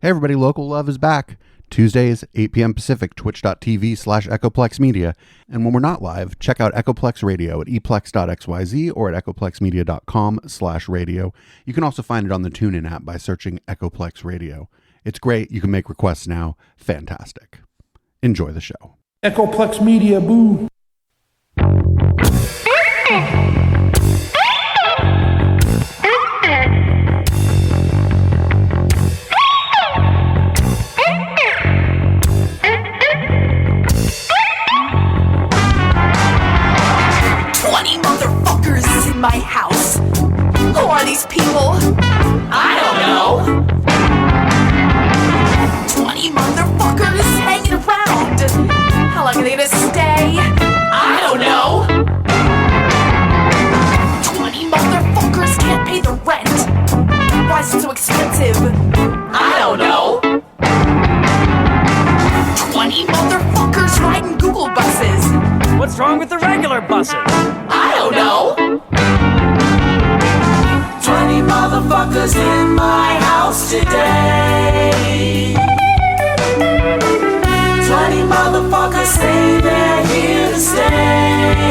Hey everybody, Local Love is back. Tuesdays, 8 p.m. Pacific, twitch.tv/Echoplex Media. And when we're not live, check out Echoplex Radio at eplex.xyz or at echoplexmedia.com/radio. You can also find it on the TuneIn app by searching Echoplex Radio. It's great. You can make requests now. Fantastic. Enjoy the show. Echoplex Media, boo. 20 motherfuckers in my house. Who are these people? I don't know. 20 motherfuckers hanging around. How long are they gonna stay? I don't know. 20 motherfuckers can't pay the rent. Why is it so expensive? I don't know. 20 motherfuckers riding Google buses. What's wrong with the regular buses? I don't know. 20 motherfuckers in my house today. 20 motherfuckers say they're here to stay.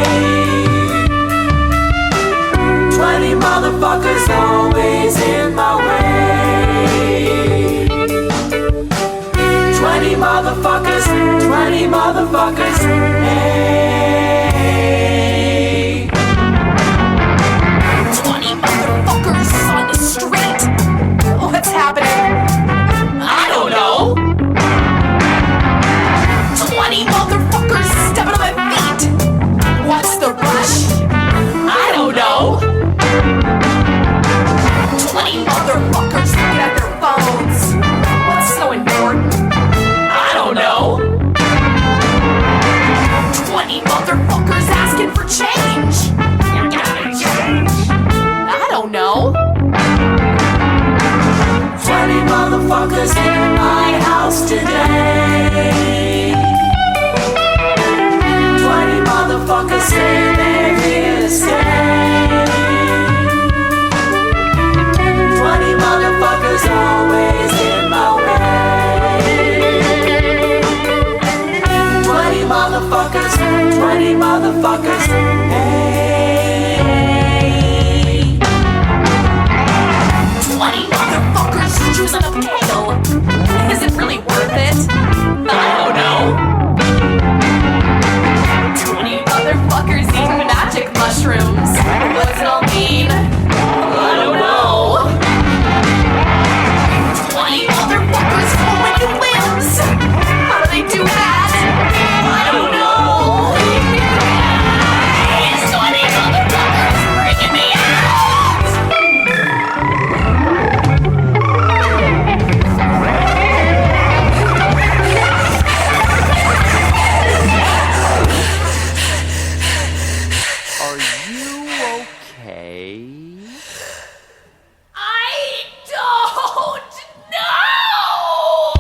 20 motherfuckers always in my way. 20 motherfuckers, 20 motherfuckers, hey. 20 motherfuckers on the street. What's happening? I don't know. 20 motherfuckers stepping on my feet. What's the rush? I don't know. 20 motherfuckers looking at their phones. What's so important? I don't know. 20 motherfuckers asking for change. You gotta change. I don't know. 20 motherfuckers in my house today. 20 motherfuckers say they're here to stay. 20 motherfuckers always in my way. 20 motherfuckers, 20 motherfuckers, hey. 20 motherfuckers choosing a kale. Is it really worth it? I don't know. 20 motherfuckers eating magic mushrooms. What does it all mean? I don't know. 20 motherfuckers pulling your limbs. How do they do that? I don't know. It's 20 motherfuckers freaking me out. Are you okay? I don't know.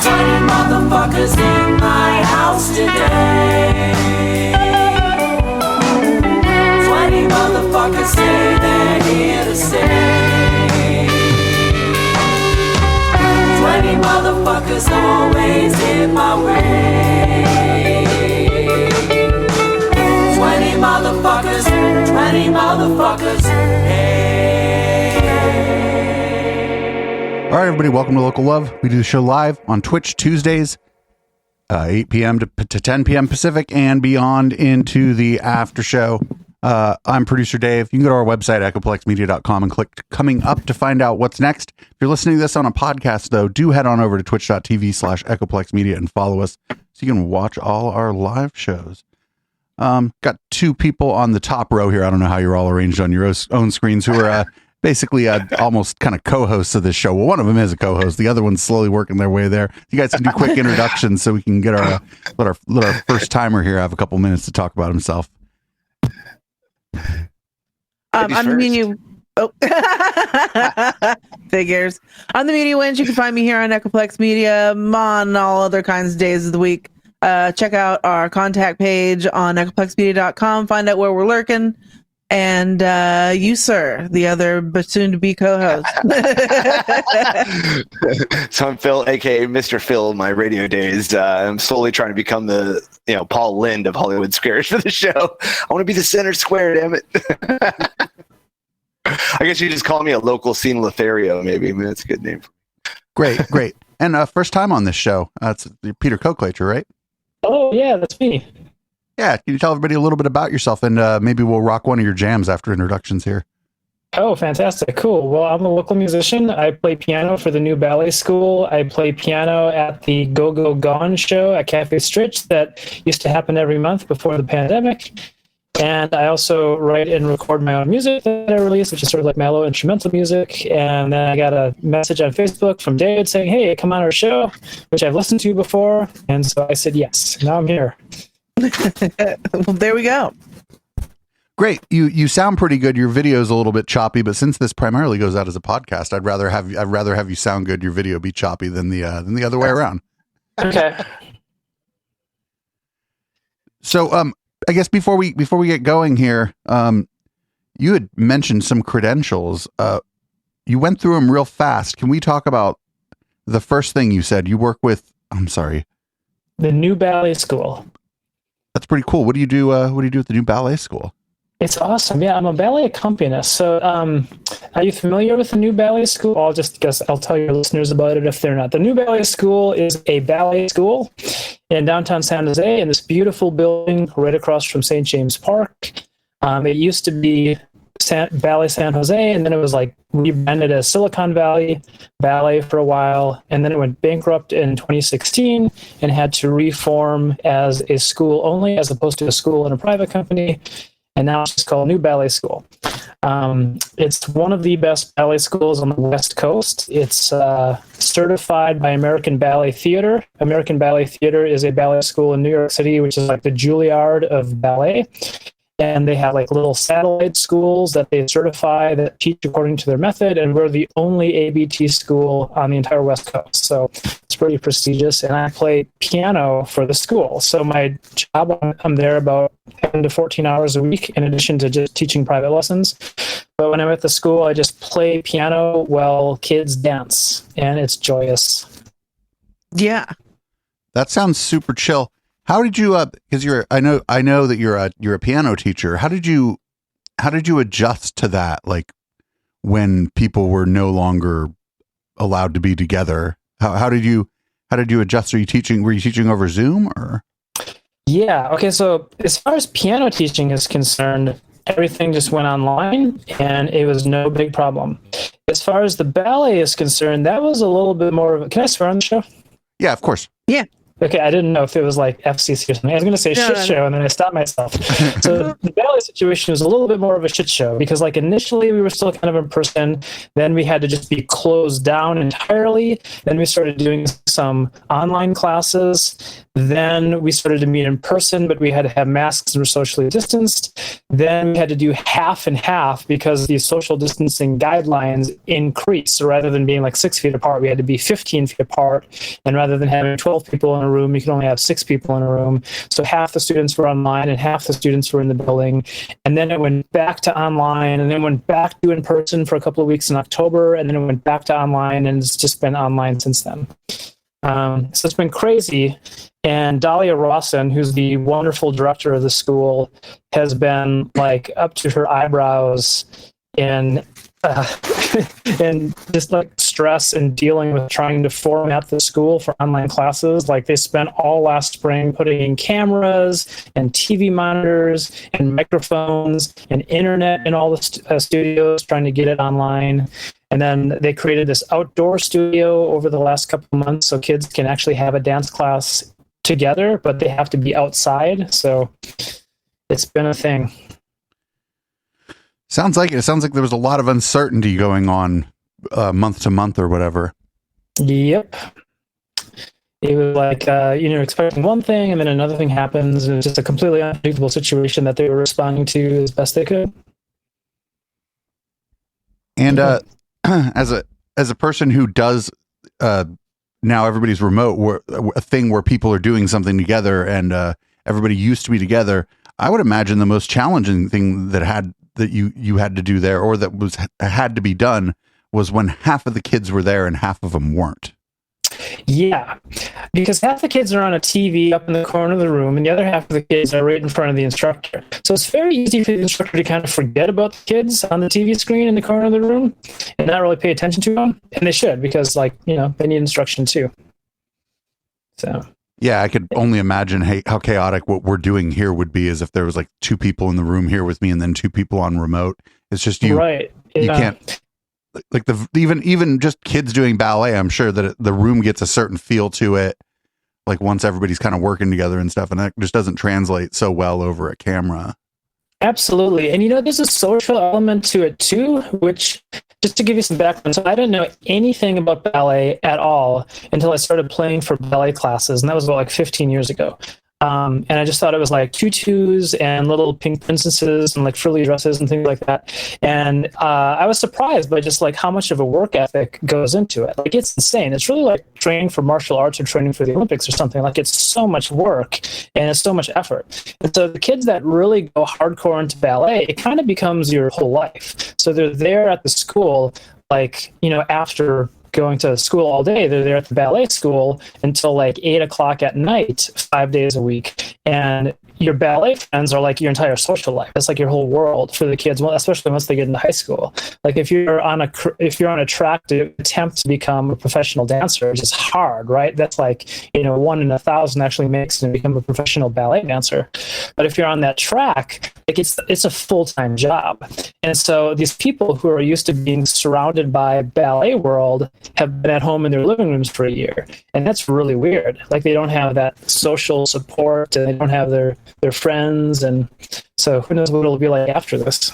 20 motherfuckers in my house today. 20 motherfuckers say they're here to stay. 20 motherfuckers always in my way. 20 motherfuckers, 20 motherfuckers, hey. All right, everybody, welcome to Local Love. We do the show live on Twitch Tuesdays, 8 p.m. to 10 p.m. Pacific and beyond into the after show. I'm producer Dave. You can go to our website, echoplexmedia.com, and click Coming Up to find out what's next. If you're listening to this on a podcast, though, do head on over to twitch.tv/echoplexmedia and follow us so you can watch all our live shows. Got two people on the top row here. I don't know how you're all arranged on your own screens who are basically almost kind of co-hosts of this show. Well, one of them is a co-host. The other one's slowly working their way there. You guys can do quick introductions so we can get let our first timer here have a couple minutes to talk about himself. I'm the Media. Oh, figures. I'm the Media Winch. You can find me here on Echoplex Media on all other kinds of days of the week. Check out our contact page on echoplexmedia.com. Find out where we're lurking. And you, sir, the other but soon to be co-host. So I'm Phil, aka Mr. Phil. In my radio days, I'm slowly trying to become the Paul Lynde of Hollywood Squares for the show. I want to be the center square, damn it. I guess you just call me a local scene Lothario, maybe. I mean, that's a good name. Great. And first time on this show. It's Peter Colclasure, right? Oh yeah, that's me. Yeah, can you tell everybody a little bit about yourself, and maybe we'll rock one of your jams after introductions here. Oh, fantastic. Cool. Well, I'm a local musician. I play piano for the new ballet school. I play piano at the Go Go Gone show at Cafe Stritch that used to happen every month before the pandemic. And I also write and record my own music that I release, which is sort of like mellow instrumental music. And then I got a message on Facebook from David saying, hey, come on our show, which I've listened to before. And so I said yes. Now I'm here. Well, there we go. Great. You sound pretty good. Your video is a little bit choppy, but since this primarily goes out as a podcast, I'd rather have you sound good, your video be choppy than the other way around. Okay. So I guess before we get going here, you had mentioned some credentials. You went through them real fast. Can we talk about the first thing you said? You work with, the new ballet school. That's pretty cool. What do you do? What do you do at the new ballet school? It's awesome. Yeah, I'm a ballet accompanist. So, are you familiar with the new ballet school? I'll tell your listeners about it if they're not. The new ballet school is a ballet school in downtown San Jose in this beautiful building right across from St. James Park. It used to be Ballet San Jose, and then it was like rebranded as Silicon Valley Ballet for a while, and then it went bankrupt in 2016 and had to reform as a school only as opposed to a school in a private company, and now it's just called New Ballet School. It's one of the best ballet schools on the West Coast. It's certified by American Ballet Theater. American Ballet Theater is a ballet school in New York City, which is like the Juilliard of ballet. And they have like little satellite schools that they certify that teach according to their method. And we're the only ABT school on the entire West Coast. So it's pretty prestigious. And I play piano for the school. So my job, I'm there about 10 to 14 hours a week in addition to just teaching private lessons. But when I'm at the school, I just play piano while kids dance. And it's joyous. Yeah. That sounds super chill. How did you because I know that you're a piano teacher. How did you adjust to that, like when people were no longer allowed to be together? How did you adjust? Were you teaching over Zoom or? Yeah, okay, so as far as piano teaching is concerned, everything just went online and it was no big problem. As far as the ballet is concerned, that was a little bit more of can I swear on the show? Yeah, of course. Yeah. Okay, I didn't know if it was like FCC or something. I was going to say show, and then I stopped myself. So the ballet situation was a little bit more of a shit show because, like, initially we were still kind of in person. Then we had to just be closed down entirely. Then we started doing some online classes. Then we started to meet in person, but we had to have masks and were socially distanced. Then we had to do half and half because the social distancing guidelines increased. So rather than being like 6 feet apart, we had to be 15 feet apart. And rather than having 12 people in a room, you could only have 6 people in a room. So half the students were online and half the students were in the building. And then it went back to online and then went back to in person for a couple of weeks in October. And then it went back to online and it's just been online since then. So it's been crazy. And Dahlia Rawson, who's the wonderful director of the school, has been like up to her eyebrows in and just like stress and dealing with trying to format the school for online classes. Like they spent all last spring putting in cameras and TV monitors and microphones and internet in all the studios trying to get it online. And then they created this outdoor studio over the last couple of months so kids can actually have a dance class together, but they have to be outside. So it's been a thing. Sounds like there was a lot of uncertainty going on month to month or whatever. Yep. It was like, expecting one thing and then another thing happens. And it was just a completely unpredictable situation that they were responding to as best they could. And as a person who does now everybody's remote, a thing where people are doing something together and everybody used to be together, I would imagine the most challenging thing that that you had to do there, or that had to be done, was when half of the kids were there and half of them weren't. Yeah, because half the kids are on a TV up in the corner of the room, and the other half of the kids are right in front of the instructor. So it's very easy for the instructor to kind of forget about the kids on the TV screen in the corner of the room and not really pay attention to them. And they should, because, like, you know, they need instruction too. So. Yeah, I could only imagine how chaotic what we're doing here would be, as if there was like 2 people in the room here with me and then 2 people on remote. It's just you. Right. Yeah. You can't. Like even just kids doing ballet, I'm sure that the room gets a certain feel to it, like once everybody's kind of working together and stuff, and that just doesn't translate so well over a camera. Absolutely. And, you know, there's a social element to it too, which, just to give you some background, so I didn't know anything about ballet at all until I started playing for ballet classes, and that was about like 15 years ago. And I just thought it was like tutus and little pink princesses and like frilly dresses and things like that. And I was surprised by just like how much of a work ethic goes into it. Like, it's insane. It's really like training for martial arts or training for the Olympics or something. Like, it's so much work and it's so much effort. And so the kids that really go hardcore into ballet, it kind of becomes your whole life. So they're there at the school, like, you know, after going to school all day, they're there at the ballet school until like 8 o'clock at night, 5 days a week. And your ballet friends are like your entire social life. It's like your whole world for the kids, well, especially once they get into high school. Like, if you're on a track to attempt to become a professional dancer, it's just hard, right? That's like, you know, 1 in 1,000 actually makes it and become a professional ballet dancer. But if you're on that track, like, it's a full-time job. And so these people who are used to being surrounded by ballet world have been at home in their living rooms for a year. And that's really weird. Like, they don't have that social support, and they don't have their friends. And so who knows what it'll be like after this.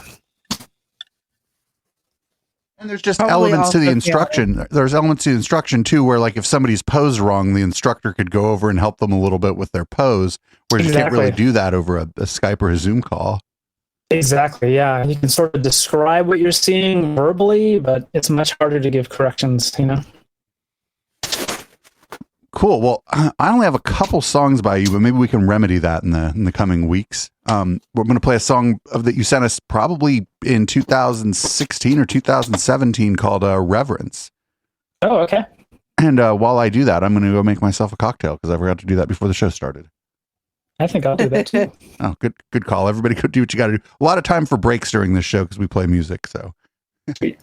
And there's just elements to the instruction. Yeah. There's elements to the instruction too, where like if somebody's posed wrong, the instructor could go over and help them a little bit with their pose, whereas you can't really do that over a Skype or a Zoom call. Exactly, yeah. You can sort of describe what you're seeing verbally, but it's much harder to give corrections, you know? Cool. Well, I only have a couple songs by you, but maybe we can remedy that in the coming weeks. We're going to play a song that you sent us probably in 2016 or 2017 called Reverence. Oh, okay. And while I do that, I'm going to go make myself a cocktail because I forgot to do that before the show started. I think I'll do that too. Oh, good call. Everybody go do what you got to do. A lot of time for breaks during this show because we play music. So Sweet.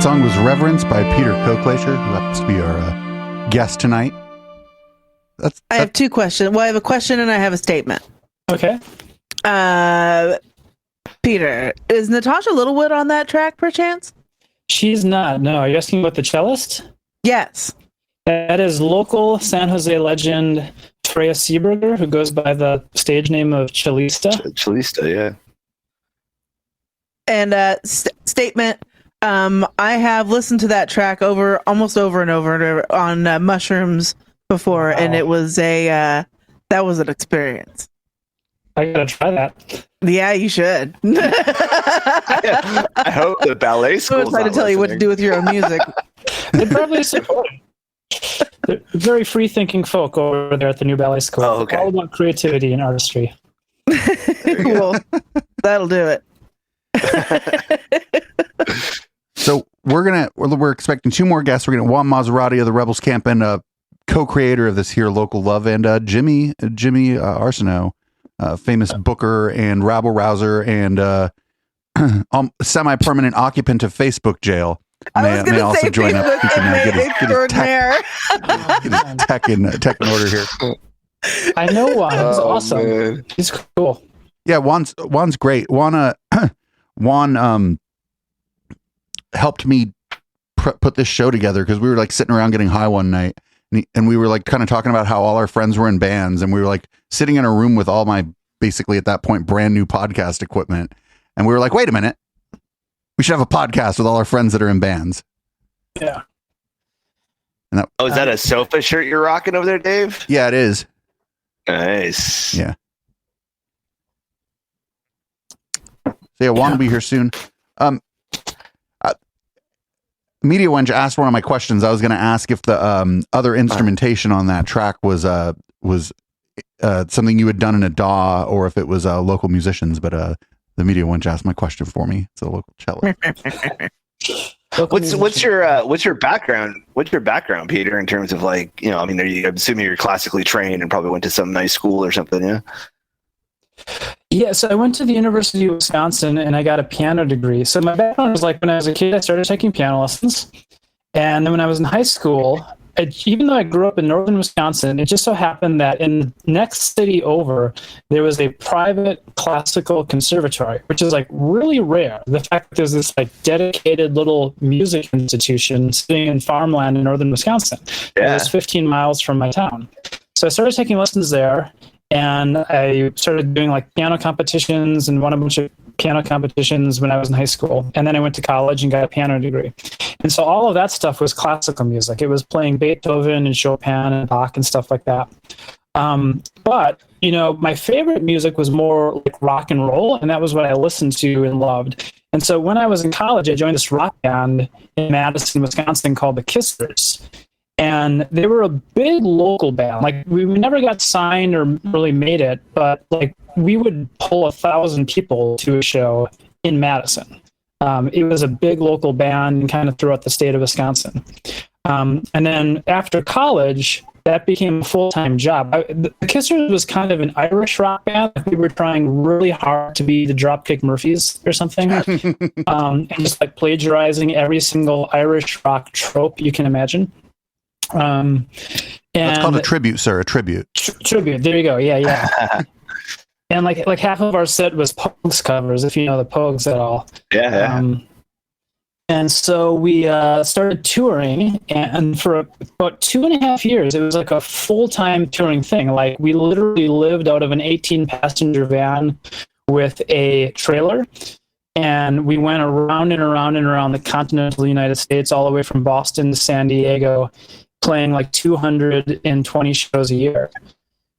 That song was Reverence by Peter Colclasure, who happens to be our guest tonight. I have two questions. Well, I have a question and I have a statement. Okay. Peter, is Natasha Littlewood on that track, perchance? She's not. No. Are you asking about the cellist? Yes. That is local San Jose legend Freya Seeberger, who goes by the stage name of Cellista. Cellista, yeah. And statement. I have listened to that track almost over and over on Mushrooms before, and it was that was an experience. I gotta try that. Yeah, you should. I hope the ballet school. I'm trying to tell you what to do with your own music. They probably support it. They're very free-thinking folk over there at the new ballet school. Oh, okay. All about creativity and artistry. Cool. That'll do it. So we're expecting two more guests. We're gonna Juan Maserati of the Rebels Camp and co-creator of this here local love, and Jimmy Arsenault, famous booker and rabble rouser and semi-permanent occupant of Facebook jail. May also join up. He can get his tech in order here. I know Juan. He's awesome. Man. He's cool. Yeah, Juan's great. Juan helped me put this show together because we were like sitting around getting high one night, and we were like kind of talking about how all our friends were in bands, and we were like sitting in a room with all my basically at that point brand new podcast equipment, and we were like, wait a minute, we should have a podcast with all our friends that are in bands. Yeah. And Is that a sofa shirt you're rocking over there, Dave? Yeah, it is. Nice. Yeah. So yeah, Juan will be here soon. Media Wench asked one of my questions. I was going to ask if the other instrumentation on that track was something you had done in a DAW or if it was local musicians, but the Media Wench asked my question for me. It's a local cello. What's your background? What's your background, Peter, in terms of like, I mean, I'm assuming you're classically trained and probably went to some nice school or something, yeah? Yeah, so I went to the University of Wisconsin and I got a piano degree. So my background was like when I was a kid, I started taking piano lessons. And then when I was in high school, even though I grew up in northern Wisconsin, it just so happened that in the next city over, there was a private classical conservatory, which is like really rare. The fact that there's this like dedicated little music institution sitting in farmland in northern Wisconsin. Yeah. It was 15 miles from my town. So I started taking lessons there. And I started doing like piano competitions and won a bunch of piano competitions when I was in high school. And then I went to college and got a piano degree. And so all of that stuff was classical music. It was playing Beethoven and Chopin and Bach and stuff like that. But, my favorite music was more like rock and roll. And that was what I listened to and loved. And so when I was in college, I joined this rock band in Madison, Wisconsin called the Kissers. And they were a big local band. Like we never got signed or really made it, but like we would pull 1,000 people to a show in Madison. It was a big local band kind of throughout the state of Wisconsin. And then after college, that became a full-time job. The Kissers was kind of an Irish rock band. We were trying really hard to be the Dropkick Murphys or something, and just like plagiarizing every single Irish rock trope you can imagine. And it's called a tribute, sir. A tribute. Tribute. There you go. Yeah. And like half of our set was Pogues covers, if you know the Pogues at all. Yeah. And so we started touring, and for about 2.5 years, it was like a full-time touring thing. Like we literally lived out of an 18-passenger van with a trailer. And we went around and around and around the continental United States, all the way from Boston to San Diego, playing like 220 shows a year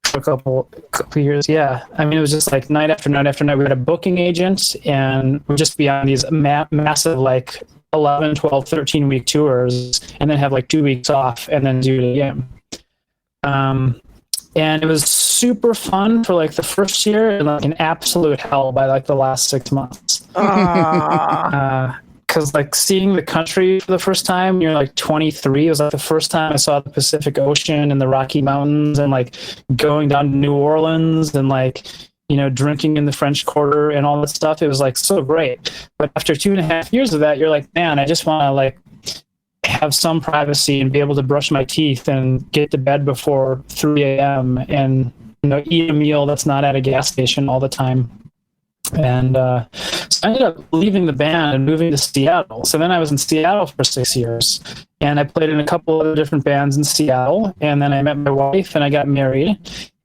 for a couple years. Yeah. I mean, it was just like night after night after night. We had a booking agent and we'd just be on these massive, like 11, 12, 13 week tours and then have like 2 weeks off and then do it again. And it was super fun for like the first year and like an absolute hell by like the last 6 months. Because like seeing the country for the first time when you're like 23, it was like the first time I saw the Pacific Ocean and the Rocky Mountains, and like going down to New Orleans and like drinking in the French Quarter and all that stuff. It was like so great. But after 2.5 years of that, you're like, man, I just want to like have some privacy and be able to brush my teeth and get to bed before 3 a.m. and eat a meal that's not at a gas station all the time. And so I ended up leaving the band and moving to Seattle. So then I was in Seattle for 6 years, and I played in a couple of different bands in Seattle. And then I met my wife and I got married,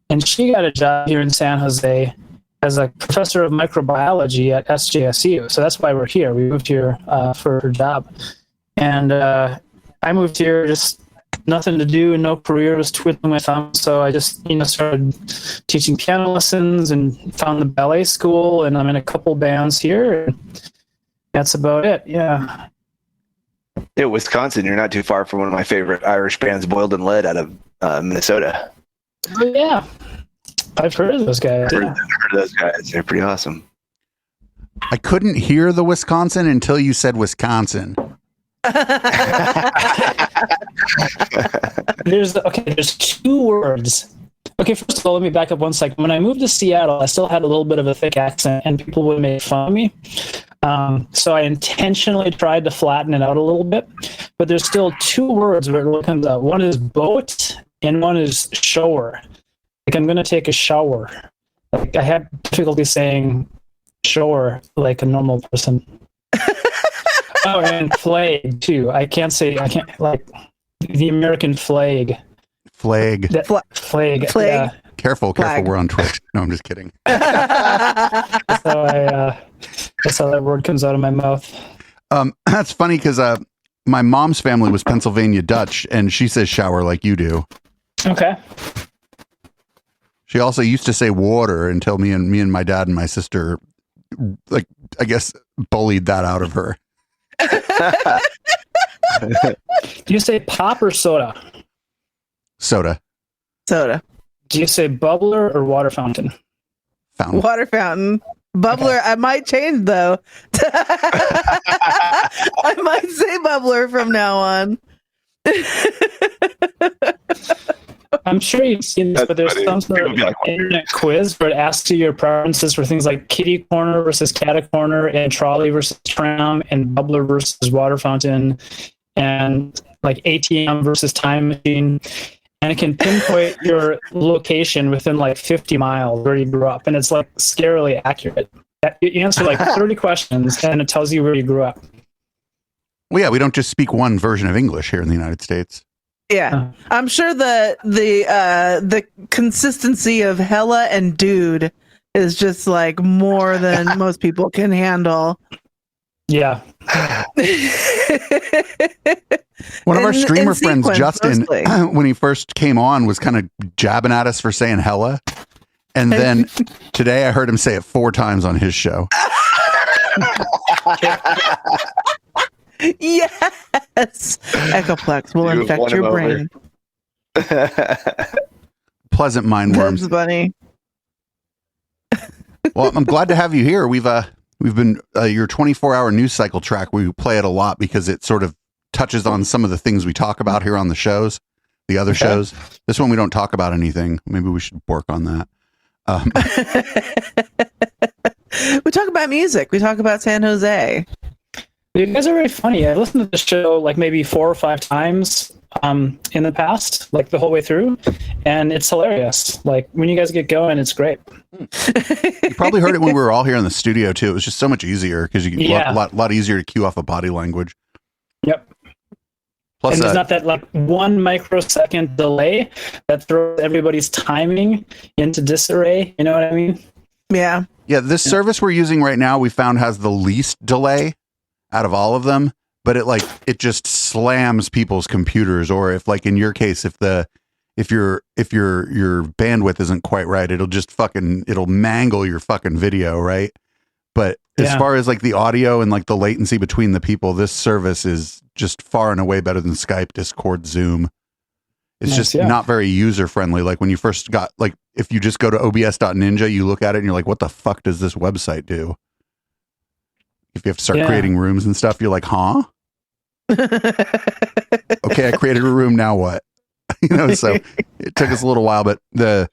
and she got a job here in San Jose as a professor of microbiology at SJSU. So that's why we're here. We moved here for her job. And I moved here, just nothing to do, no career, was twiddling my thumbs. So I just, started teaching piano lessons and found the ballet school, and I'm in a couple bands here. And that's about it. Yeah. Yeah, Wisconsin, you're not too far from one of my favorite Irish bands, Boiled in Lead, out of Minnesota. Oh, yeah. I've heard of those guys. I've heard of those guys. They're pretty awesome. I couldn't hear the Wisconsin until you said Wisconsin. There's 2 words. Okay, first of all, let me back up 1 second. When I moved to Seattle, I still had a little bit of a thick accent, and people would make fun of me. So I intentionally tried to flatten it out a little bit. But there's still 2 words where it really comes out. One is boat, and one is shower. Like, I'm going to take a shower. Like, I have difficulty saying shower like a normal person. Oh, and flag too. I can't like the American flag. Flag. Flag. Flag. Yeah. Careful. We're on Twitch. No, I'm just kidding. That's how that word comes out of my mouth. That's funny because my mom's family was Pennsylvania Dutch, and she says shower like you do. Okay. She also used to say water until me and my dad and my sister, like, I guess, bullied that out of her. Do you say pop or soda? Soda. Soda. Do you say bubbler or water fountain? Fountain. Water fountain. Bubbler. I might change though. I might say bubbler from now on. I'm sure you've seen this, but there's some sort of internet quiz where it asks you your preferences for things like kitty corner versus cat corner, and trolley versus tram, and bubbler versus water fountain, and like ATM versus time machine. And it can pinpoint your location within like 50 miles where you grew up. And it's like scarily accurate. You answer like 30 questions and it tells you where you grew up. Well, yeah, we don't just speak one version of English here in the United States. Yeah, I'm sure the consistency of hella and dude is just like more than most people can handle. Yeah. One of our streamer friends, sequence, Justin, mostly. when he first came on, was kind of jabbing at us for saying hella. And then today I heard him say it 4 times on his show. Yes. Echoplex will infect your brain. Pleasant mind worms. That's funny. Well, I'm glad to have you here. We've been your 24-hour news cycle track. We play it a lot because it sort of touches on some of the things we talk about here on the shows, the other shows. This one we don't talk about anything. Maybe we should work on that. We talk about music. We talk about San Jose. You guys are very funny. I listened to the show like maybe 4 or 5 times in the past, like the whole way through, and it's hilarious. Like when you guys get going, it's great. You probably heard it when we were all here in the studio too. It was just so much easier because you get a lot easier to cue off a body language. Yep. Plus, and there's not that like 1 microsecond delay that throws everybody's timing into disarray. You know what I mean? Yeah. Yeah. This service we're using right now, we found has the least delay out of all of them, but it just slams people's computers. Or if like in your case, if your bandwidth isn't quite right, it'll mangle your fucking video. Right. But as far as like the audio and like the latency between the people, this service is just far and away better than Skype, Discord, Zoom. It's just not very user friendly. Like when you first got, like, if you just go to obs.ninja, you look at it and you're like, what the fuck does this website do? If you have to start creating rooms and stuff, you're like, huh? Okay, I created a room. Now what? So it took us a little while, but the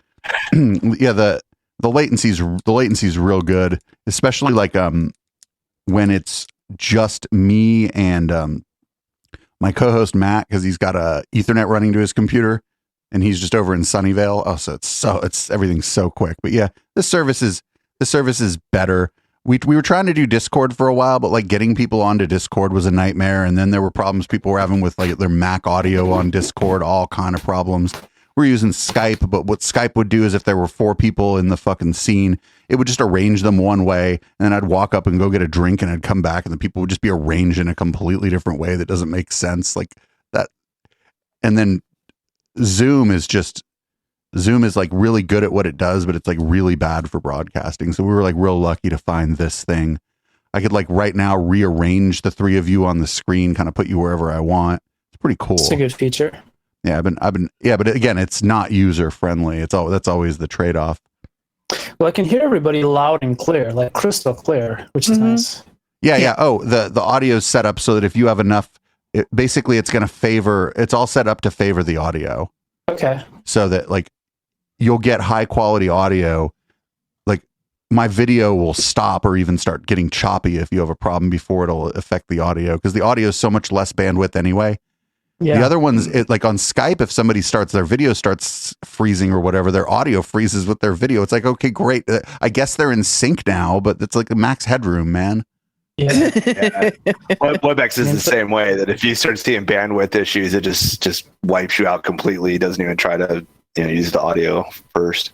the latency's real good, especially like when it's just me and my co-host Matt, because he's got a Ethernet running to his computer, and he's just over in Sunnyvale. Oh, so it's everything's so quick. But yeah, the service is better. We were trying to do Discord for a while, but like getting people onto Discord was a nightmare. And then there were problems people were having with like their Mac audio on Discord, all kind of problems. We're using Skype, but what Skype would do is if there were 4 people in the fucking scene, it would just arrange them one way, and then I'd walk up and go get a drink, and I'd come back, and the people would just be arranged in a completely different way that doesn't make sense, like that. And then Zoom is like really good at what it does, but it's like really bad for broadcasting. So we were like real lucky to find this thing. I could like right now rearrange the 3 of you on the screen, kind of put you wherever I want. It's pretty cool. It's a good feature. Yeah, but again, it's not user friendly. That's always the trade-off. Well, I can hear everybody loud and clear, like crystal clear, which is nice. Yeah. Oh, the audio's set up so that if you have enough, basically it's all set up to favor the audio. Okay. So that like you'll get high quality audio. Like my video will stop or even start getting choppy if you have a problem before it'll affect the audio, because the audio is so much less bandwidth anyway. Yeah. The other ones, like on Skype, if somebody their video starts freezing or whatever, their audio freezes with their video. It's like, okay, great. I guess they're in sync now, but it's like a max headroom, man. Yeah. WebEx is the same way, that if you start seeing bandwidth issues, it just wipes you out completely. It doesn't even try to use the audio first.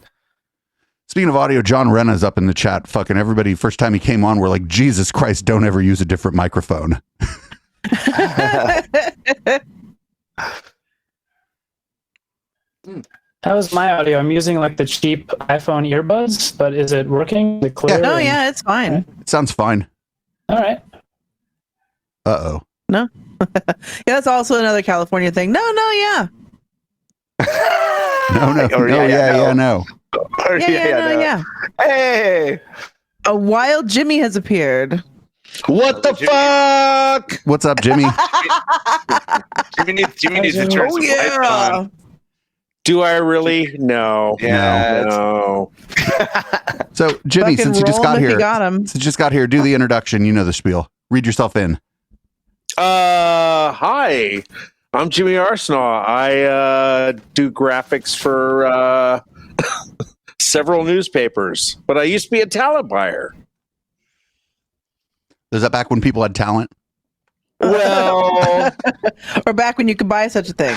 Speaking of audio, John Rena's up in the chat. Fucking everybody, first time he came on, we're like, Jesus Christ, don't ever use a different microphone. How's my audio? I'm using like the cheap iPhone earbuds, but is it working? Is it clear? Oh yeah, it's fine. It sounds fine. All right. Uh-oh. No. Yeah, that's also another California thing. No, yeah. No. Yeah. Hey, A wild Jimmy has appeared. What the fuck? What's up, Jimmy? Jimmy needs to turn some lights on. Do I really? No. Yeah. No. So, Jimmy, since you just got here, do the introduction. You know the spiel. Read yourself in. Hi. I'm Jimmy Arsenal. I do graphics for several newspapers, but I used to be a talent buyer. Is that back when people had talent? Well, or back when you could buy such a thing?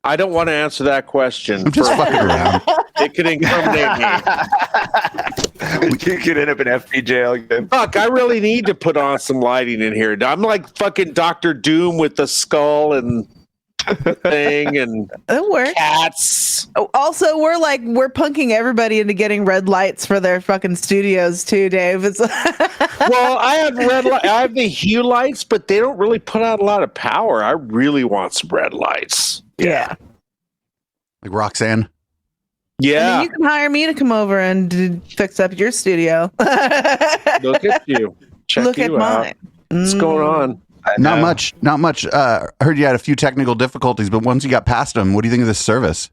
I don't want to answer that question. I'm just fucking around. It could incriminate me. You could end up in FP jail again. Fuck, I really need to put on some lighting in here. I'm like fucking Dr. Doom with the skull and thing and cats. Also, we're punking everybody into getting red lights for their fucking studios too, Dave. Well, I have the hue lights, but they don't really put out a lot of power. I really want some red lights. Yeah. Like Roxanne. Yeah. I mean, you can hire me to come over and fix up your studio. Look at you. Look at mine. What's going on? Not much. I heard you had a few technical difficulties, but once you got past them, what do you think of this service?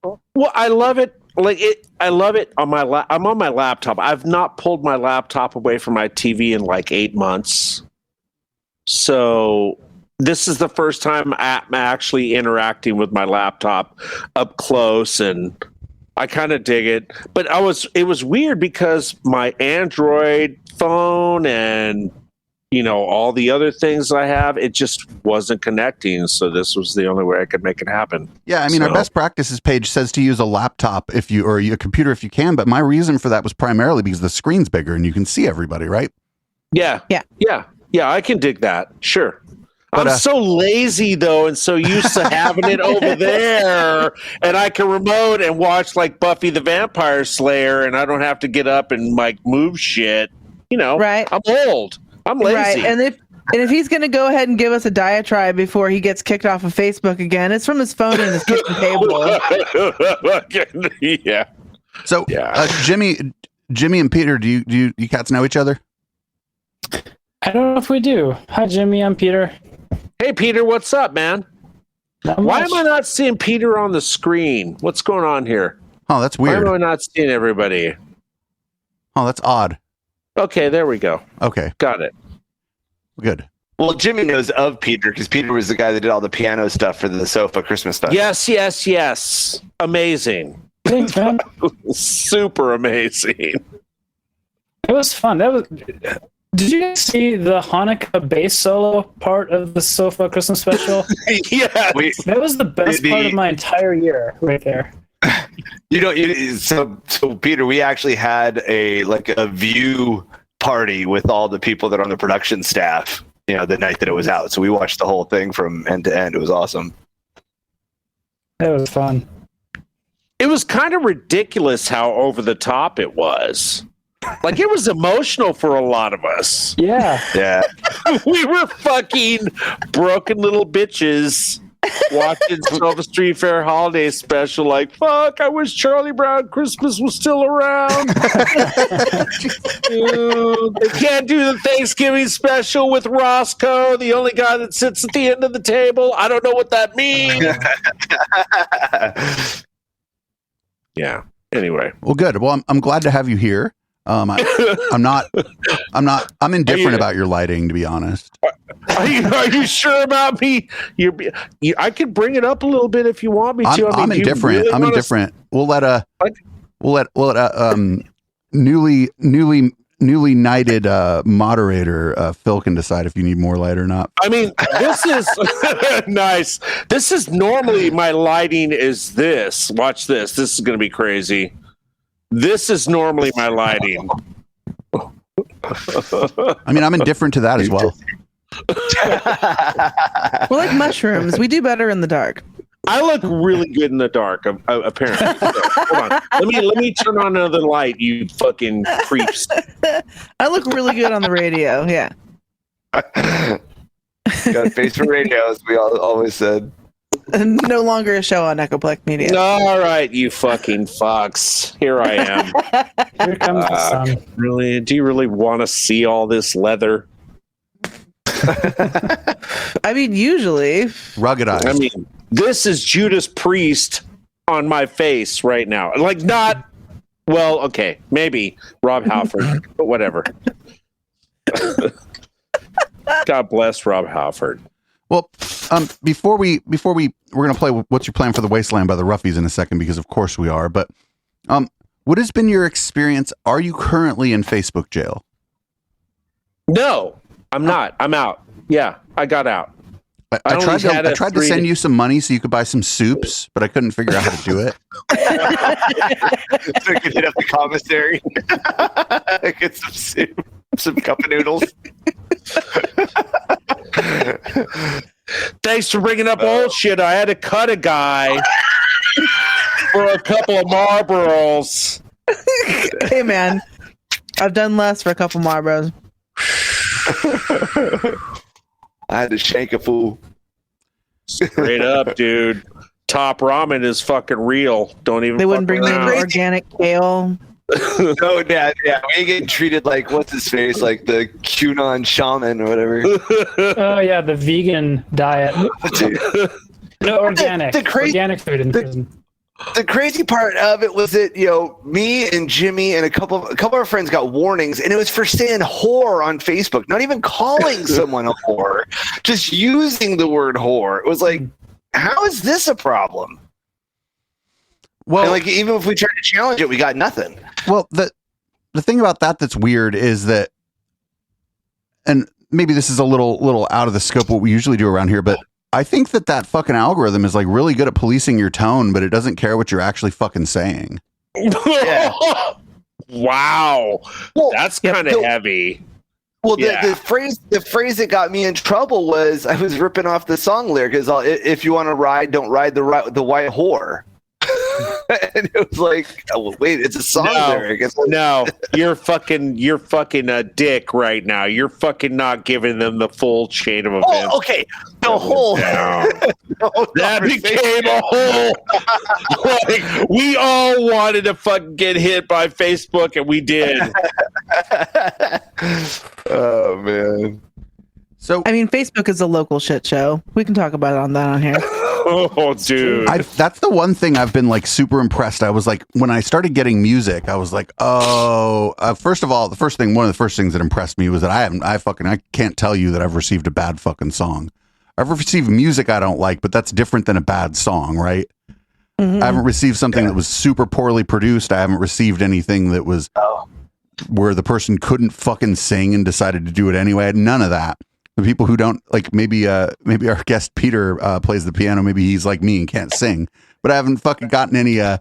Well, I love it. I love it on my I'm on my laptop. I've not pulled my laptop away from my TV in like 8 months. So this is the first time I'm actually interacting with my laptop up close, and I kind of dig it. But it was weird because my Android phone and all the other things I have, it just wasn't connecting. So this was the only way I could make it happen. Yeah, I mean, our best practices page says to use a laptop or a computer if you can. But my reason for that was primarily because the screen's bigger and you can see everybody, right? Yeah. I can dig that. Sure. But, I'm so lazy though, and so used to having it over there, and I can remote and watch like Buffy the Vampire Slayer, and I don't have to get up and like move shit. Right? I'm old. I'm lazy. Right, and if he's going to go ahead and give us a diatribe before he gets kicked off of Facebook again, it's from his phone and his kitchen table. Yeah. So, Jimmy and Peter, do you cats know each other? I don't know if we do. Hi, Jimmy. I'm Peter. Hey, Peter. What's up, man? Why am I not seeing Peter on the screen? What's going on here? Oh, that's Why weird. am I not seeing everybody? Oh, that's odd. Okay, there we go. Okay, Got it. good. Well, Jimmy knows of Peter because Peter was the guy that did all the piano stuff for the sofa Christmas stuff. Yes. Amazing. Thanks, man. Super amazing. It was fun. Did you guys see the Hanukkah bass solo part of the Sofa Christmas special? Yeah. That was the best part of my entire year, right there. So Peter, we actually had a view party with all the people that are on the production staff, the night that it was out. So we watched the whole thing from end to end. It was awesome. It was fun. It was kind of ridiculous how over the top it was. Like, it was emotional for a lot of us. Yeah. Yeah. We were fucking broken little bitches watching Silver Street Fair holiday special. Like, fuck, I wish Charlie Brown Christmas was still around. They can't do the Thanksgiving special with Roscoe, the only guy that sits at the end of the table. I don't know what that means. Yeah. Anyway. Well, good. Well, I'm glad to have you here. I'm indifferent about your lighting, to be honest. Are you sure about me? I could bring it up a little bit if you want me to. I'm indifferent. Really I'm indifferent. We'll let newly knighted moderator Phil can decide if you need more light or not. I mean, this is nice. This is normally my lighting is this. Watch this. This is going to be crazy. This is normally my lighting. I mean, I'm indifferent to that as well. We're like mushrooms. We do better in the dark. I look really good in the dark, apparently. Hold on. Let me turn on another light, you fucking creeps. I look really good on the radio. Yeah. Got a face for radio, as we always said. No longer a show on Echoplex Media. All right, you fucking fucks. Here I am. Here comes the sun. Really? Do you really want to see all this leather? I mean, usually. Ruggedized. I mean, this is Judas Priest on my face right now. Like, not, well, okay, maybe Rob Halford, but whatever. God bless Rob Halford. Well, before we're gonna play "What's Your Plan for the Wasteland" by the Roughies in a second, because of course we are. But what has been your experience? Are you currently in Facebook jail? No, I'm not. I'm out. Yeah, I got out. I tried to send you some money so you could buy some soups, but I couldn't figure out how to do it. So I could hit up the commissary, get some soup, some cup of noodles. Thanks for bringing up old shit. I had to cut a guy for a couple of Marlboros. Hey, man. I've done less for a couple Marlboros. I had to shank a fool. Straight up, dude. Top ramen is fucking real. Don't even. They wouldn't bring me around. any organic kale. No, Dad. Yeah, we ain't getting treated like what's his face, like the QAnon shaman or whatever. Oh yeah, the vegan diet. No, organic. Organic food in prison. The crazy part of it was that me and Jimmy and a couple of our friends got warnings, and it was for saying whore on Facebook, not even calling someone a whore, just using the word whore. It was like, how is this a problem? Well, and like even if we tried to challenge it, we got nothing. Well, the thing about that's weird is that, and maybe this is a little out of the scope of what we usually do around here, but I think that fucking algorithm is like really good at policing your tone, but it doesn't care what you're actually fucking saying. Yeah. Wow. Well, that's kind of heavy. Well, the phrase that got me in trouble was I was ripping off the song lyric. If you want to ride, don't ride the white whore. And it was like, oh, wait, it's a song lyric. No, you're fucking a dick right now. You're fucking not giving them the full chain of events. Oh, okay. The whole that became a whole. Like, we all wanted to fucking get hit by Facebook, and we did. Oh man. So I mean, Facebook is a local shit show. We can talk about it on here. Oh, dude. that's the one thing I've been like super impressed. I was like, when I started getting music, I was like, first of all, one of the first things that impressed me was that I can't tell you that I've received a bad fucking song. I've received music I don't like, but that's different than a bad song, right? I haven't received something that was super poorly produced. I haven't received anything that was where the person couldn't fucking sing and decided to do it anyway. I had none of that. The people who don't like, maybe our guest Peter plays the piano. Maybe he's like me and can't sing, but I haven't fucking gotten any or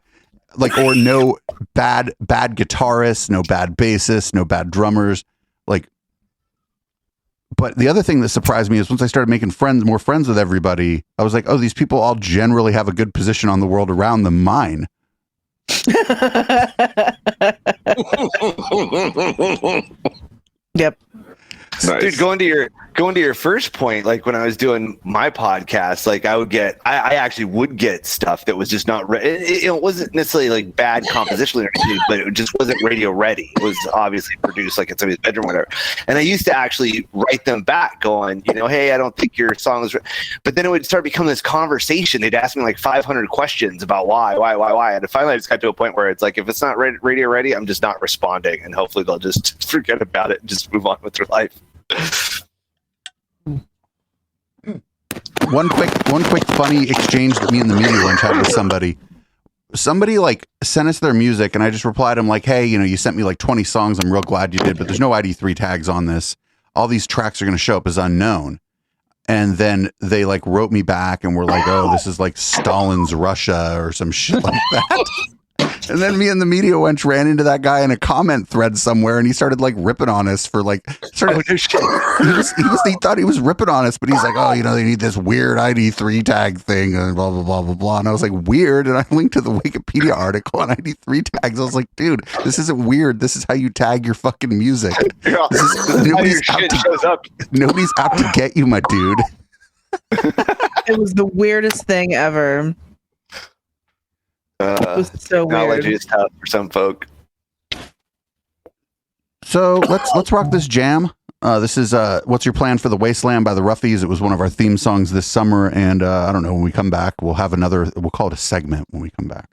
no bad guitarists, no bad bassists, no bad drummers. Like, but the other thing that surprised me is once I started making more friends with everybody, I was like, oh, these people all generally have a good position on the world around them. Mine. Yep. Nice. Dude, going to your first point, like when I was doing my podcast, like I actually would get stuff that was just not it wasn't necessarily like bad compositionally or anything, but it just wasn't radio ready. It was obviously produced like in somebody's bedroom or whatever. And I used to actually write them back going, hey, I don't think your song is but then it would start becoming this conversation. They'd ask me like 500 questions about why. And finally I just got to a point where it's like, if it's not radio ready, I'm just not responding, and hopefully they'll just forget about it and just move on with their life. One quick funny exchange that me and the media lunch had with somebody like sent us their music, and I just replied, I'm like, hey, you sent me like 20 songs, I'm real glad you did, but there's no ID3 tags on this. All these tracks are going to show up as unknown. And then they like wrote me back and were like, oh, this is like Stalin's Russia or some shit like that. And then me and the media wench ran into that guy in a comment thread somewhere, and he started like ripping on us for like, he thought he was ripping on us, but he's like, oh, they need this weird ID3 tag thing and blah, blah, blah, blah, blah. And I was like, weird. And I linked to the Wikipedia article on ID3 tags. I was like, dude, this isn't weird. This is how you tag your fucking music. Nobody's out to get you, my dude. It was the weirdest thing ever. It was so weird. Knowledge is tough for some folk. So let's rock this jam. This is What's Your Plan for the Wasteland by the Roughies. It was one of our theme songs this summer, and I don't know, when we come back, we'll call it a segment when we come back.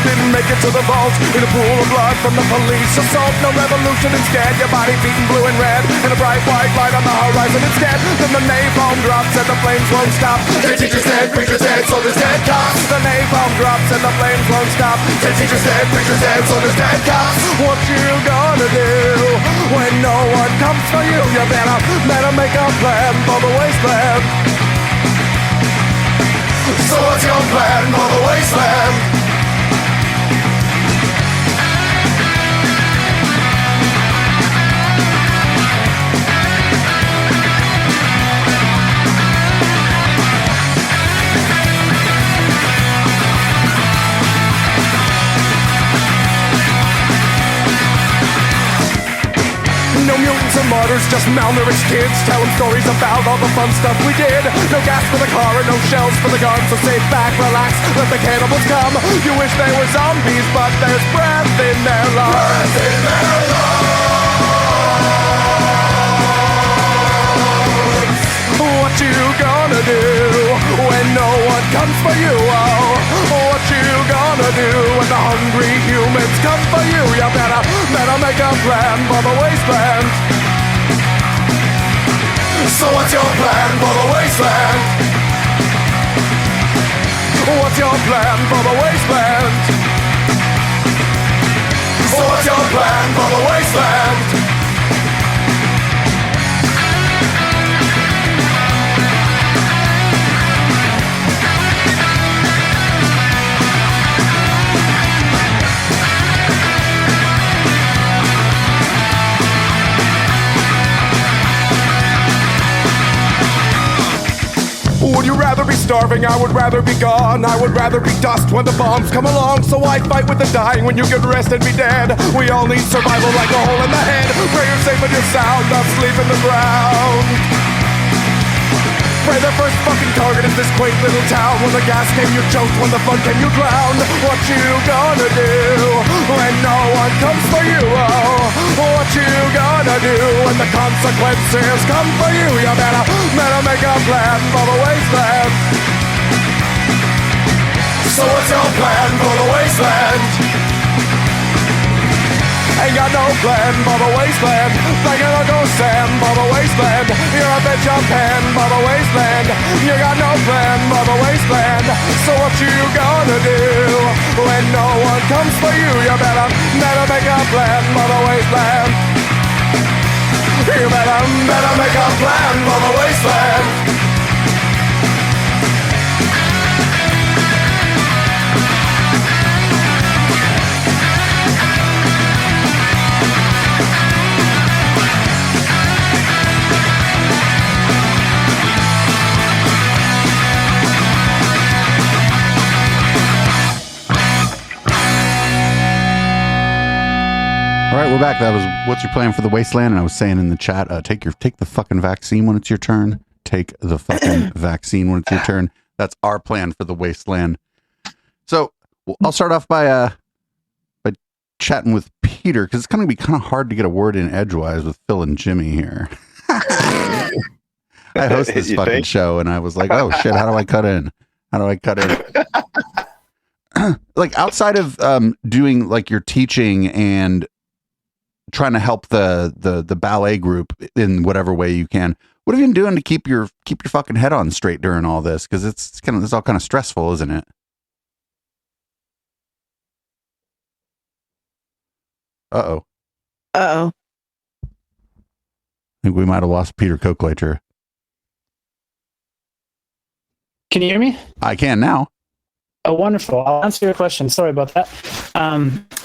Didn't make it to the vault in a pool of blood from the police assault. No revolution, instead your body beaten blue and red and a bright white light on the horizon instead. Then the napalm drops and the flames won't stop. The teacher's dead, preacher's dead, soldiers dead, cops. The napalm drops and the flames won't stop. The teacher's dead, preacher's dead, soldiers dead, cops. What you gonna do when no one comes for you? You better make a plan for the wasteland. So what's your plan for the wasteland? No mutants or martyrs, just malnourished kids telling stories about all the fun stuff we did. No gas for the car and no shells for the gun, so sit back, relax, let the cannibals come. You wish they were zombies, but there's breath in their lungs. Breath in their lungs. What you gonna do when no one comes for you? Oh, what you gonna do when the hungry humans come for you? You better make a plan for the wasteland. So what's your plan for the wasteland? What's your plan for the wasteland? So what's your plan for the wasteland? Would you rather be starving? I would rather be gone. I would rather be dust when the bombs come along. So I fight with the dying when you get rest and be dead. We all need survival like a hole in the head. Pray you're safe and you're sound, not sleep in the ground. Pray the first fucking target is this quaint little town. When the gas came you choked, when the fun came you drowned. What you gonna do when no one comes for you? Oh, what you gonna do when the consequences come for you? You better make a plan for the wasteland. So what's your plan for the wasteland? Ain't got no plan for the wasteland. Thinking I'll go Sam for the wasteland. You're a bitch of pen for the wasteland. You got no plan for the wasteland. So what you gonna do when no one comes for you? You better make a plan for the wasteland. You better make a plan for the wasteland. All right, we're back. That was What's Your Plan for the Wasteland? And I was saying in the chat, take the fucking vaccine when it's your turn. Take the fucking vaccine when it's your turn. That's our plan for the Wasteland. So I'll start off by chatting with Peter, because it's going to be kind of hard to get a word in edgewise with Phil and Jimmy here. I host this fucking show, and I was like, oh shit, how do I cut in? Like, outside of doing like your teaching and trying to help the ballet group in whatever way you can, what have you been doing to keep your fucking head on straight during all this? Because it's all kind of stressful, isn't it? Uh oh. I think we might have lost Peter Colclasure. Can you hear me? I can now. Oh, wonderful. I'll answer your question. Sorry about that.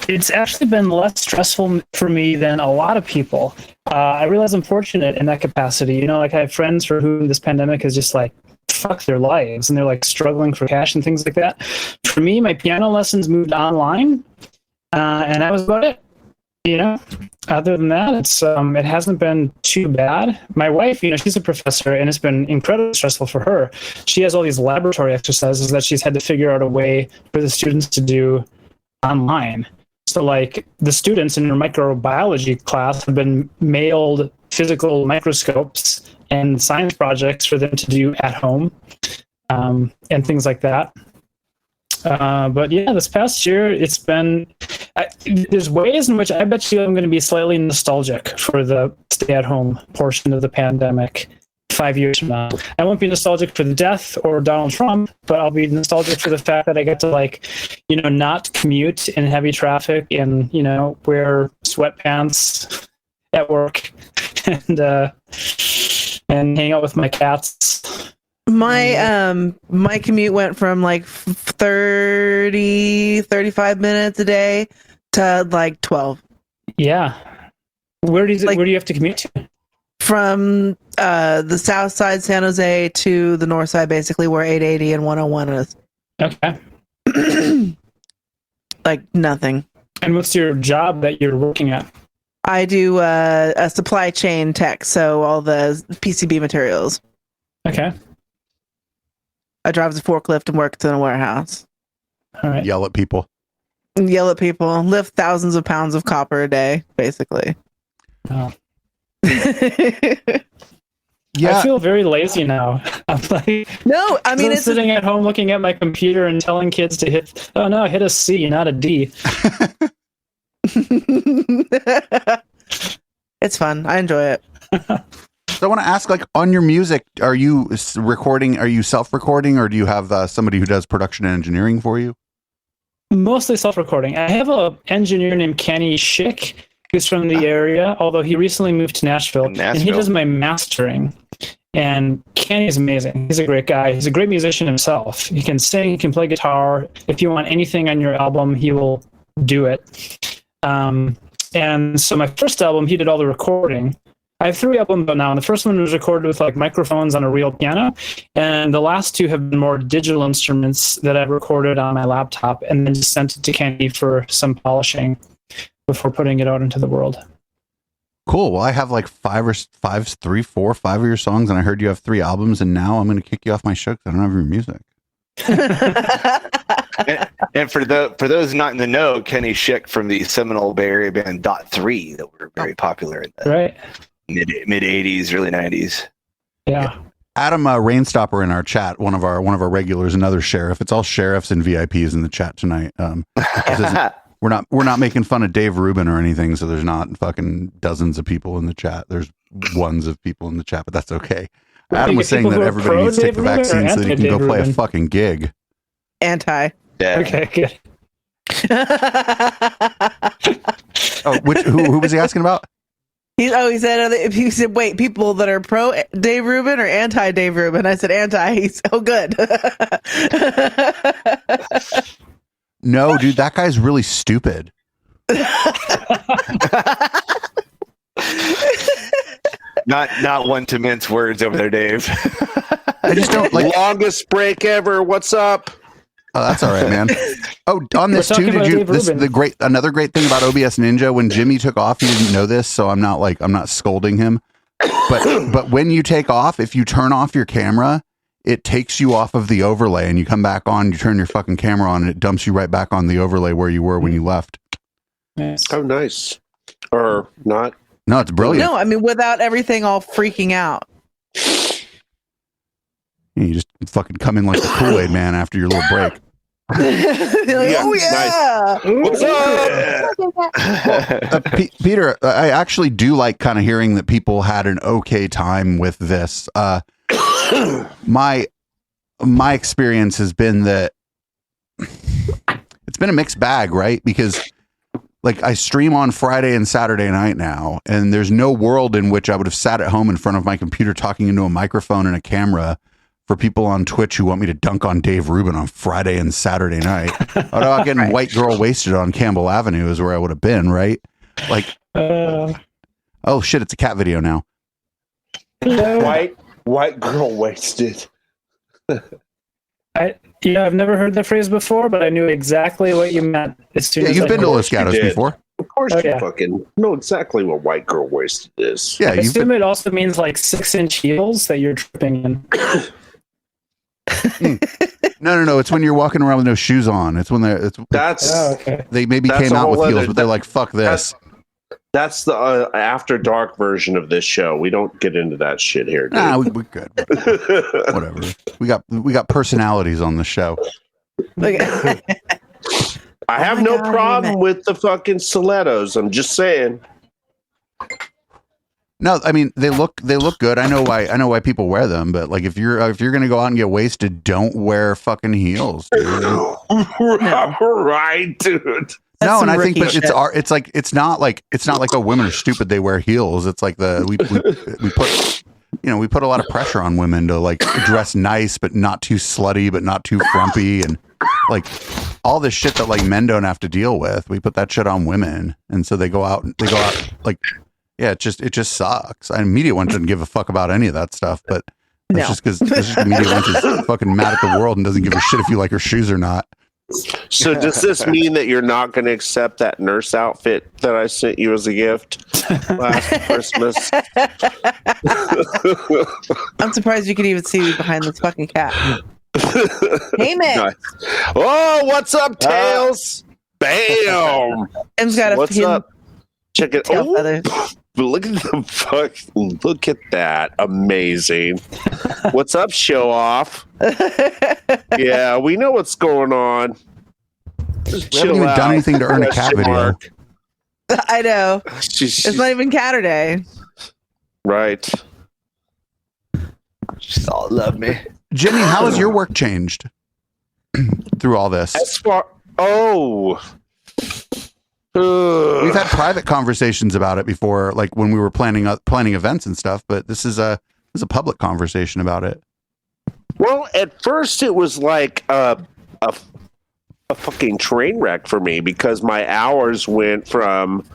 It's actually been less stressful for me than a lot of people. I realize I'm fortunate in that capacity. You know, like I have friends for whom this pandemic has just like fucked their lives, and they're like struggling for cash and things like that. For me, my piano lessons moved online, and that was about it. You know, other than that, it hasn't been too bad. My wife, you know, she's a professor, and it's been incredibly stressful for her. She has all these laboratory exercises that she's had to figure out a way for the students to do online. So, like, the students in her microbiology class have been mailed physical microscopes and science projects for them to do at home, and things like that. But yeah, this past year, it's been... there's ways in which I bet you I'm going to be slightly nostalgic for the stay-at-home portion of the pandemic 5 years from now. I won't be nostalgic for the death or Donald Trump, but I'll be nostalgic for the fact that I get to, like, you know, not commute in heavy traffic and, you know, wear sweatpants at work and hang out with my cats. My commute went from like 35 minutes a day to like 12. Yeah. Where do you have to commute to? From the south side, San Jose, to the north side, basically where 880 and 101 is. Okay. Like nothing. And what's your job that you're working at? I do a supply chain tech, so all the PCB materials. Okay. I drive the forklift and work in a warehouse. All right. Yell at people. Lift thousands of pounds of copper a day, basically. Oh. Yeah. I feel very lazy now. I'm like, no, I mean, it's sitting at home looking at my computer and telling kids to hit a C, not a D. It's fun. I enjoy it. So I want to ask, like, on your music, are you recording? Are you self-recording, or do you have somebody who does production and engineering for you? Mostly self-recording. I have an engineer named Kenny Schick, who's from the area, although he recently moved to Nashville. And he does my mastering. And Kenny is amazing. He's a great guy. He's a great musician himself. He can sing, he can play guitar. If you want anything on your album, he will do it. And so my first album, he did all the recording. I have 3 albums out now, and the first one was recorded with like microphones on a real piano, and the last 2 have been more digital instruments that I recorded on my laptop and then just sent it to Kenny for some polishing before putting it out into the world. Cool. Well, I have like 5 of your songs, and I heard you have 3 albums, and now I'm going to kick you off my show because I don't have your music. and for those not in the know, Kenny Schick from the seminal Bay Area band Dot 3 that were very popular in the mid 80s, early 90s. Yeah. Adam Rainstopper in our chat, one of our regulars, another sheriff. It's all sheriffs and VIPs in the chat tonight. We're not making fun of Dave Rubin or anything, so there's not fucking dozens of people in the chat. There's ones of people in the chat, but that's okay. Adam was saying that everybody needs to take the vaccine so that he can go play a fucking gig. Anti. Yeah. Okay, good. Who was he asking about? He said, wait, people that are pro Dave Rubin or anti Dave Rubin? I said anti. He's so good. No, dude, that guy's really stupid. Not one to mince words over there, Dave. I just don't like longest break ever. What's up? Oh, that's all right, man. Oh, on this too, another great thing about OBS Ninja, when Jimmy took off, he didn't know this, so I'm not scolding him. But when you take off, if you turn off your camera, it takes you off of the overlay and you come back on, you turn your fucking camera on and it dumps you right back on the overlay where you were when you left. Oh, nice. Or not. No, it's brilliant. No, I mean, without everything all freaking out. You just fucking come in like the Kool-Aid man after your little break. Oh yeah! Nice. What's up? Peter, I actually do like kind of hearing that people had an okay time with this. My experience has been that it's been a mixed bag, right? Because like I stream on Friday and Saturday night now, and there's no world in which I would have sat at home in front of my computer talking into a microphone and a camera for people on Twitch who want me to dunk on Dave Rubin on Friday and Saturday night. Although getting White Girl Wasted on Campbell Avenue is where I would have been, right? Like, oh shit, it's a cat video now. White Girl Wasted. I've never heard that phrase before, but I knew exactly what you meant as soon as you've been to Los Gatos before. Of course you fucking know exactly what White Girl Wasted is. Yeah, I assume it also means like 6-inch heels that you're tripping in. No. It's when you're walking around with no shoes on. It's when they maybe came out with heels, but they're like, fuck this. That's the after dark version of this show. We don't get into that shit here. Dude. Nah, we're good. Whatever. We got personalities on the show. I have no problem with the fucking stilettos. I'm just saying. No, I mean they look good. I know why people wear them, but like if you're gonna go out and get wasted, don't wear fucking heels, dude. Right, dude. No, and I think but it's not like the women are stupid, they wear heels. It's like we put a lot of pressure on women to like dress nice but not too slutty but not too frumpy, and like all this shit that like men don't have to deal with. We put that shit on women, and so they go out like it just sucks. Media One doesn't give a fuck about any of that stuff, but that's just because Media One is fucking mad at the world and doesn't give a shit if you like her shoes or not. So does this mean that you're not going to accept that nurse outfit that I sent you as a gift last Christmas? I'm surprised you could even see me behind this fucking cat. Hey, man. Nice. Oh, what's up, Tails? Bam. Tim's got what's up? Check it. Oh, look at the fuck. Look at that. Amazing. What's up, show off? Yeah, we know what's going on. We haven't even done anything to earn a cat video. I know. It's not even Catterday. Right. Just all love me. Jimmy, how has your work changed through all this? We've had private conversations about it before, like when we were planning events and stuff, but this is a public conversation about it. Well, at first it was like a fucking train wreck for me because my hours went from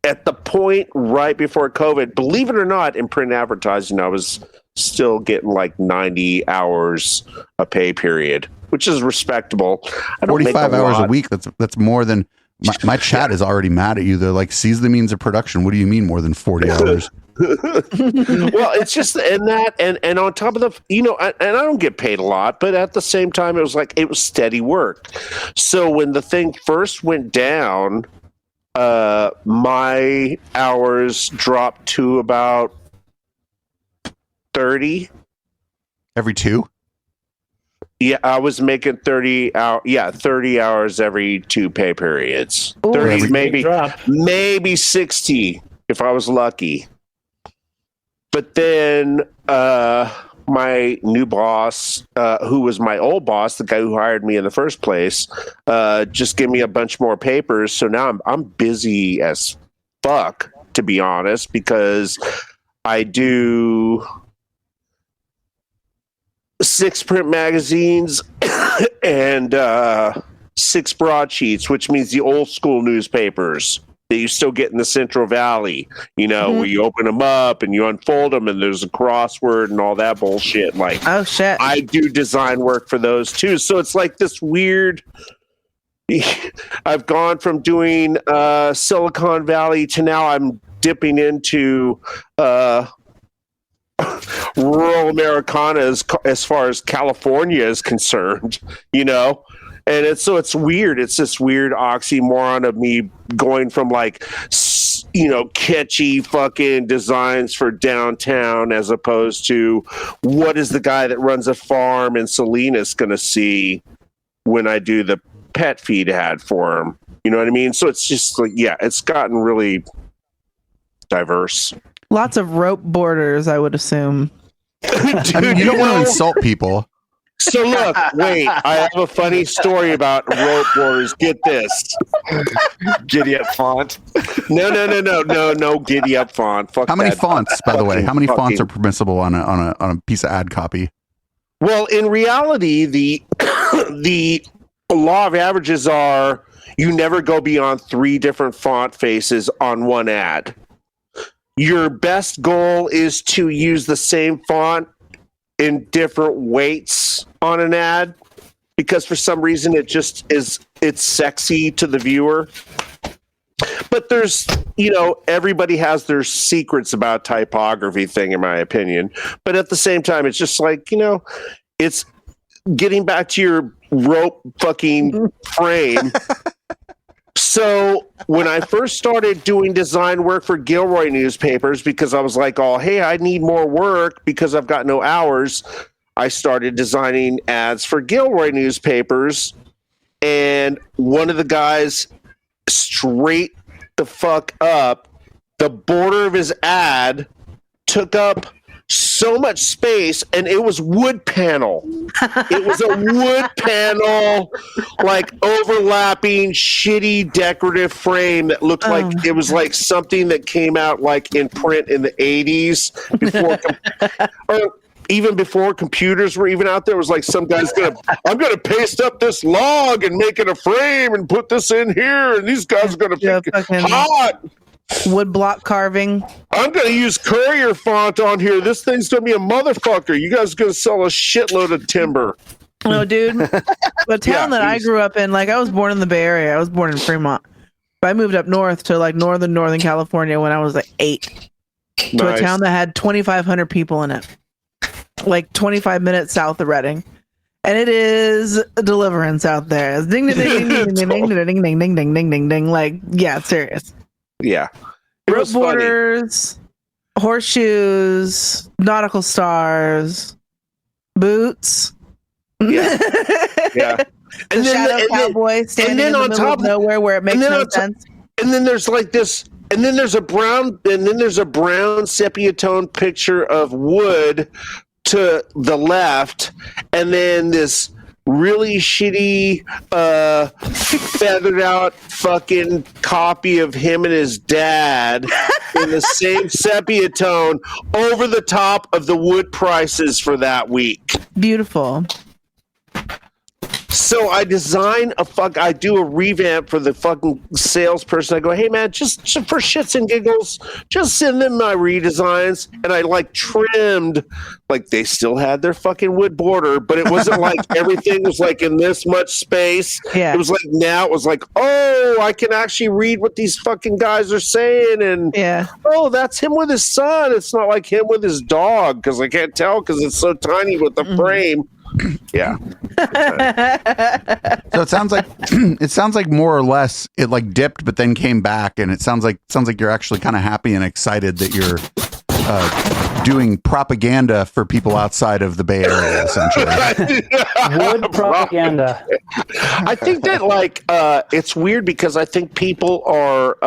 at the point right before COVID, believe it or not, in print advertising, I was still getting like 90 hours a pay period, which is respectable. I don't 45 hours a week. That's more than my chat is already mad at you. They're like, seize the means of production. What do you mean more than 40 hours? Well, it's just and on top of the, and I don't get paid a lot, but at the same time, it was steady work. So when the thing first went down, my hours dropped to about 30 every 2. Yeah, I was making 30 hours every 2 pay periods. Ooh, 30, maybe 60 if I was lucky. But then my new boss, who was my old boss, the guy who hired me in the first place, just gave me a bunch more papers. So now I'm busy as fuck, to be honest, because I do 6 print magazines and 6 broadsheets, which means the old school newspapers that you still get in the Central Valley, where you open them up and you unfold them and there's a crossword and all that bullshit. Like, oh shit, I do design work for those too. So it's like this weird, I've gone from doing Silicon Valley to now I'm dipping into rural Americana as far as California is concerned, and it's weird. It's this weird oxymoron of me going from like, catchy fucking designs for downtown as opposed to what is the guy that runs a farm in Salinas going to see when I do the pet feed ad for him. You know what I mean? So it's just like, it's gotten really diverse. Lots of rope borders, I would assume. Dude, I mean, you don't want to insult people. So look, wait, I have a funny story about rope borders. Get this. Giddy up font. No, giddy up font. Fuck. How many fonts, by the way? How many fonts are permissible on a piece of ad copy? Well, in reality, the law of averages are you never go beyond 3 different font faces on one ad. Your best goal is to use the same font in different weights on an ad because for some reason it's sexy to the viewer. But there's, everybody has their secrets about typography thing, in my opinion. But at the same time, it's just like, it's getting back to your rope fucking frame. So when I first started doing design work for Gilroy newspapers, because I was like, oh, hey, I need more work because I've got no hours, I started designing ads for Gilroy newspapers. And one of the guys straight the fuck up, the border of his ad took up so much space, and it was wood panel. It was a wood panel, like overlapping, shitty decorative frame that looked like it was like something that came out like in print in the 80s or even before computers were even out there. It was like some guy's I'm gonna paste up this log and make it a frame and put this in here, and these guys are gonna think it's hot. Wood block carving. I'm going to use Courier font on here. This thing's going to be a motherfucker. You guys are going to sell a shitload of timber. No, dude. The town that I grew up in, like I was born in the Bay Area. I was born in Fremont. But I moved up north to like northern California when I was like 8. To a town that had 2,500 people in it. Like 25 minutes south of Redding. And it is Deliverance out there. It's ding ding ding ding ding ding ding ding ding ding ding ding ding. Like, yeah, it's serious. Yeah. Rope borders, horseshoes, nautical stars, boots. Yeah. Yeah. And then cowboy standing in the middle of nowhere where it makes no sense. And then there's like this, and then there's a brown sepia tone picture of wood to the left, and then this really shitty feathered out fucking copy of him and his dad in the same sepia tone over the top of the wood prices for that week. Beautiful. So I design I do a revamp for the fucking salesperson. I go, hey man, just for shits and giggles, just send them my redesigns. And I like trimmed, like they still had their fucking wood border, but it wasn't like everything was like in this much space. Yeah. It was like now it was like, oh, I can actually read what these fucking guys are saying. And oh, that's him with his son. It's not like him with his dog because I can't tell because it's so tiny with the frame. Yeah. So it sounds like more or less it like dipped but then came back, and it sounds like you're actually kind of happy and excited that you're doing propaganda for people outside of the Bay Area, essentially. Wood propaganda. I think that like it's weird because I think people are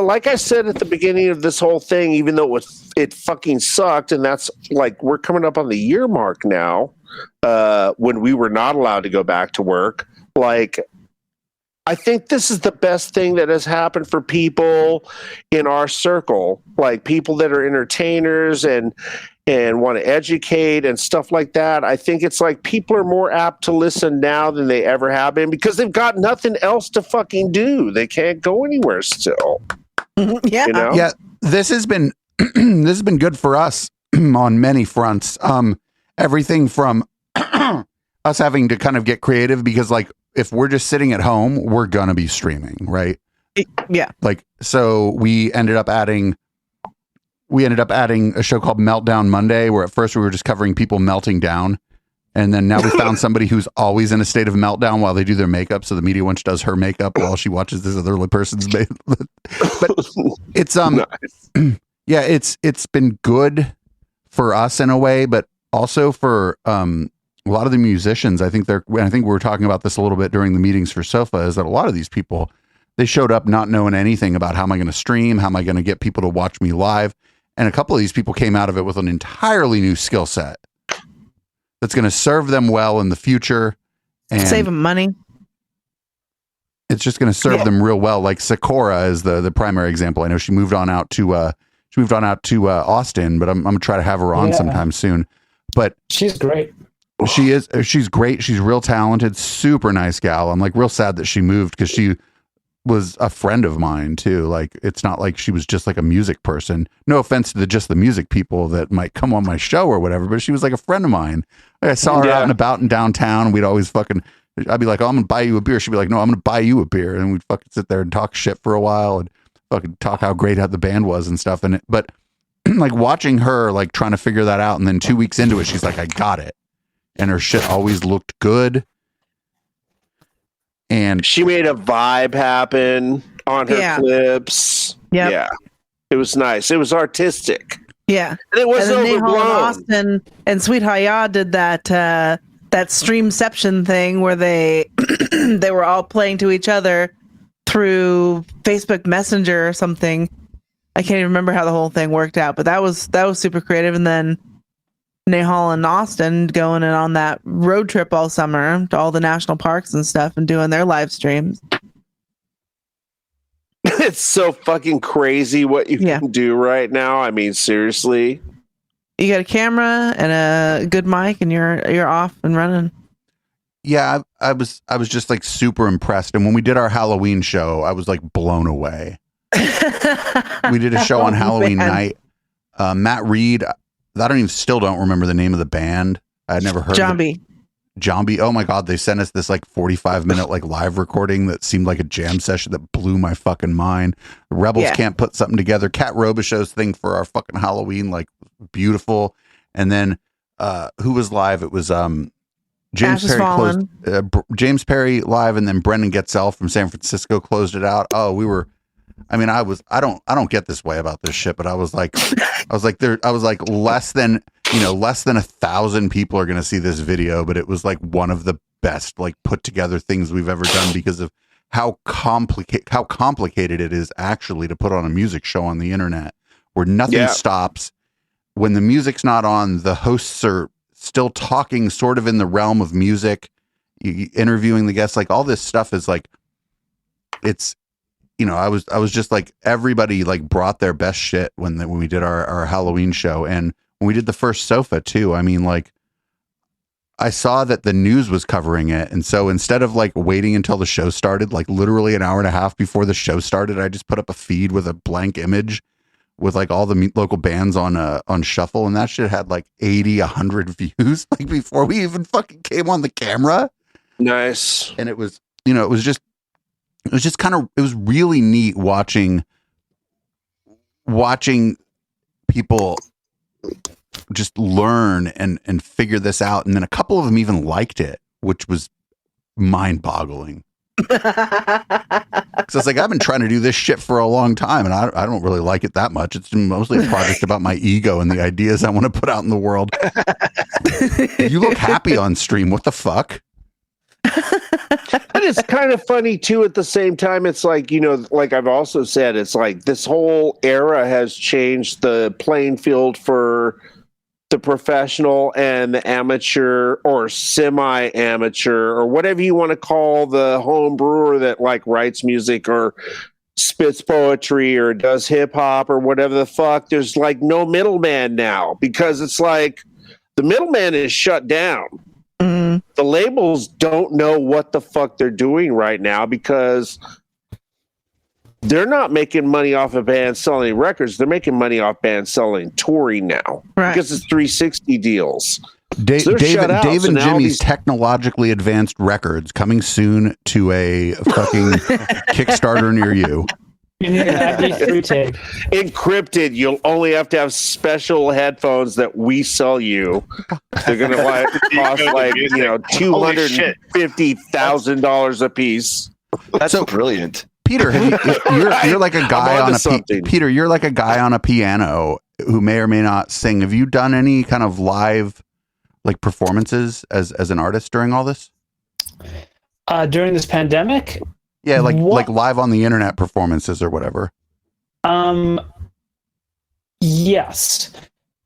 like I said at the beginning of this whole thing, even though it fucking sucked, and that's like we're coming up on the year mark now, when we were not allowed to go back to work. Like, I think this is the best thing that has happened for people in our circle, like people that are entertainers and want to educate and stuff like that. I think it's like people are more apt to listen now than they ever have been because they've got nothing else to fucking do. They can't go anywhere still. Yeah. You know? Yeah. This has been good for us on many fronts. Everything from us having to kind of get creative because like if we're just sitting at home, we're gonna be streaming, right? Yeah. Like so we ended up adding a show called Meltdown Monday, where at first we were just covering people melting down. And then now we found somebody who's always in a state of meltdown while they do their makeup. So the media wench does her makeup while she watches this other person's makeup. But it's, nice. Yeah, it's been good for us in a way, but also for, a lot of the musicians. I think we were talking about this a little bit during the meetings for Sofa, is that a lot of these people, they showed up not knowing anything about how am I going to stream? How am I going to get people to watch me live? And a couple of these people came out of it with an entirely new skill set that's going to serve them well in the future and save them money. It's just going to serve them real well. Like Sakura is the primary example. I know she moved on out to Austin, but I'm going to try to have her on sometime soon. But she's great. She's great. She's real talented, super nice gal. I'm like real sad that she moved because she was a friend of mine too. Like it's not like she was just like a music person. No offense to just the music people that might come on my show or whatever, but she was like a friend of mine. Like I saw her out and about in downtown. And we'd always I'd be like, oh, I'm gonna buy you a beer. She'd be like, no, I'm gonna buy you a beer. And we'd fucking sit there and talk shit for a while and fucking talk how great the band was and stuff. And but like watching her like trying to figure that out, and then 2 weeks into it, she's like, I got it. And her shit always looked good. And she made a vibe happen on her clips. Yep. Yeah. It was nice. It was artistic. Yeah. And it wasn't overblown. overblown. Austin and Sweet Hayah did that streamception thing where they they were all playing to each other through Facebook Messenger or something. I can't even remember how the whole thing worked out, but that was super creative. And then Nahal and Austin going in on that road trip all summer to all the national parks and stuff and doing their live streams. It's so fucking crazy what you can do right now. I mean, seriously. You got a camera and a good mic and you're off and running. Yeah, I was just like super impressed. And when we did our Halloween show, I was like blown away. We did a show on Halloween night. Matt Reed, still don't remember the name of the band. I'd never heard Zombie. Zombie. Oh my God. They sent us this like 45-minute like live recording that seemed like a jam session that blew my fucking mind. The Rebels Can't Put Something Together. Kat Robichaux's thing for our fucking Halloween, like beautiful. And then who was live? It was James Perry closed James Perry live, and then Brendan Getzel from San Francisco closed it out. Oh, I don't get this way about this shit, but I was like less than 1,000 people are going to see this video, but it was like one of the best like put together things we've ever done because of how complicated it is actually to put on a music show on the internet where nothing stops. When the music's not on, the hosts are still talking sort of in the realm of music, interviewing the guests, like all this stuff is like, it's, I was just like, everybody like brought their best shit when we did our Halloween show. And when we did the first Sofa too, I mean, like, I saw that the news was covering it. And so instead of like waiting until the show started, like literally an hour and a half before the show started, I just put up a feed with a blank image with like all the local bands on shuffle. And that shit had like 80, 100 views like before we even fucking came on the camera. Nice. And it was, you know, it was just kind of, it was really neat watching people just learn and figure this out. And then a couple of them even liked it, which was mind boggling. So it's like, I've been trying to do this shit for a long time and I don't really like it that much. It's mostly a project about my ego and the ideas I want to put out in the world. You look happy on stream. What the fuck? And it's kind of funny too at the same time. It's like, you know, like I've also said, it's like this whole era has changed the playing field for the professional and the amateur or semi-amateur or whatever you want to call the home brewer that like writes music or spits poetry or does hip hop or whatever the fuck. There's like no middleman now because it's like the middleman is shut down. Mm. The labels don't know what the fuck they're doing right now because they're not making money off of bands selling records. They're making money off bands selling touring now, right? Because it's 360 deals. Dave and Jimmy's technologically advanced records coming soon to a fucking Kickstarter near you. You need an MP3 tape. Encrypted. You'll only have to have special headphones that we sell you. They're gonna cost like $250,000 a piece. That's so brilliant. Peter, you're like a guy on a Peter. You're like a guy on a piano who may or may not sing. Have you done any kind of live like performances as an artist during all this? During this pandemic? Yeah, like live on the internet performances or whatever. Yes.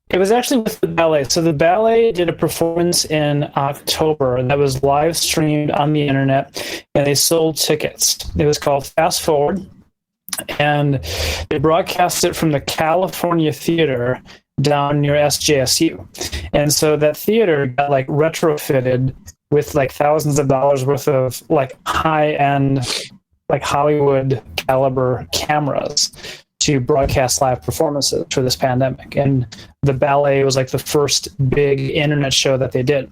It was actually with the ballet. So the ballet did a performance in October that was live streamed on the internet, and they sold tickets. It was called Fast Forward, and they broadcast it from the California Theater down near SJSU. And so that theater got like retrofitted with like thousands of dollars worth of like high-end, like Hollywood caliber cameras to broadcast live performances for this pandemic. And the ballet was like the first big internet show that they did.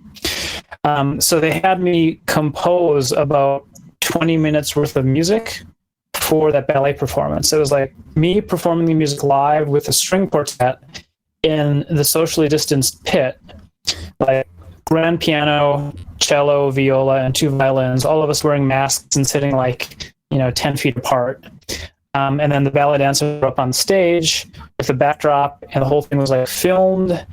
So they had me compose about 20 minutes worth of music for that ballet performance. It was like me performing the music live with a string quartet in the socially distanced pit, like grand piano, cello, viola, and 2 violins, all of us wearing masks and sitting like, 10 feet apart. And then the ballet dancers were up on stage with the backdrop, and the whole thing was like filmed,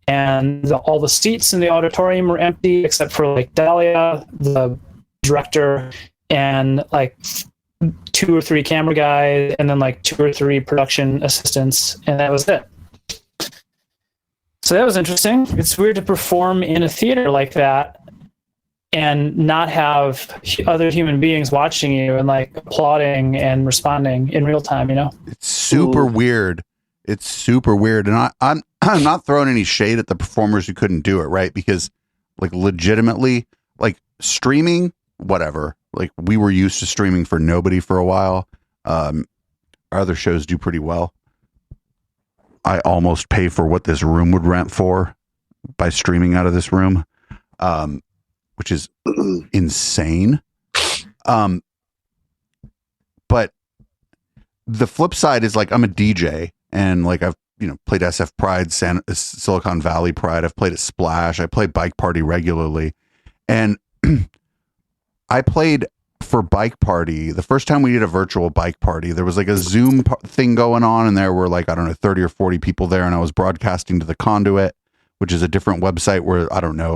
and all the seats in the auditorium were empty except for like Dahlia, the director, and like 2 or 3 camera guys, and then like 2 or 3 production assistants, and that was it. So that was interesting. It's weird to perform in a theater like that and not have other human beings watching you and like applauding and responding in real time, It's super weird. It's super weird. And I'm not throwing any shade at the performers who couldn't do it, right? Because like legitimately, like streaming, whatever. Like we were used to streaming for nobody for a while. Our other shows do pretty well. I almost pay for what this room would rent for by streaming out of this room, which is insane. But the flip side is like, I'm a DJ and like I've, played SF Pride, Silicon Valley Pride. I've played at Splash. I play Bike Party regularly. And I played for Bike Party. The first time we did a virtual Bike Party, there was like a Zoom thing going on, and there were like, 30 or 40 people there, and I was broadcasting to the Conduit, which is a different website where,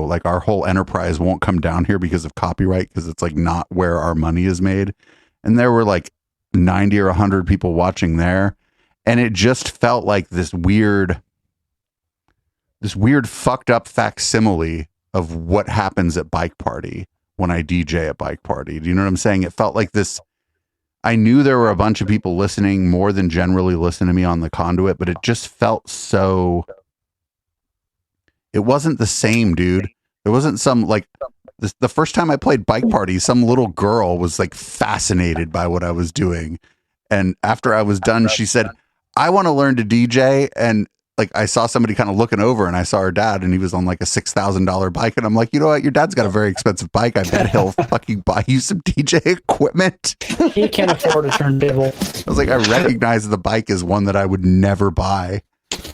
like our whole enterprise won't come down here because of copyright, because it's like not where our money is made. And there were like 90 or 100 people watching there, and it just felt like this weird fucked up facsimile of what happens at Bike Party when I DJ at Bike Party. Do you know what I'm saying? It felt like this. I knew there were a bunch of people listening more than generally listen to me on the Conduit, but it just felt so. It wasn't the same, dude. It wasn't some like the first time I played Bike Party, some little girl was like fascinated by what I was doing. And after I was done, she said, I want to learn to DJ. And like, I saw somebody kind of looking over and I saw her dad and he was on like a $6,000 bike. And I'm like, you know what? Your dad's got a very expensive bike. I bet he'll fucking buy you some DJ equipment. He can't afford a turntable. I was like, I recognize the bike as one that I would never buy.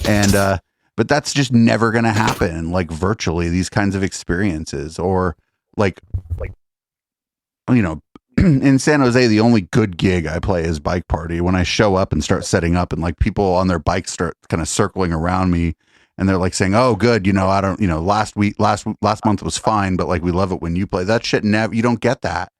And, but that's just never going to happen. Like virtually these kinds of experiences or like, you know, in San Jose, the only good gig I play is Bike Party. When I show up and start setting up and like people on their bikes start kind of circling around me and they're like saying, oh, good. You know, I don't, you know, last month was fine, but like, we love it when you play that shit. You don't get that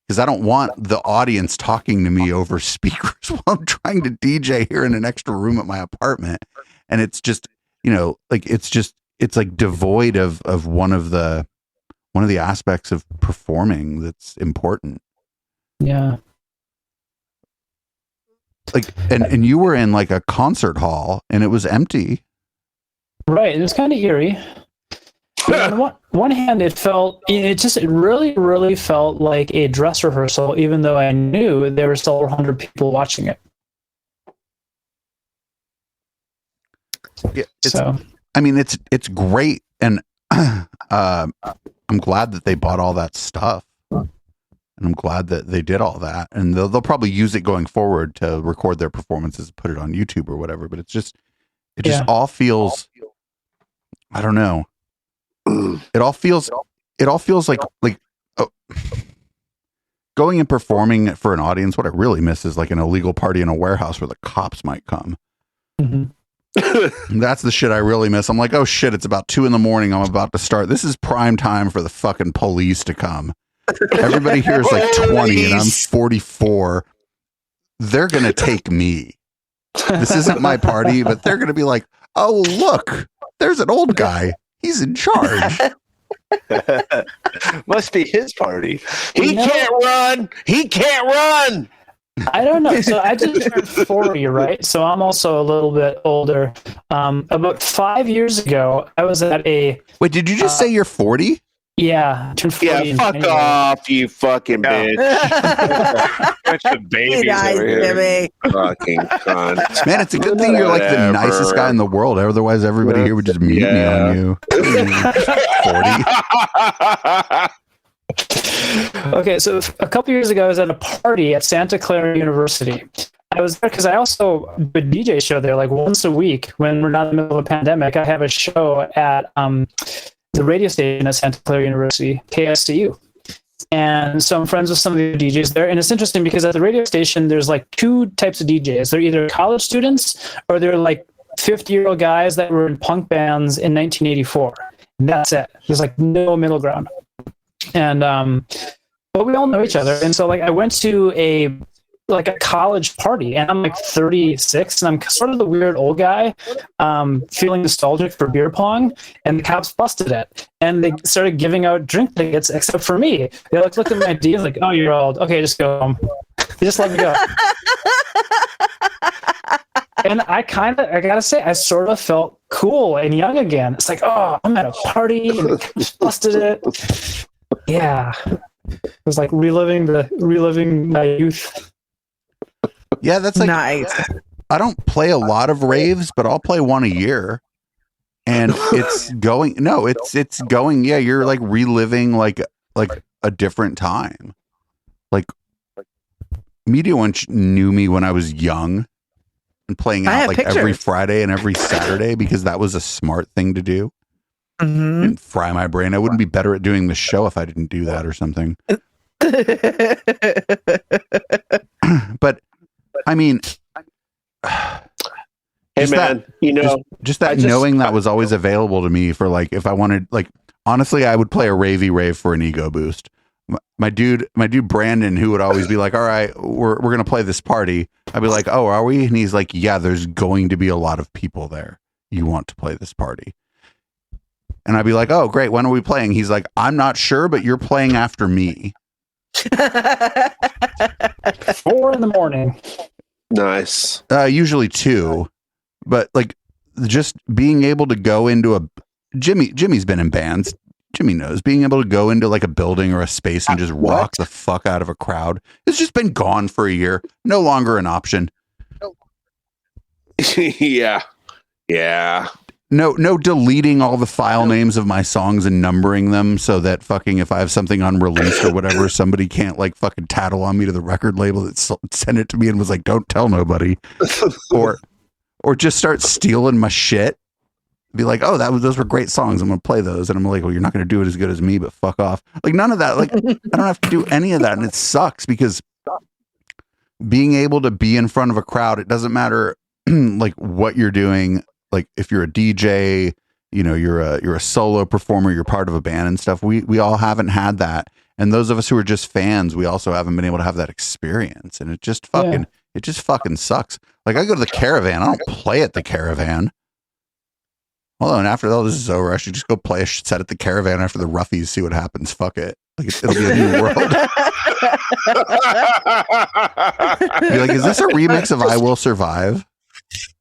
because I don't want the audience talking to me over speakers while I'm trying to DJ here in an extra room at my apartment. And it's just, you know, like, it's like devoid of one of the aspects of performing that's important. Yeah. Like, and you were in like a concert hall and it was empty. Right. It was kind of eerie. On one hand, it really felt like a dress rehearsal, even though I knew there were several hundred people watching it. Yeah. I mean, it's great. And, I'm glad that they bought all that stuff and I'm glad that they did all that and they'll probably use it going forward to record their performances, put it on YouTube or whatever. But it just all feels, I don't know. It all feels like going and performing for an audience. What I really miss is like an illegal party in a warehouse where the cops might come. Mm-hmm. That's the shit I really miss. I'm like, oh shit, it's about 2 a.m. I'm about to start. This is prime time for the fucking police to come. Everybody here is like 20 and I'm 44. They're going to take me. This isn't my party, but they're going to be like, oh, look, there's an old guy. He's in charge. Must be his party. He can't run. He can't run. I don't know. So I just turned 40, right? So I'm also a little bit older. About 5 years ago, I was at a... Wait, did you just say you're 40? Yeah, I turned 40. Yeah, fuck off, you fucking bitch. Bunch of babies over here. Fucking cunt. Man, it's a good thing you're like the nicest guy in the world. Otherwise, everybody here would just mute me on you. 40. Okay, so a couple years ago, I was at a party at Santa Clara University. I was there because I also do a DJ show there, like once a week when we're not in the middle of a pandemic. I have a show at the radio station at Santa Clara University, KSCU. And so I'm friends with some of the DJs there. And it's interesting because at the radio station, there's like two types of DJs. They're either college students or they're like 50-year-old guys that were in punk bands in 1984. And that's it. There's like no middle ground. And but we all know each other, and so like I went to a college party, and I'm like 36, and I'm sort of the weird old guy, feeling nostalgic for beer pong, and the cops busted it, and they started giving out drink tickets except for me. They looked at my ID, like, oh, you're old, okay, just go home. They just let me go. And I gotta say, I sort of felt cool and young again. It's like, oh, I'm at a party and the cops busted it. Yeah, it was like reliving my youth. Yeah, that's like nice. I don't play a lot of raves, but I'll play one a year, and it's going. No, it's going. Yeah, you're like reliving like a different time. Like Media Winch knew me when I was young and playing out like every Friday and every Saturday because that was a smart thing to do. Mm-hmm. And fry my brain. I wouldn't be better at doing the show if I didn't do that or something. But I mean, hey man, just that knowing that was always available to me for like if I wanted, like honestly, I would play a ravey rave for an ego boost. My dude Brandon, who would always be like, all right, we're gonna play this party. I'd be like, oh, are we? And he's like, yeah, there's going to be a lot of people there. You want to play this party? And I'd be like, oh, great. When are we playing? He's like, I'm not sure, but you're playing after me. 4 a.m. Nice. Usually 2, but like just being able to go into Jimmy's been in bands. Jimmy knows, being able to go into like a building or a space and just rock the fuck out of a crowd has just been gone for a year. No longer an option. Yeah. No deleting all the file names of my songs and numbering them so that fucking if I have something unreleased or whatever, somebody can't like fucking tattle on me to the record label that sent it to me and was like, don't tell nobody. or just start stealing my shit. Be like, oh, those were great songs. I'm going to play those. And I'm like, well, you're not going to do it as good as me, but fuck off. Like none of that. Like I don't have to do any of that. And it sucks because being able to be in front of a crowd, it doesn't matter like what you're doing. Like if you're a DJ, you know, you're a solo performer, you're part of a band and stuff. We all haven't had that. And those of us who are just fans, we also haven't been able to have that experience. And it just fucking sucks. Like I go to the Caravan. I don't play at the Caravan. Although, and after all this is over, I should just go play a set at the Caravan after the Roughies, see what happens. Fuck it. Like it'll be a new world. Be like, is this a remix of I Will Survive?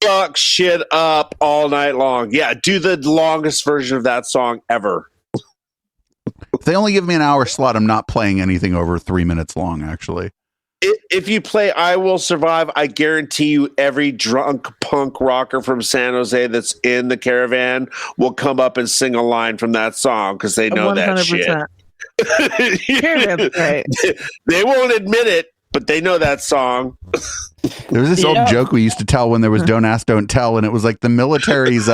Fuck shit up all night long. Yeah, do the longest version of that song ever. If they only give me an hour slot, I'm not playing anything over 3 minutes long, actually. If you play I Will Survive, I guarantee you every drunk punk rocker from San Jose that's in the Caravan will come up and sing a line from that song because they know 100%. That shit. Right. They won't admit it, but they know that song. There was this old joke we used to tell when there was Don't Ask, Don't Tell, and it was like the military's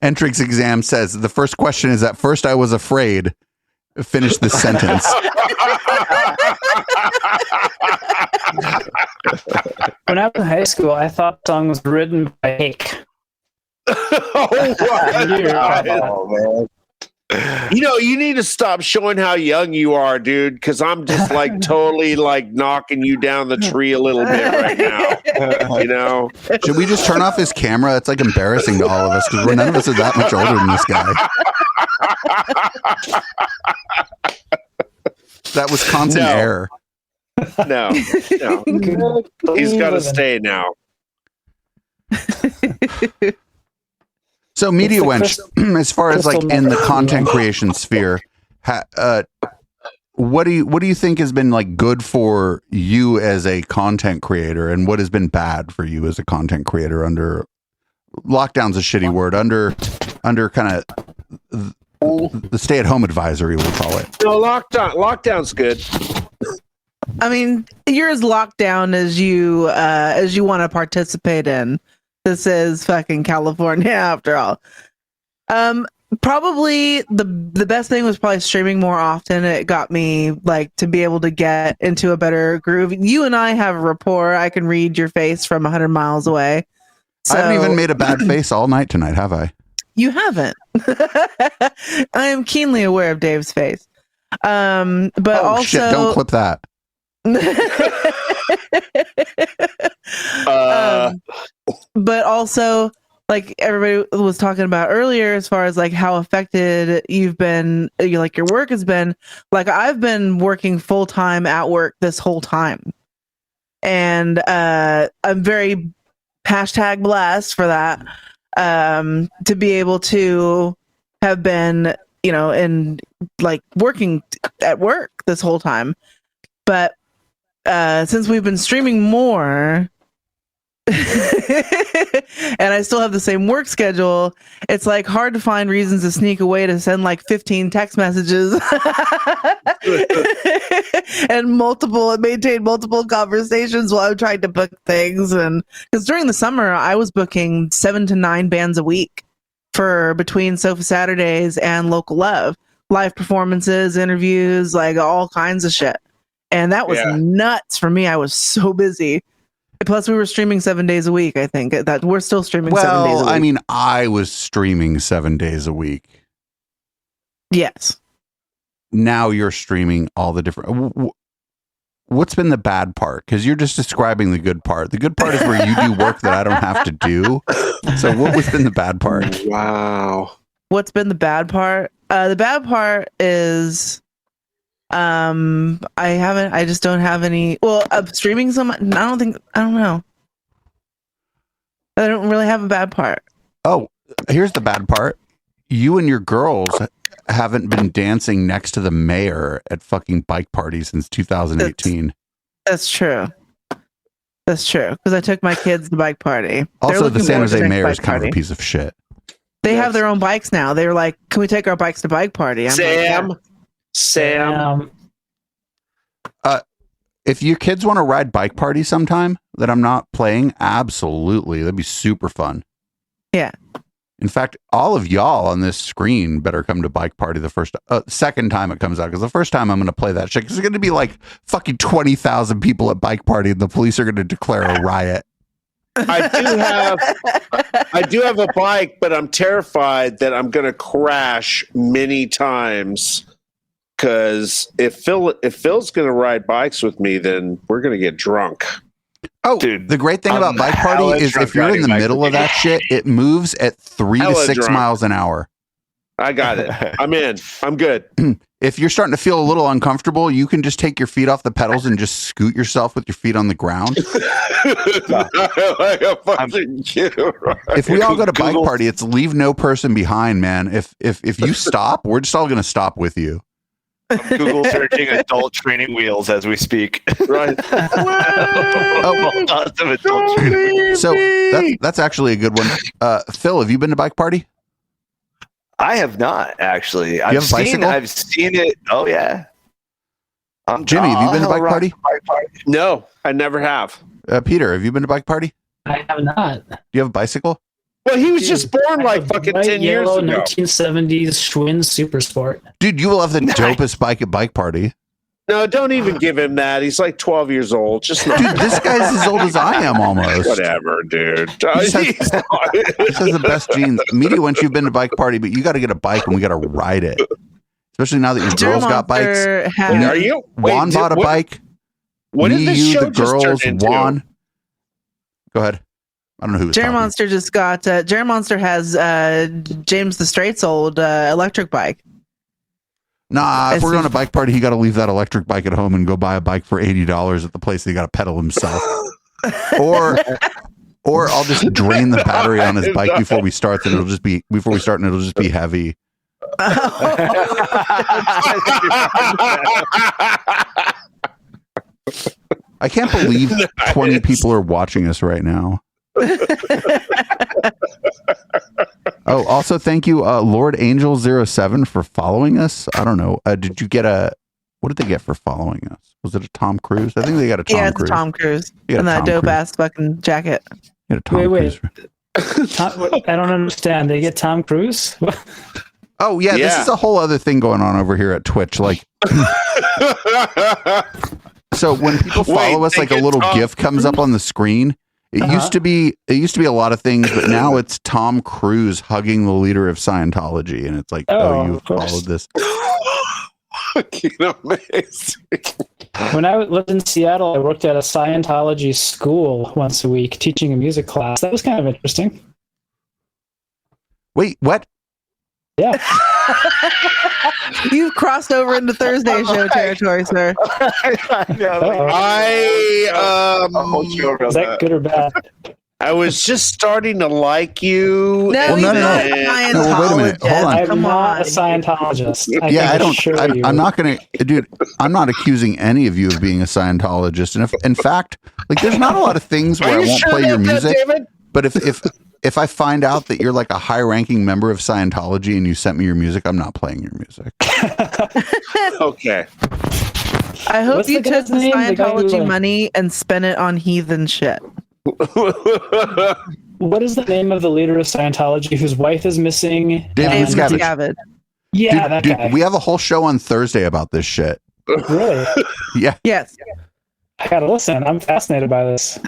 entrance exam says the first question is, at first I was afraid. Finish the sentence. When I was in high school, I thought the song was written by Hake. Man. You know, you need to stop showing how young you are, dude, because I'm just like totally like knocking you down the tree a little bit right now. You know? Should we just turn off his camera? It's like embarrassing to all of us because none of us are that much older than this guy. That Wisconsin air. No. He's got to stay now. So, Media Wench, as far as like in the content creation sphere, what do you think has been like good for you as a content creator, and what has been bad for you as a content creator under lockdown's a shitty word, under kind of the stay-at-home advisory, we'll call it. No, lockdown's good. I mean, you're as locked down as you want to participate in. This is fucking California after all. Probably the best thing was probably streaming more often. It got me like to be able to get into a better groove. You and I have a rapport. I can read your face from 100 miles away. So, I haven't even made a bad face all night tonight, have I? You haven't. I am keenly aware of Dave's face. But also, shit, don't clip that. But also, like everybody was talking about earlier, as far as like how affected you've been, like your work has been. Like I've been working full time at work this whole time, and I'm very #blessed for that. To be able to have been, in like working at work this whole time, but since we've been streaming more. And I still have the same work schedule, it's like hard to find reasons to sneak away to send like 15 text messages and maintain multiple conversations while I'm trying to book things. And because during the summer I was booking 7 to 9 bands a week for between Sofa Saturdays and Local Love, live performances, interviews, like all kinds of shit. And that was nuts for me. I was so busy. Plus, we were streaming 7 days a week. I think that we're still streaming 7 days a week. I mean, I was streaming 7 days a week. Yes. Now you're streaming all the different. What's been the bad part? Because you're just describing the good part. The good part is where you do work that I don't have to do. So, what was been the bad part? Wow. What's been the bad part? The bad part is. I just don't have any. Well, streaming so much. I don't know. I don't really have a bad part. Oh, here's the bad part. you and your girls haven't been dancing next to the mayor at fucking bike parties since 2018. That's true. That's true. Because I took my kids to bike party. Also, the San Jose mayor is kind of a piece of shit. They have their own bikes now. They were like, "Can we take our bikes to bike party?" Sam. If your kids want to ride bike party sometime that I'm not playing, absolutely. That'd be super fun. Yeah. In fact, all of y'all on this screen better come to bike party the second time it comes out. Because the first time I'm going to play that shit. Because there's going to be like fucking 20,000 people at bike party and the police are going to declare a riot. I do have a bike, but I'm terrified that I'm going to crash many times. Because if Phil's going to ride bikes with me, then we're going to get drunk. Oh, dude! The great thing about bike party is if you're in the middle of that shit, it moves at 3 to 6 miles an hour. I got it. I'm in. I'm good. If you're starting to feel a little uncomfortable, you can just take your feet off the pedals and just scoot yourself with your feet on the ground. Like a fucking kid, right? If we all go to bike party, it's leave no person behind, man. If you stop, we're just all going to stop with you. Google searching adult training wheels as we speak. Right. Awesome adult training. So that's actually a good one. Phil, have you been to bike party? I have not actually. I've seen it. Oh yeah. Jimmy, have you been to bike party? No, I never have. Peter, have you been to bike party? I have not. Do you have a bicycle? Well, he was just born like fucking 10 years ago. 1970s Schwinn Super Sport. Dude, you will have the dopest bike at bike party. No, don't even give him that. He's like 12 years old. Just not. Dude, this guy's as old as I am almost. Whatever, dude. He has the best genes. Media went, you've been to bike party, but you got to get a bike and we got to ride it. Especially now that your girls got bikes. Are you? Juan bought a bike. What did this show just turn into? Juan. Go ahead. I don't know who. Jerry Monster just got. Jerry Monster has James the Straight's old electric bike. Nah, if we're going to bike party, he got to leave that electric bike at home and go buy a bike for $80 at the place. He got to pedal himself. or I'll just drain the battery on his bike before we start, and it'll just be heavy. I can't believe 20 people are watching us right now. Oh, also thank you, Lord Angel 07 for following us. I don't know. Did you get what did they get for following us? Was it a Tom Cruise? I think they got a Tom Cruise. Yeah, it's a Tom Cruise. And that dope ass fucking jacket. Wait. I don't understand. They get Tom Cruise? Oh yeah, this is a whole other thing going on over here at Twitch. Like, so when people follow us, like a little GIF comes up on the screen. It used to be a lot of things, but now it's Tom Cruise hugging the leader of Scientology, and it's like, oh you followed this. Fucking amazing. When I lived in Seattle, I worked at a Scientology school once a week, teaching a music class. That was kind of interesting. Wait, what? Yeah. You've crossed over into Thursday show territory, sir. Is that good or bad? I was just starting to like you. No, no. Wait a minute. Hold on. I'm not a Scientologist. I'm not going to, dude, I'm not accusing any of you of being a Scientologist. And in fact, like, there's not a lot of things where I won't play your music. But if I find out that you're like a high-ranking member of Scientology and you sent me your music, I'm not playing your music. Okay. I hope you took the Scientology money and spent it on heathen shit. What is the name of the leader of Scientology whose wife is missing? David Miscavige. Yeah, that guy. We have a whole show on Thursday about this shit. Really? Yeah. Yes. I gotta listen. I'm fascinated by this.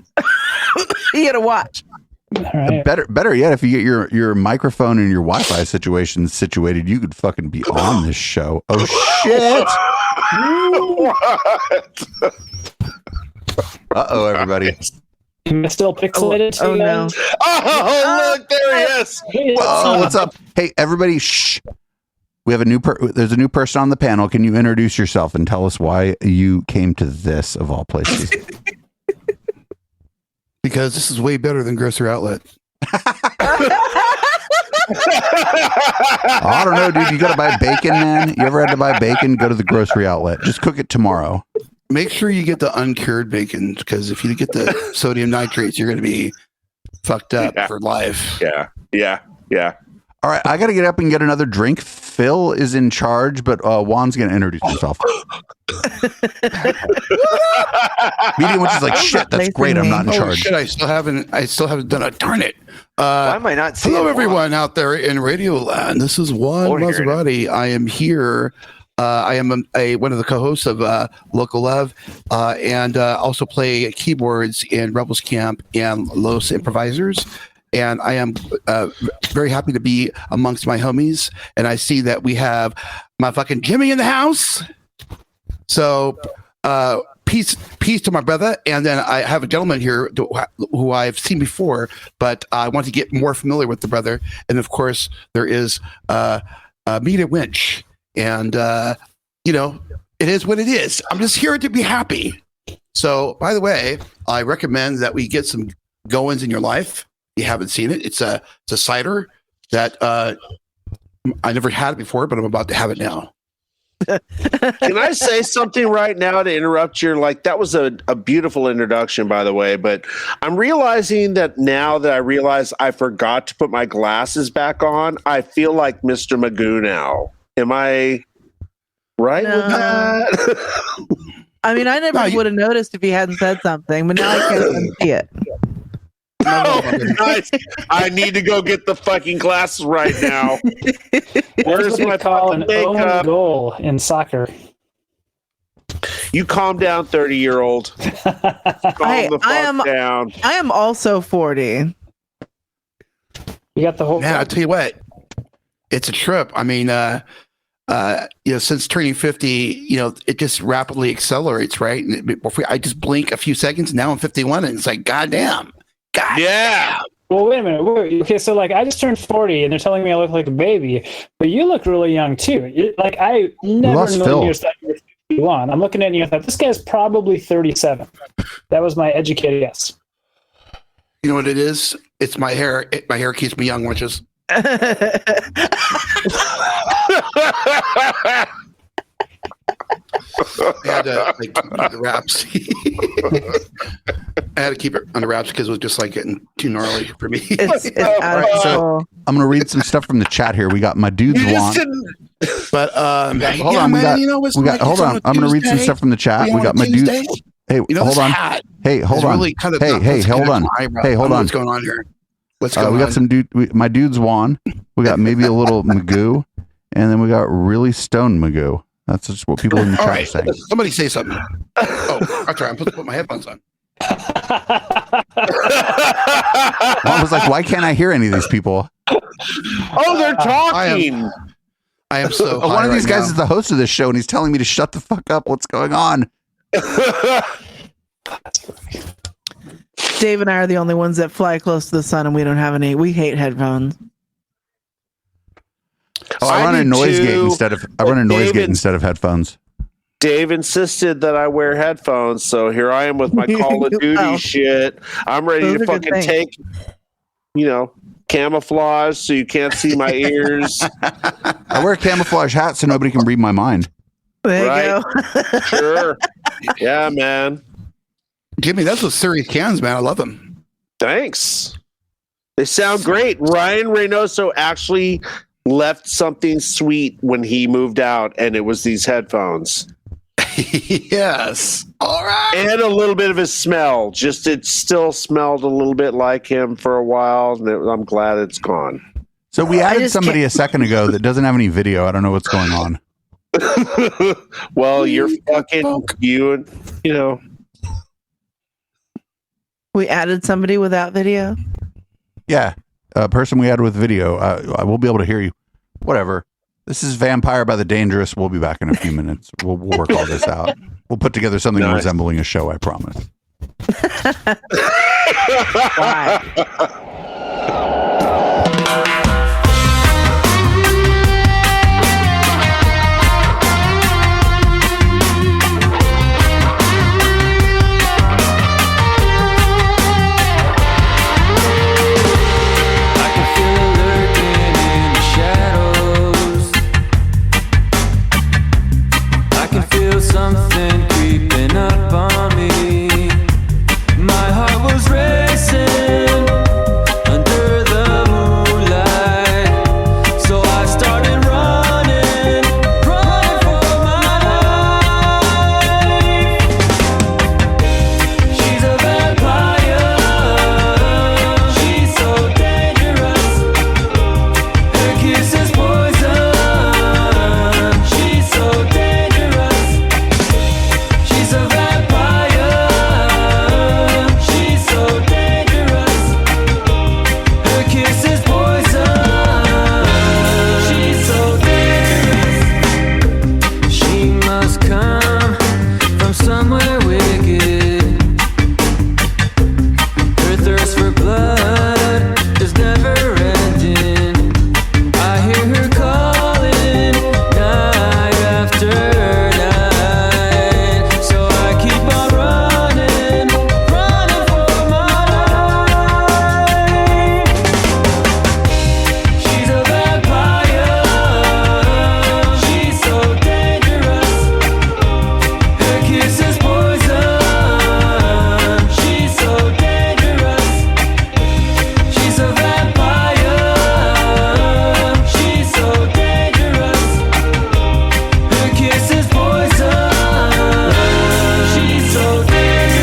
You gotta watch. Right. Better yet, if you get your microphone and your Wi-Fi situation situated, you could fucking be on this show. Oh shit! Uh-oh, everybody. Am I still pixelated? Oh no! Oh look, there he is. Oh, what's up? Hey, everybody! Shh. We have there's a new person on the panel. Can you introduce yourself and tell us why you came to this of all places? Because this is way better than Grocery Outlet. I don't know, dude. You got to buy bacon, man. You ever had to buy bacon? Go to the grocery outlet. Just cook it tomorrow. Make sure you get the uncured bacon, because if you get the sodium nitrates, you're going to be fucked up for life. Yeah. All right, I got to get up and get another drink. Phil is in charge, but Juan's going to introduce himself. Medium, which is like, shit, that's great. I'm not in charge. Shit, I still haven't done it. Darn it. Why am I not seeing hello, Juan? everyone out there in Radio Land. This is Juan Maserati. I am here. I am one of the co-hosts of Local Love, and also play keyboards in Rebels Camp and Los Improvisers. And I am very happy to be amongst my homies. And I see that we have my fucking Jimmy in the house. So peace to my brother. And then I have a gentleman here who I've seen before, but I want to get more familiar with the brother. And of course, there is Meet Winch. And, it is what it is. I'm just here to be happy. So, by the way, I recommend that we get some goings in your life. You haven't seen it. It's a cider that I never had it before, but I'm about to have it now. Can I say something right now to interrupt you? Like, that was a beautiful introduction, by the way, but I'm realizing that now that I realize I forgot to put my glasses back on, I feel like Mr. Magoo now. Am I right with that? I mean, I never would have noticed if he hadn't said something, but now I can't see it. Oh, nice. I need to go get the fucking glasses right now. Where's my call an own goal in soccer? You calm down, 30-year-old. Calm the fuck down. I am also 40. You got the whole. Man, I'll tell you what. It's a trip. I mean, since turning 50, it just rapidly accelerates, right? And I just blink a few seconds. Now I'm 51, and it's like, goddamn. Yeah. Well, wait a minute. Okay, so like I just turned 40, and they're telling me I look like a baby, but you look really young too. Like I never knew you were 51. I'm looking at you and I thought this guy's probably 37. That was my educated guess. You know what it is? It's my hair. My hair keeps me young, which is. I had to keep it under wraps. I had to keep it under wraps because it was just like getting too gnarly for me. So I'm gonna read some stuff from the chat here. We got my dudes Juan. But hold on, hold on. I'm gonna read some stuff from the chat. We got my dudes. Hey, hold on. Hey, hold on. Really kind of hey, hold on. Hey, hold on. What's going on here? What's going on? We got some my dudes Juan. We got maybe a little Magoo, and then we got really stoned Magoo. That's just what people in the chat are saying. Somebody say something. Oh, that's right. I'm supposed to put my headphones on. I was like, why can't I hear any of these people? Oh, they're talking. I am so high one of these right guys now. is the host of this show, and he's telling me to shut the fuck up. What's going on? Dave and I are the only ones that fly close to the sun, and we don't have any. We hate headphones. Oh, I run a noise gate instead of headphones. Dave insisted that I wear headphones, so here I am with my Call of Duty shit. I'm ready to fucking take, camouflage so you can't see my ears. I wear a camouflage hat so nobody can read my mind. There you go. Sure. Yeah, man. Jimmy, that's those serious cans, man. I love them. Thanks. They sound great. Ryan Reynoso actually left something sweet when he moved out, and it was these headphones. Yes. All right. And a little bit of his smell. Just it still smelled a little bit like him for a while, and I'm glad it's gone. So we added somebody a second ago that doesn't have any video. I don't know what's going on. Well, you're fucking We added somebody without video? Yeah. A person we added with video. I will be able to hear you. Whatever. This is Vampire by the Dangerous. We'll be back in a few minutes. We'll work all this out. We'll put together something resembling a show, I promise. somewhere wicked. Her thirst for blood is never ending. I hear her calling night after night. So I keep on running, running for my life. She's a vampire, she's so dangerous. Her kiss is poison, she's so dangerous. She's a vampire, she's so dangerous. Her kiss is poison, she's so dangerous.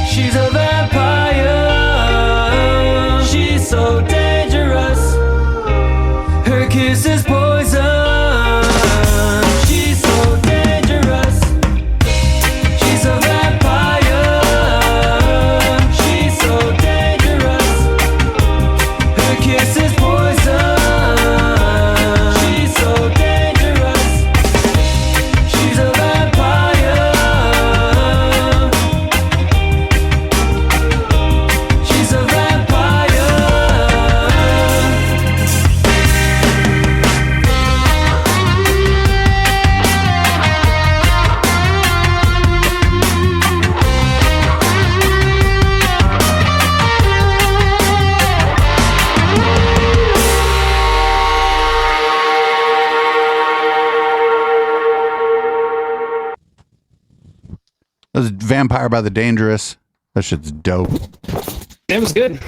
She's a vampire, she's so dangerous. Her kiss is poison, she's so dangerous. She's a vampire, she's so dangerous. Her kiss is poison, she's so dangerous. She's a vampire, she's a vampire. That was Vampire by the Dangerous. That shit's dope. It was good.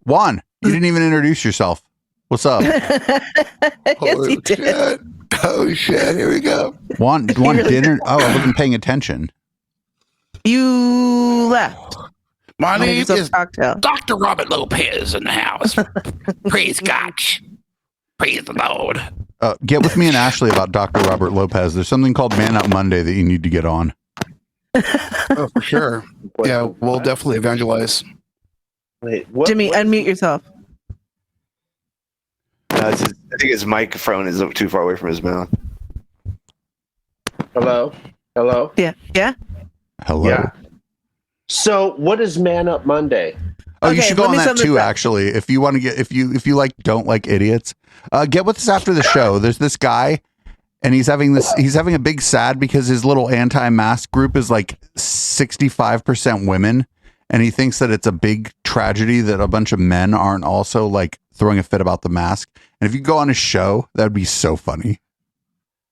Juan, you didn't even introduce yourself. What's up? Yes, he did. Shit. Oh shit! Here we go. Juan didn't. Oh, I wasn't paying attention. You left. My name It's a is cocktail. Dr. Robert Lopez in the house. Praise God. Praise the Lord. Get with me and Ashley about Dr. Robert Lopez. There's something called Man Up Monday that you need to get on. Oh, for sure. Yeah, we'll definitely evangelize. Wait, what? Jimmy, unmute yourself. I think his microphone is too far away from his mouth. Hello? Hello? Yeah. Yeah. Hello. Yeah. So, what is Man Up Monday? Oh, you Okay, should go let on me that sum this too. up. Actually, if you want to get, if you like, don't like idiots, get with us after the show. There's this guy, and he's having a big sad because his little anti-mask group is like 65% women, and he thinks that it's a big tragedy that a bunch of men aren't also like throwing a fit about the mask. And if you go on his show, that would be so funny.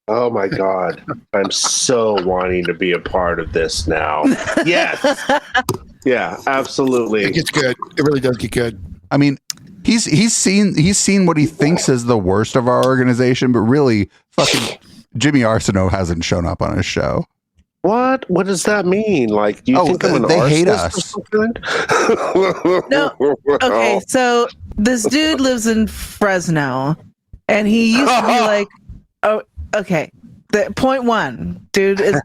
Oh my God. I'm so wanting to be a part of this now. Yes. Yeah, absolutely. It gets good. It really does get good. I mean, he's seen what he thinks is the worst of our organization, but really, fucking Jimmy Arsenault hasn't shown up on his show. What? What does that mean? Like, do you think I'm an they hate arsonist or something? No. Okay, so this dude lives in Fresno, and he used to be like, oh, okay. Point one, dude is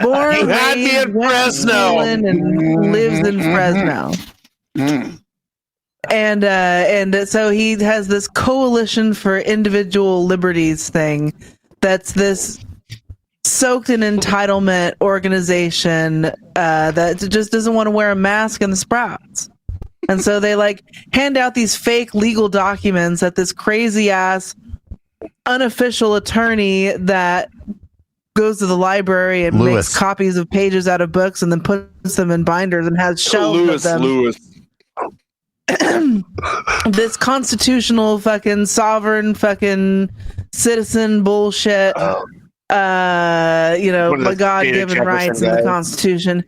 born You had me raised, in went to Fresno. Zealand, and lives in Fresno. And so he has this coalition for individual liberties thing. That's this soaked in entitlement organization that just doesn't want to wear a mask in the Sprouts. And so they like hand out these fake legal documents that this crazy ass unofficial attorney that goes to the library and Lewis. makes copies of pages out of books and then puts them in binders and has shelves of them. Lewis. This constitutional fucking sovereign fucking citizen bullshit. What are The the God-given Jefferson rights in the guys? Constitution.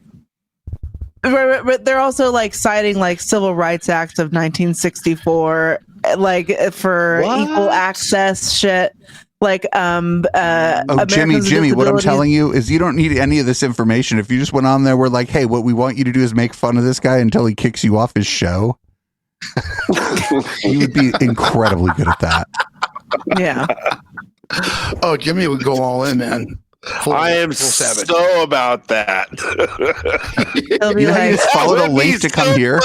But they're also like citing like Civil Rights Act of 1964, like for What? equal access shit. like Jimmy, Americans with what I'm Disabilities. telling you is you don't need any of this information. If you just went on there, we're like, hey, what we want you to do is make fun of this guy until he kicks you off his show. You would be incredibly good at that. Yeah. Oh, Jimmy would go all in, man. I am so about that. He'll be You know, like, you just followed a link to come here.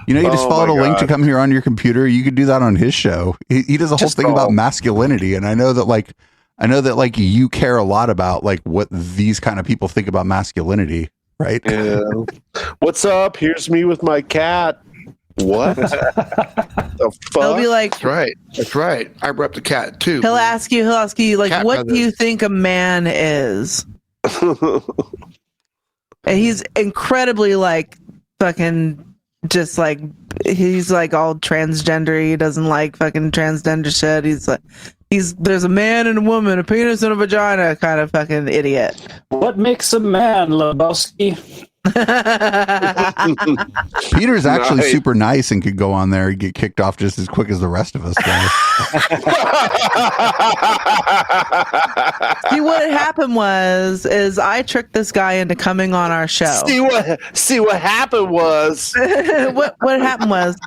You know, you just followed a link to come here on your computer. You could do that on his show. He does a whole thing about masculinity, and I know that you care a lot about like what these kind of people think about masculinity, right? Yeah. What's up? Here's me with my cat. What? The fuck? he'll be like, That's right. I rep the cat too. he'll ask you like, Cat what brother. do you think a man is? And he's incredibly like fucking just like he's like all transgender. He doesn't like fucking transgender shit. There's a man and a woman, a penis and a vagina kind of fucking idiot. What makes a man, Lebowski? Peter's actually Nice. super nice and could go on there and get kicked off just as quick as the rest of us do. See, what happened is I tricked this guy into coming on our show. See what happened was what happened was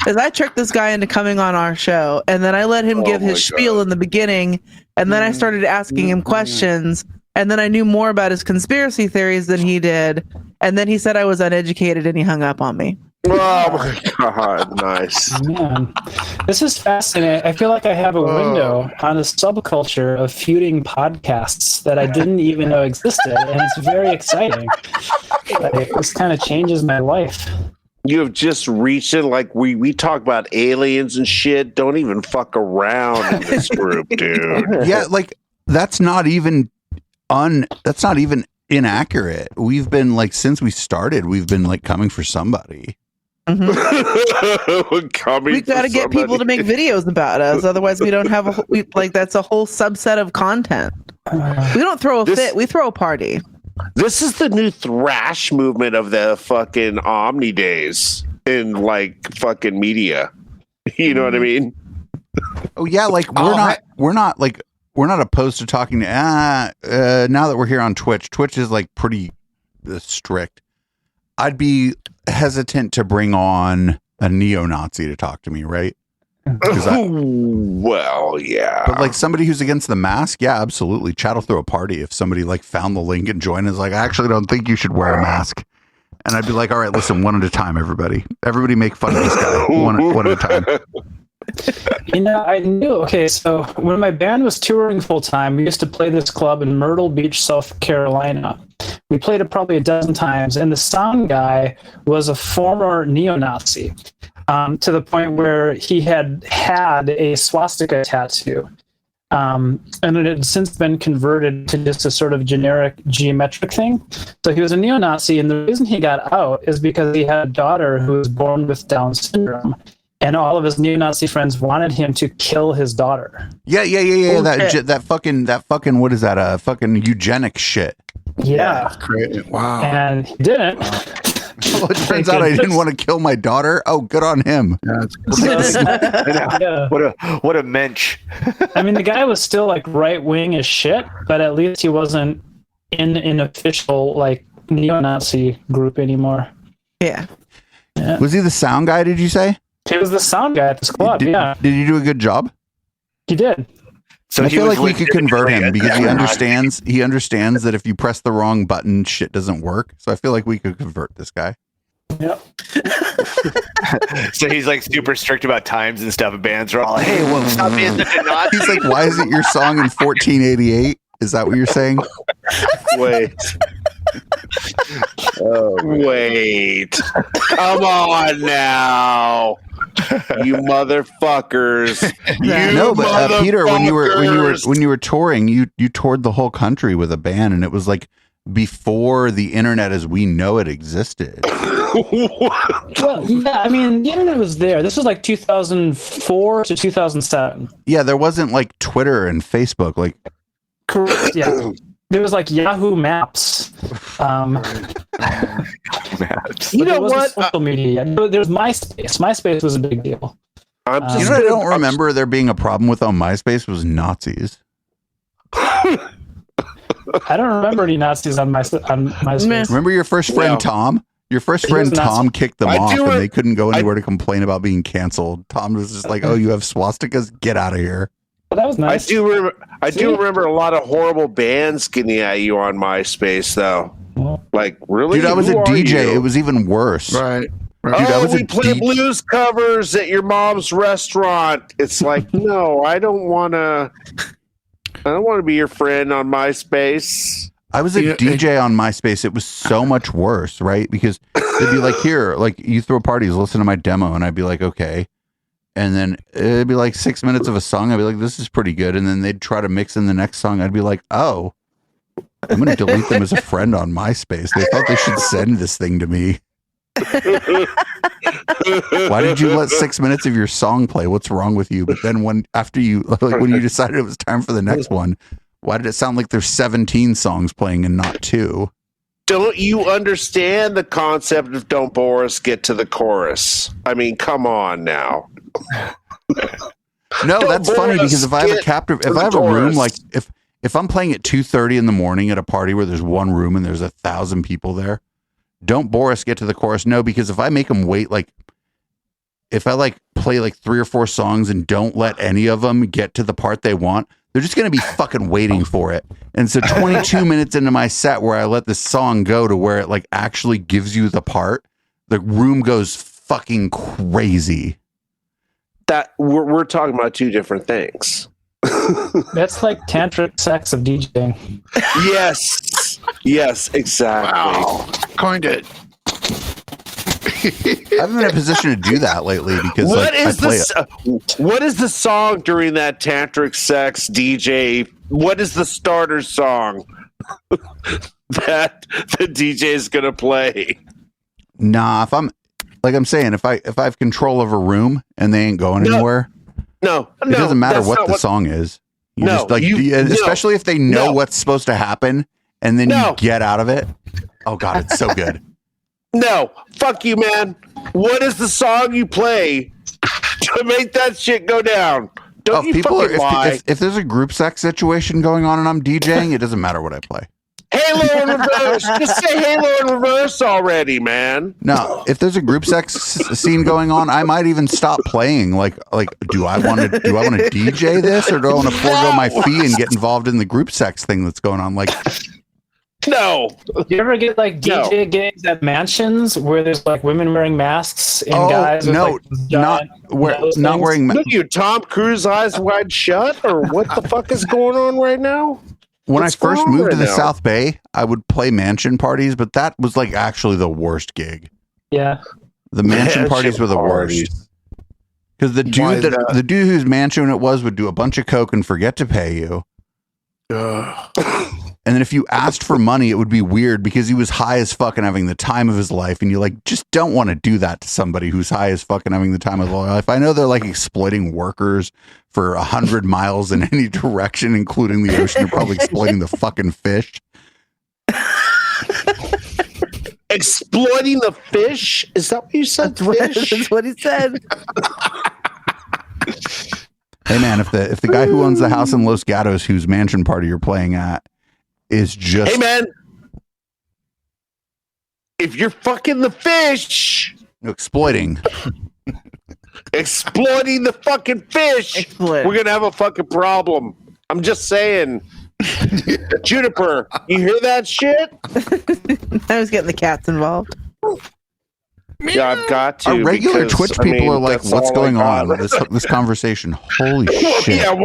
I tricked this guy into coming on our show, and then I let him give his spiel in the beginning, and then I started asking him questions, and then I knew more about his conspiracy theories than he did, and then he said I was uneducated, and he hung up on me. oh my god, nice. Man, this is fascinating. I feel like I have a window on a subculture of feuding podcasts that I didn't even know existed, and it's very exciting. Like, this kind of changes my life. You have just reached it. Like we talk about aliens and shit. Don't even fuck around in this group, dude. Yeah, like that's not even inaccurate. We've been like since we started, we've been like coming for somebody. We got to get people to make videos about us, otherwise we don't have that's a whole subset of content. We don't throw a fit, we throw a party. This is the new thrash movement of the fucking Omni days in like fucking media. You know what I mean? Oh yeah, like we're not opposed to talking to now that we're here on Twitch is like pretty strict. I'd be hesitant to bring on a neo-Nazi to talk to me, right? Well, yeah. But like somebody who's against the mask, yeah, absolutely. Chat will throw a party if somebody like found the link and joined. Is like, I actually don't think you should wear a mask. And I'd be like, all right, listen, one at a time, everybody make fun of this guy one at a time. You know, I knew. Okay, so when my band was touring full time, we used to play this club in Myrtle Beach, South Carolina. We played it probably a dozen times, and the sound guy was a former neo-Nazi, to the point where he had a swastika tattoo. And it had since been converted to just a sort of generic geometric thing. So he was a neo-Nazi, and the reason he got out is because he had a daughter who was born with Down syndrome. And all of his neo-Nazi friends wanted him to kill his daughter. Yeah. Oh, That fucking what is that? Fucking eugenic shit. Yeah. Great. Wow. And he didn't. Well, it turns out I didn't want to kill my daughter. Oh, good on him. Yeah. What a mensch. I mean, the guy was still like right-wing as shit, but at least he wasn't in an official like neo-Nazi group anymore. Yeah. Was he the sound guy, did you say? He was the sound guy at this club. Did you do a good job? He did. So I feel like we could convert legitimately him because he understands that if you press the wrong button, shit doesn't work. So I feel like we could convert this guy. Yep. So he's like super strict about times and stuff. And bands are all, hey, well, stop being such a Nazi. He's like, why isn't your song in 1488? Is that what you're saying? Wait. Wait. Come on now. You motherfuckers. No, but Peter, when you were touring, you toured the whole country with a band, and it was like before the internet as we know it existed. Well, yeah, I mean, the internet was there. This was like 2004 to 2007. Yeah, there wasn't like Twitter and Facebook. Like, correct. Yeah. There was like Yahoo Maps. Maps. You know what? Social media. There was MySpace. MySpace was a big deal. I'm just. You know what I don't remember there being a problem with on MySpace was Nazis. I don't remember any Nazis on MySpace. Remember your first friend Tom? Your first friend Tom kicked them off, and they couldn't go anywhere to complain about being canceled. Tom was just like, "Oh, you have swastikas? Get out of here." Well, that was nice. I do remember a lot of horrible bands getting at you on MySpace, though. Like, really? Dude, I was a DJ. It was even worse. Right. Dude, I was we play blues covers at your mom's restaurant. It's like, no, I don't want to be your friend on MySpace. I was a DJ on MySpace. It was so much worse, right? Because they'd be like, here, like, you throw parties, listen to my demo. And I'd be like, okay. And then it'd be like 6 minutes of a song. I'd be like, this is pretty good. And then they'd try to mix in the next song. I'd be like, oh, I'm going to delete them as a friend on MySpace. They thought they should send this thing to me. Why did you let 6 minutes of your song play? What's wrong with you? But then when you decided it was time for the next one, why did it sound like there's 17 songs playing and not 2? Don't you understand the concept of "Don't bore us, get to the chorus"? I mean, come on now. No, that's funny because if I have a room, like if I'm playing at 2:30 in the morning at a party where there's one room and there's 1,000 people there, don't bore us, get to the chorus. No, because if I make them wait, like if I like play like 3 or 4 songs and don't let any of them get to the part they want, they're just going to be fucking waiting for it. And so 22 minutes into my set where I let the song go to where it like actually gives you the part, the room goes fucking crazy. That we're talking about 2 different things. That's like tantric sex of DJing. Yes, exactly. Wow. Coined it. I haven't been in a position to do that lately because what is the song during that tantric sex DJ? What is the starter song that the DJ is gonna play? Nah, if I'm like I'm saying, if I have control of a room and they ain't going anywhere, it doesn't matter what the song is. Especially if they know what's supposed to happen and then you get out of it. Oh God, it's so good. No, fuck you, man. What is the song you play to make that shit go down? Don't you fucking lie. If there's a group sex situation going on and I'm DJing, it doesn't matter what I play. Halo in reverse. Just say Halo in reverse already, man. No, if there's a group sex scene going on, I might even stop playing. Like, do I want to DJ this, or do I want to forego my fee and get involved in the group sex thing that's going on? Like, no. You ever get like DJ gigs at mansions where there's like women wearing masks and guys with not wearing masks? Look at you, Tom Cruise eyes wide shut, or what the fuck is going on right now? When I first moved to the South Bay, I would play mansion parties, but that was like actually the worst gig. Yeah. The mansion parties were the worst. Because the dude whose mansion it was would do a bunch of coke and forget to pay you. And then if you asked for money, it would be weird because he was high as fuck and having the time of his life. And you like just don't want to do that to somebody who's high as fuck and having the time of their life. I know they're like exploiting workers for 100 miles in any direction, including the ocean. They're probably exploiting the fucking fish. Exploiting the fish? Is that what you said? That's what he said. Hey man, if the guy who owns the house in Los Gatos whose mansion party you're playing at is just... Hey man, if you're fucking the fish... Exploiting the fucking fish, we're going to have a fucking problem. I'm just saying. Juniper, you hear that shit? I was getting the cats involved. Yeah, I've got to. Our regular Twitch people are like, what's going on with this conversation? Holy shit. Yeah,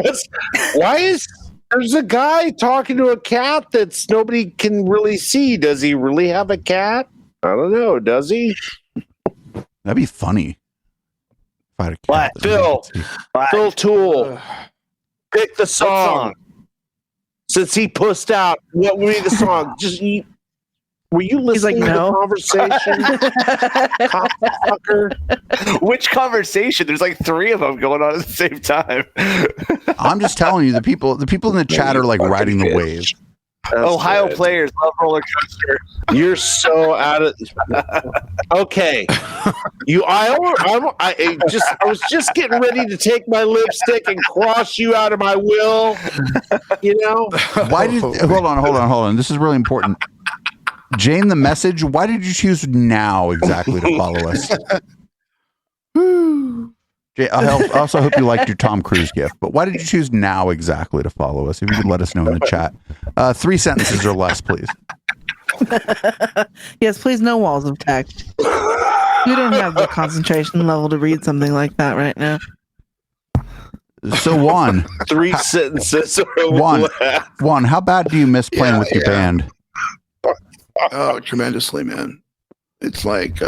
there's a guy talking to a cat that's nobody can really see. Does he really have a cat? I don't know. Does he? That'd be funny. If I had a cat Phil Toole. Pick the song. Since he pussed out, what would be the song? Were you listening to the conversation? Cockfucker. Which conversation? There's like 3 of them going on at the same time. I'm just telling you, the people in the chat are like riding the wave. Ohio players love roller coaster. You're so out of... Okay. I was just getting ready to take my lipstick and cross you out of my will. You know. Why did? Hold on. This is really important. Jane, the message. Why did you choose now exactly to follow us? Jay, I also hope you liked your Tom Cruise gift, but why did you choose now exactly to follow us? If you could let us know in the chat. 3 sentences or less, please. Yes, please, no walls of text. We don't have the concentration level to read something like that right now. So, Juan. 3 sentences or less. Juan, how bad do you miss playing with your band? Oh, tremendously, man. It's like...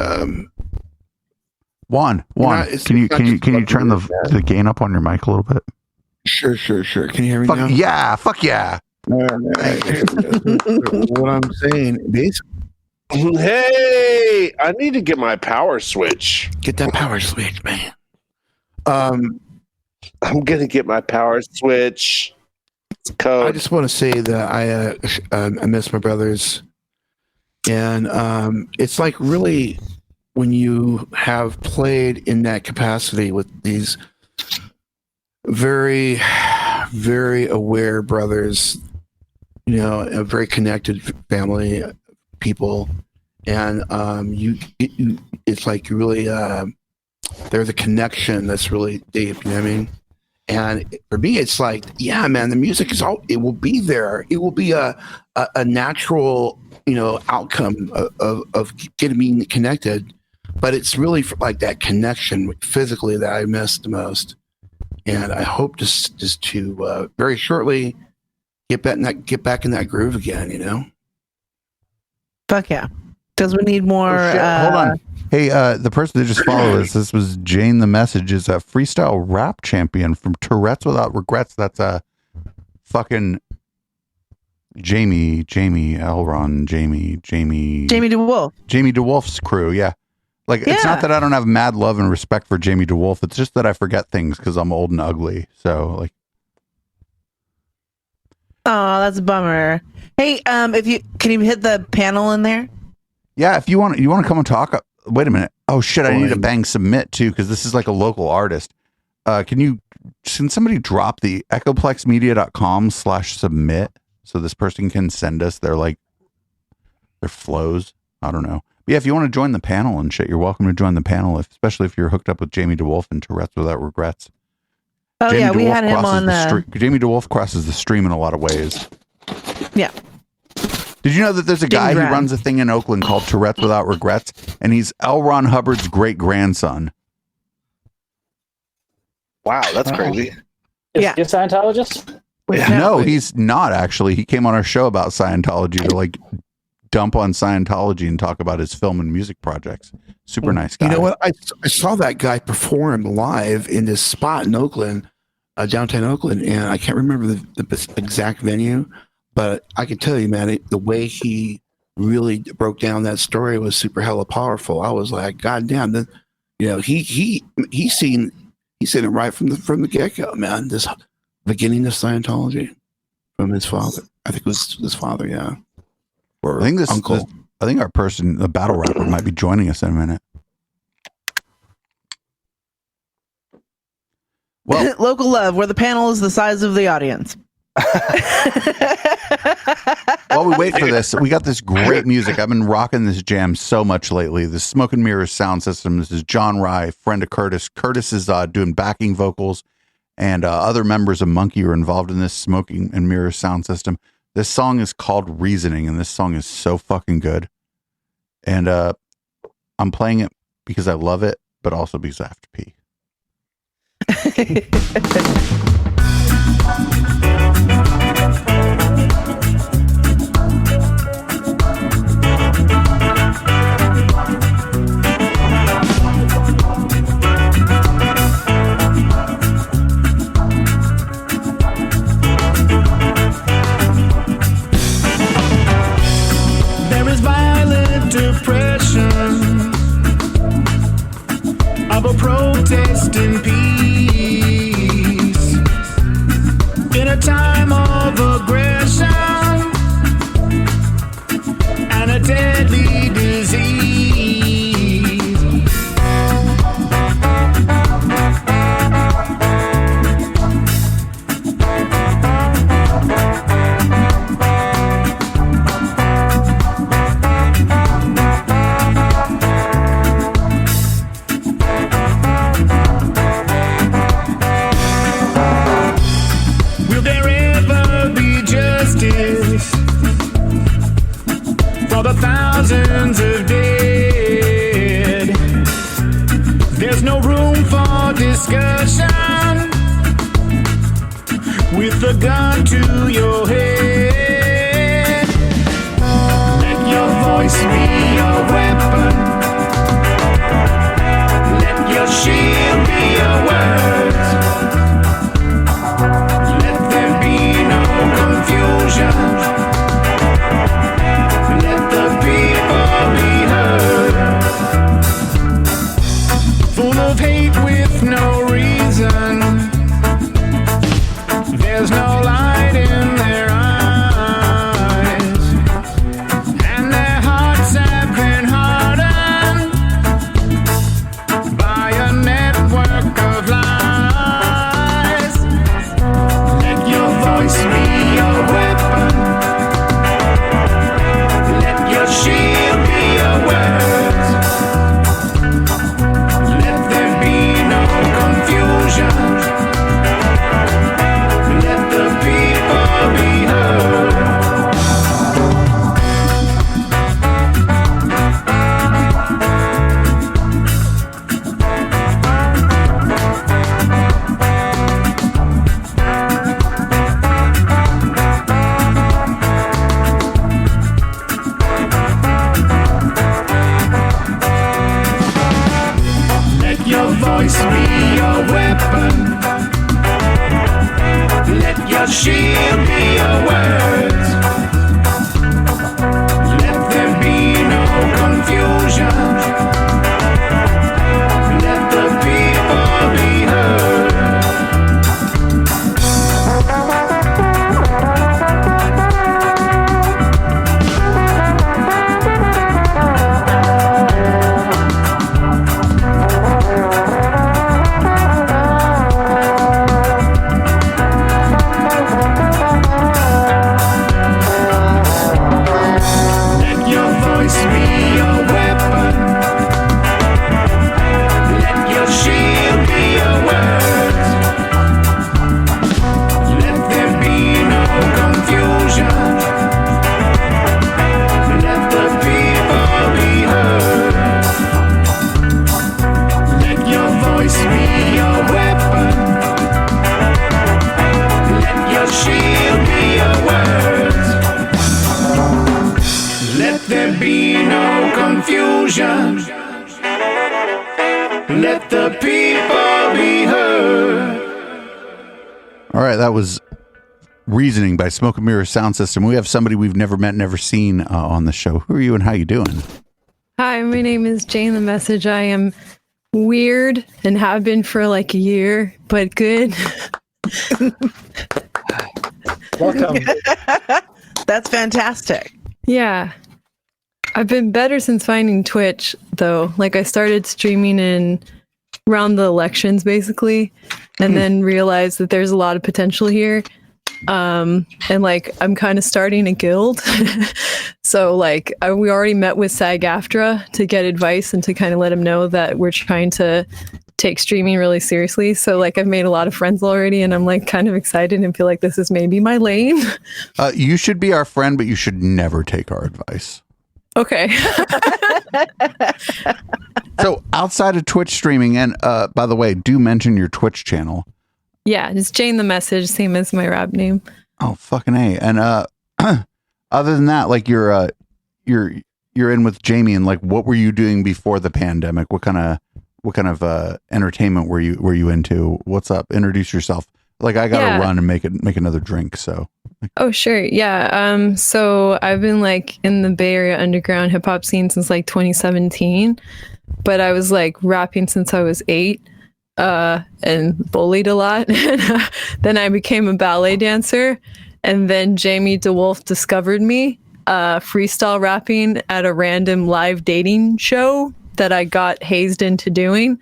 Juan, can you turn the gain up on your mic a little bit? Sure. Can you hear me now? Yeah, fuck yeah. What I'm saying, basically. Hey, I need to get my power switch. Get that power switch, man. I'm gonna get my power switch. Code. I just want to say that I miss my brothers, and it's like really. When you have played in that capacity with these very, very aware brothers, you know, a very connected family, people, and it's like you really, there's a connection that's really deep, you know what I mean? And for me, it's like, yeah, man, the music it will be there. It will be a natural, you know, outcome of getting me connected. But it's really like that connection physically that I miss the most, and I hope just to very shortly get back in that groove again. You know. Fuck yeah, because we need more. Hold on, hey, the person that just followed us. This was Jane. The message is a freestyle rap champion from Tourette's Without Regrets. That's a fucking Jamie Elron, Jamie DeWolf. Jamie DeWolf's crew. Yeah. Like, it's not that I don't have mad love and respect for Jamie DeWolf. It's just that I forget things because I'm old and ugly. So, like. Oh, that's a bummer. Hey, can you hit the panel in there? Yeah, if you want to come and talk. Wait a minute. Oh, shit. I need to bang submit, too, because this is like a local artist. Can somebody drop the echoplexmedia.com/submit so this person can send us their flows? I don't know. Yeah, if you want to join the panel and shit, you're welcome to join the panel, especially if you're hooked up with Jamie DeWolf and Tourette's Without Regrets. Oh, Jamie yeah, DeWolf we had him on Jamie DeWolf crosses the stream in a lot of ways. Yeah. Did you know that there's a guy who runs a thing in Oakland called Tourette's Without Regrets, and he's L. Ron Hubbard's great-grandson? Wow, that's crazy. Is he a Scientologist? No, he's not, actually. He came on our show about Scientology to, like, dump on Scientology and talk about his film and music projects. Super nice guy. You know what? I saw that guy perform live in this spot in Oakland, downtown Oakland, and I can't remember the exact venue, but I can tell you, man, the way he really broke down that story was super hella powerful. I was like, God damn, he's seen it right from the get go, man. This beginning of Scientology from his father. I think it was his father, yeah. Or I think uncle. I think our person, the battle rapper, might be joining us in a minute. Well, local love, where the panel is the size of the audience. While we wait for this, we got this great music. I've been rocking this jam so much lately. The Smoke+Mirrors Soundsystem. This is John Rye, friend of Curtis. Curtis is doing backing vocals, and other members of Monkey are involved in this Smoke+Mirrors Soundsystem. This song is called Reasoning, and this song is so fucking good. And I'm playing it because I love it, but also because I have to pee. There is violent depression of a protest in peace, in a time of aggression and a deadly disease. discussion with a gun to your head. Let your voice be your weapon. Let your shield be your words. Let there be no confusion. Let the people be heard. Full of hate with no reason. There's no light in their eyes, and their hearts have been hardened by a network of lies. Let your voice be your weapon. Let your shield be your words. Let there be no confusion. Let the people be heard. Let your voice be your weapon. Let your shield be your words. Let there be no confusion. Let the people be heard. Let your voice be your weapon. Let your shield be your words. Let there be no confusion. Let the people be heard. Let your voice be your weapon. Let your shield be your words. Let there be no confusion. Let the people be heard. All right, that was Reasoning by Smoke+Mirrors Soundsystem. We have somebody we've never met, never seen on the show. Who are you and how you doing? Hi, my name is Jane the Message. I am weird and have been for like a year, but good. Welcome. That's fantastic. Yeah. I've been better since finding Twitch, though. Like, I started streaming in around the elections, basically, and then realized that there's a lot of potential here. And, like, I'm kind of starting a guild. So, like, we already met with SAG-AFTRA to get advice and to kind of let them know that we're trying to take streaming really seriously. So, like, I've made a lot of friends already, and I'm, like, kind of excited and feel like this is maybe my lane. You should be our friend, but you should never take our advice. Okay. So outside of Twitch streaming, and by the way, do mention your Twitch channel. Yeah, it's Jane the Message, same as my rap name. Oh, fucking A. And other than that, like you're in with Jamie, and like what were you doing before the pandemic? What kind of entertainment were you into? What's up? Introduce yourself. Like I gotta run and make another drink, so. Oh, sure. Yeah. So I've been like in the Bay Area underground hip hop scene since like 2017, but I was like rapping since I was 8, and bullied a lot. Then I became a ballet dancer, and then Jamie DeWolf discovered me, freestyle rapping at a random live dating show that I got hazed into doing.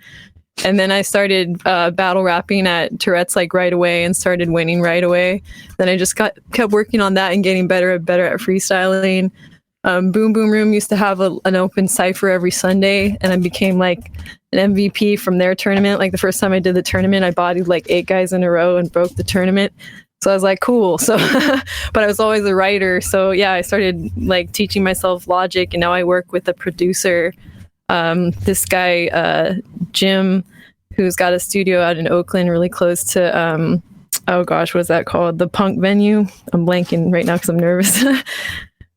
And then I started battle rapping at Tourette's like right away and started winning right away. Then I just kept working on that and getting better at freestyling. Boom Boom Room used to have an open cypher every Sunday, and I became like an MVP from their tournament. Like the first time I did the tournament, I bodied like 8 guys in a row and broke the tournament. So I was like, cool. So, but I was always a writer. So yeah, I started like teaching myself Logic, and now I work with a producer. This guy, Jim, who's got a studio out in Oakland, really close to oh gosh, what's that called? The Punk venue. I'm blanking right now because I'm nervous.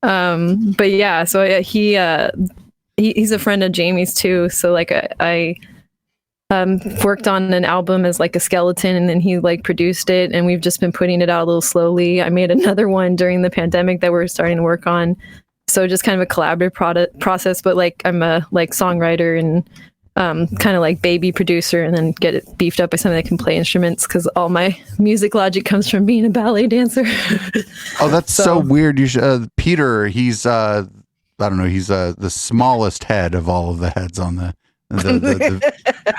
But yeah, so he's a friend of Jamie's too. So like I worked on an album as like a skeleton, and then he like produced it, and we've just been putting it out a little slowly. I made another one during the pandemic that we're starting to work on. So just kind of a collaborative process, but like I'm a like songwriter and kind of like baby producer, and then get it beefed up by somebody that can play instruments, because all my music logic comes from being a ballet dancer. Oh, that's so weird. You should, Peter, he's I don't know, he's the smallest head of all of the heads on the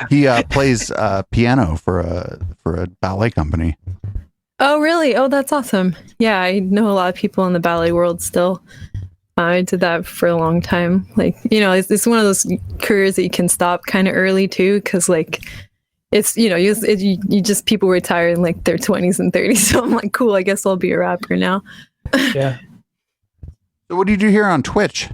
he plays piano for a ballet company. Oh really? Oh, that's awesome. Yeah, I know a lot of people in the ballet world still. I did that for a long time. Like, you know, it's one of those careers that you can stop kind of early too, because like it's, you know, you just, people retire in like their 20s and 30s. So I'm like, cool, I guess I'll be a rapper now. Yeah. So what do you do here on Twitch?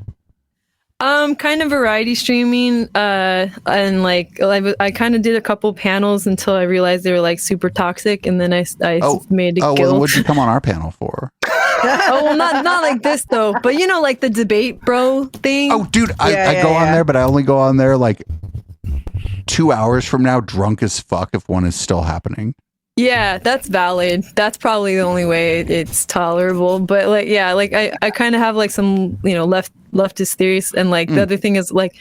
Kind of variety streaming, and like I kind of did a couple panels until I realized they were like super toxic, and then I made a guild. Well, what'd you come on our panel for? Oh, well, not like this though, but you know, like the debate bro thing. Oh, dude, I go on there, but I only go on there like 2 hours from now, drunk as fuck, if one is still happening. Yeah, that's valid. That's probably the only way it's tolerable. But like, yeah, like I kind of have like some, you know, leftist theories. And like the other thing is like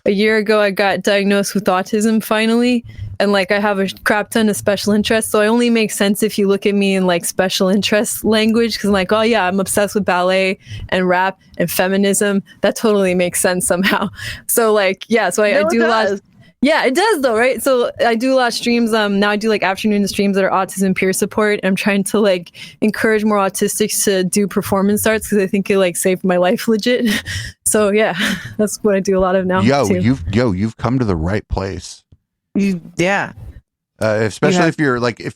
a year ago, I got diagnosed with autism finally. And like I have a crap ton of special interests. So I only make sense if you look at me in like special interest language. Cause I'm like, oh yeah, I'm obsessed with ballet and rap and feminism. That totally makes sense somehow. So like, yeah, so I do a lot. Yeah, it does though, right? So I do a lot of streams. Now I do like afternoon streams that are autism peer support. I'm trying to like encourage more autistics to do performance arts, because I think it like saved my life legit. So yeah, that's what I do a lot of now. You've come to the right place. Yeah. Especially if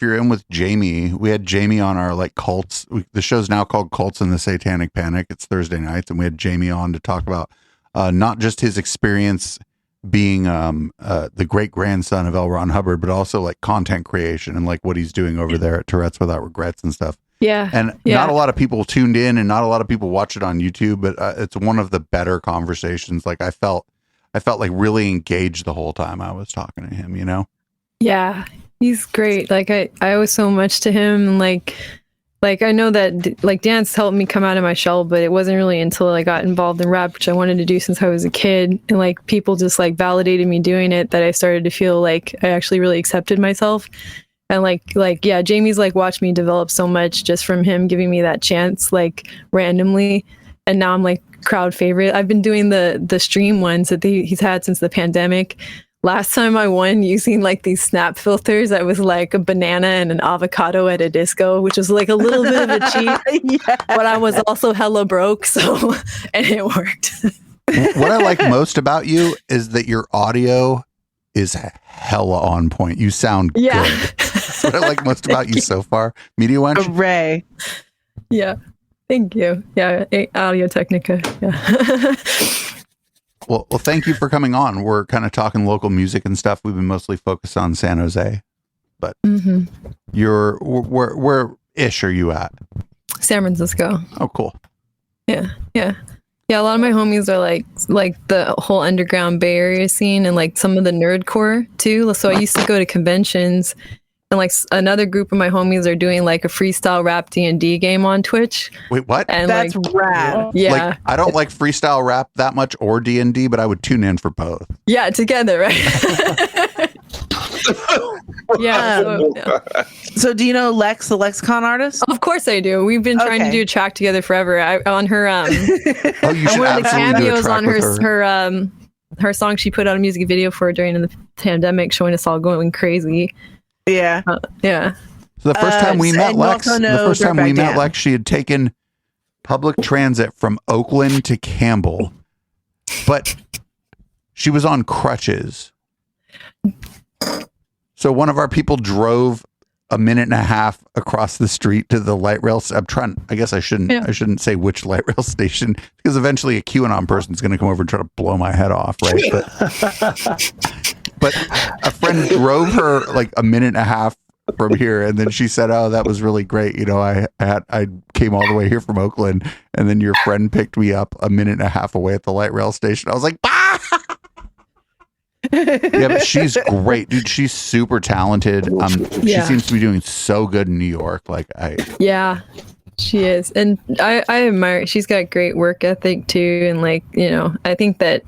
you're in with Jamie. We had Jamie on our like cults. The show's now called Cults and the Satanic Panic. It's Thursday nights, and we had Jamie on to talk about not just his experience being the great grandson of L. Ron Hubbard, but also like content creation and like what he's doing over there at Tourette's Without Regrets and stuff. Yeah. And not a lot of people tuned in, and not a lot of people watch it on YouTube, but it's one of the better conversations. Like I felt like really engaged the whole time I was talking to him, you know? Yeah, he's great. Like I owe so much to him. And like I know that like dance helped me come out of my shell, but it wasn't really until I got involved in rap, which I wanted to do since I was a kid, and like people just like validated me doing it, that I started to feel like I actually really accepted myself. And like yeah, Jamie's like watched me develop so much just from him giving me that chance like randomly, and now I'm like crowd favorite. I've been doing the stream ones that he's had since the pandemic. Last time I won using like these snap filters, I was like a banana and an avocado at a disco, which was like a little bit of a cheat, yeah. But I was also hella broke, so, and it worked. What I like most about you is that your audio is hella on point. You sound good. That's what I like most about you so far. Media Wench? Ray. Yeah. Thank you. Yeah. Audio Technica. Yeah. Well, thank you for coming on. We're kind of talking local music and stuff. We've been mostly focused on San Jose, but where ish are you at? San Francisco. Oh, cool. Yeah. A lot of my homies are like the whole underground Bay Area scene, and like some of the nerdcore too. So I used to go to conventions, and like another group of my homies are doing like a freestyle rap D&D game on Twitch. Wait, what? And that's like, rad. Yeah. Like, I don't like freestyle rap that much or D&D, but I would tune in for both. Yeah, together, right? Yeah. So do you know Lex, the Lexicon artist? Of course I do. We've been trying to do a track together forever. On her you should one of the cameos on her song she put out a music video for during the pandemic, showing us all going crazy. Yeah. Yeah. So the first time we met Lex, she had taken public transit from Oakland to Campbell, but she was on crutches. So one of our people drove a minute and a half across the street to the light rail. I guess I shouldn't say which light rail station, because eventually a QAnon person's going to come over and try to blow my head off. Right. But a friend friend drove her like a minute and a half from here, and then she said, "Oh, that was really great. You know, I came all the way here from Oakland, and then your friend picked me up a minute and a half away at the light rail station." I was like, "Bah!" Yeah, but she's great, dude. She's super talented. She seems to be doing so good in New York. Yeah, she is, and I admire. She's got great work ethic too, and like, you know, I think that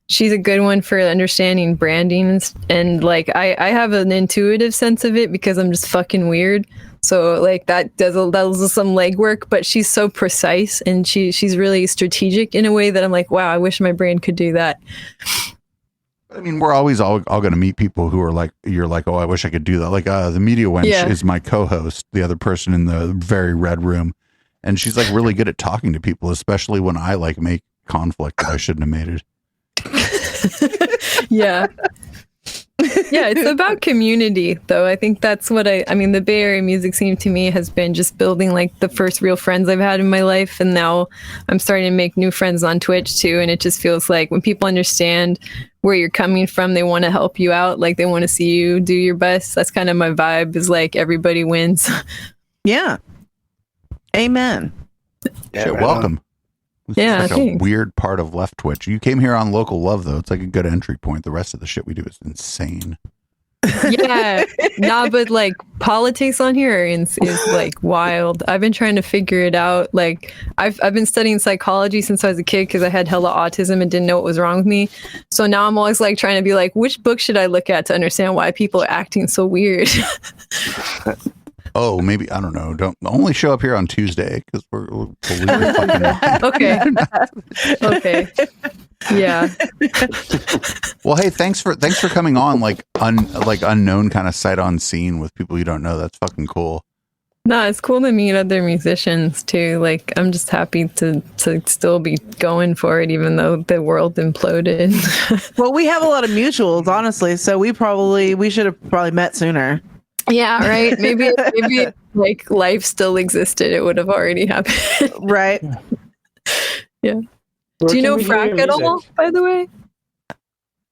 she's a good one for understanding branding and like I have an intuitive sense of it because I'm just fucking weird. So like that does some legwork, but she's so precise and she's really strategic in a way that I'm like, wow, I wish my brain could do that. I mean, we're always all going to meet people who are like, you're like, oh, I wish I could do that. Like the Media Wench is my co-host, the other person in the very red room. And she's like really good at talking to people, especially when I like make conflict that I shouldn't have made it. Yeah, it's about community though. I think that's what I mean, the Bay Area music scene to me has been just building like the first real friends I've had in my life, and now I'm starting to make new friends on Twitch too, and it just feels like when people understand where you're coming from, they want to help you out, like they want to see you do your best. That's kind of my vibe, is like everybody wins. Yeah, amen. Yeah, welcome. This is like a weird part of Left Twitch. You came here on Local Love, though. It's like a good entry point. The rest of the shit we do is insane. Yeah, but like politics on here is like wild. I've been trying to figure it out. Like I've been studying psychology since I was a kid because I had hella autism and didn't know what was wrong with me. So now I'm always like trying to be like, which book should I look at to understand why people are acting so weird? Oh, maybe, I don't know. Don't only show up here on Tuesday because we'll leave your fucking mind. Okay. Yeah. Well, hey, thanks for coming on. Like unknown kind of sight unseen with people you don't know. That's fucking cool. No, it's cool to meet other musicians too. Like I'm just happy to still be going for it, even though the world imploded. Well, we have a lot of mutuals, honestly. So we should have probably met sooner. Yeah, right. Maybe like life still existed, it would have already happened. Right. Yeah. Do you know Frack at all, by the way?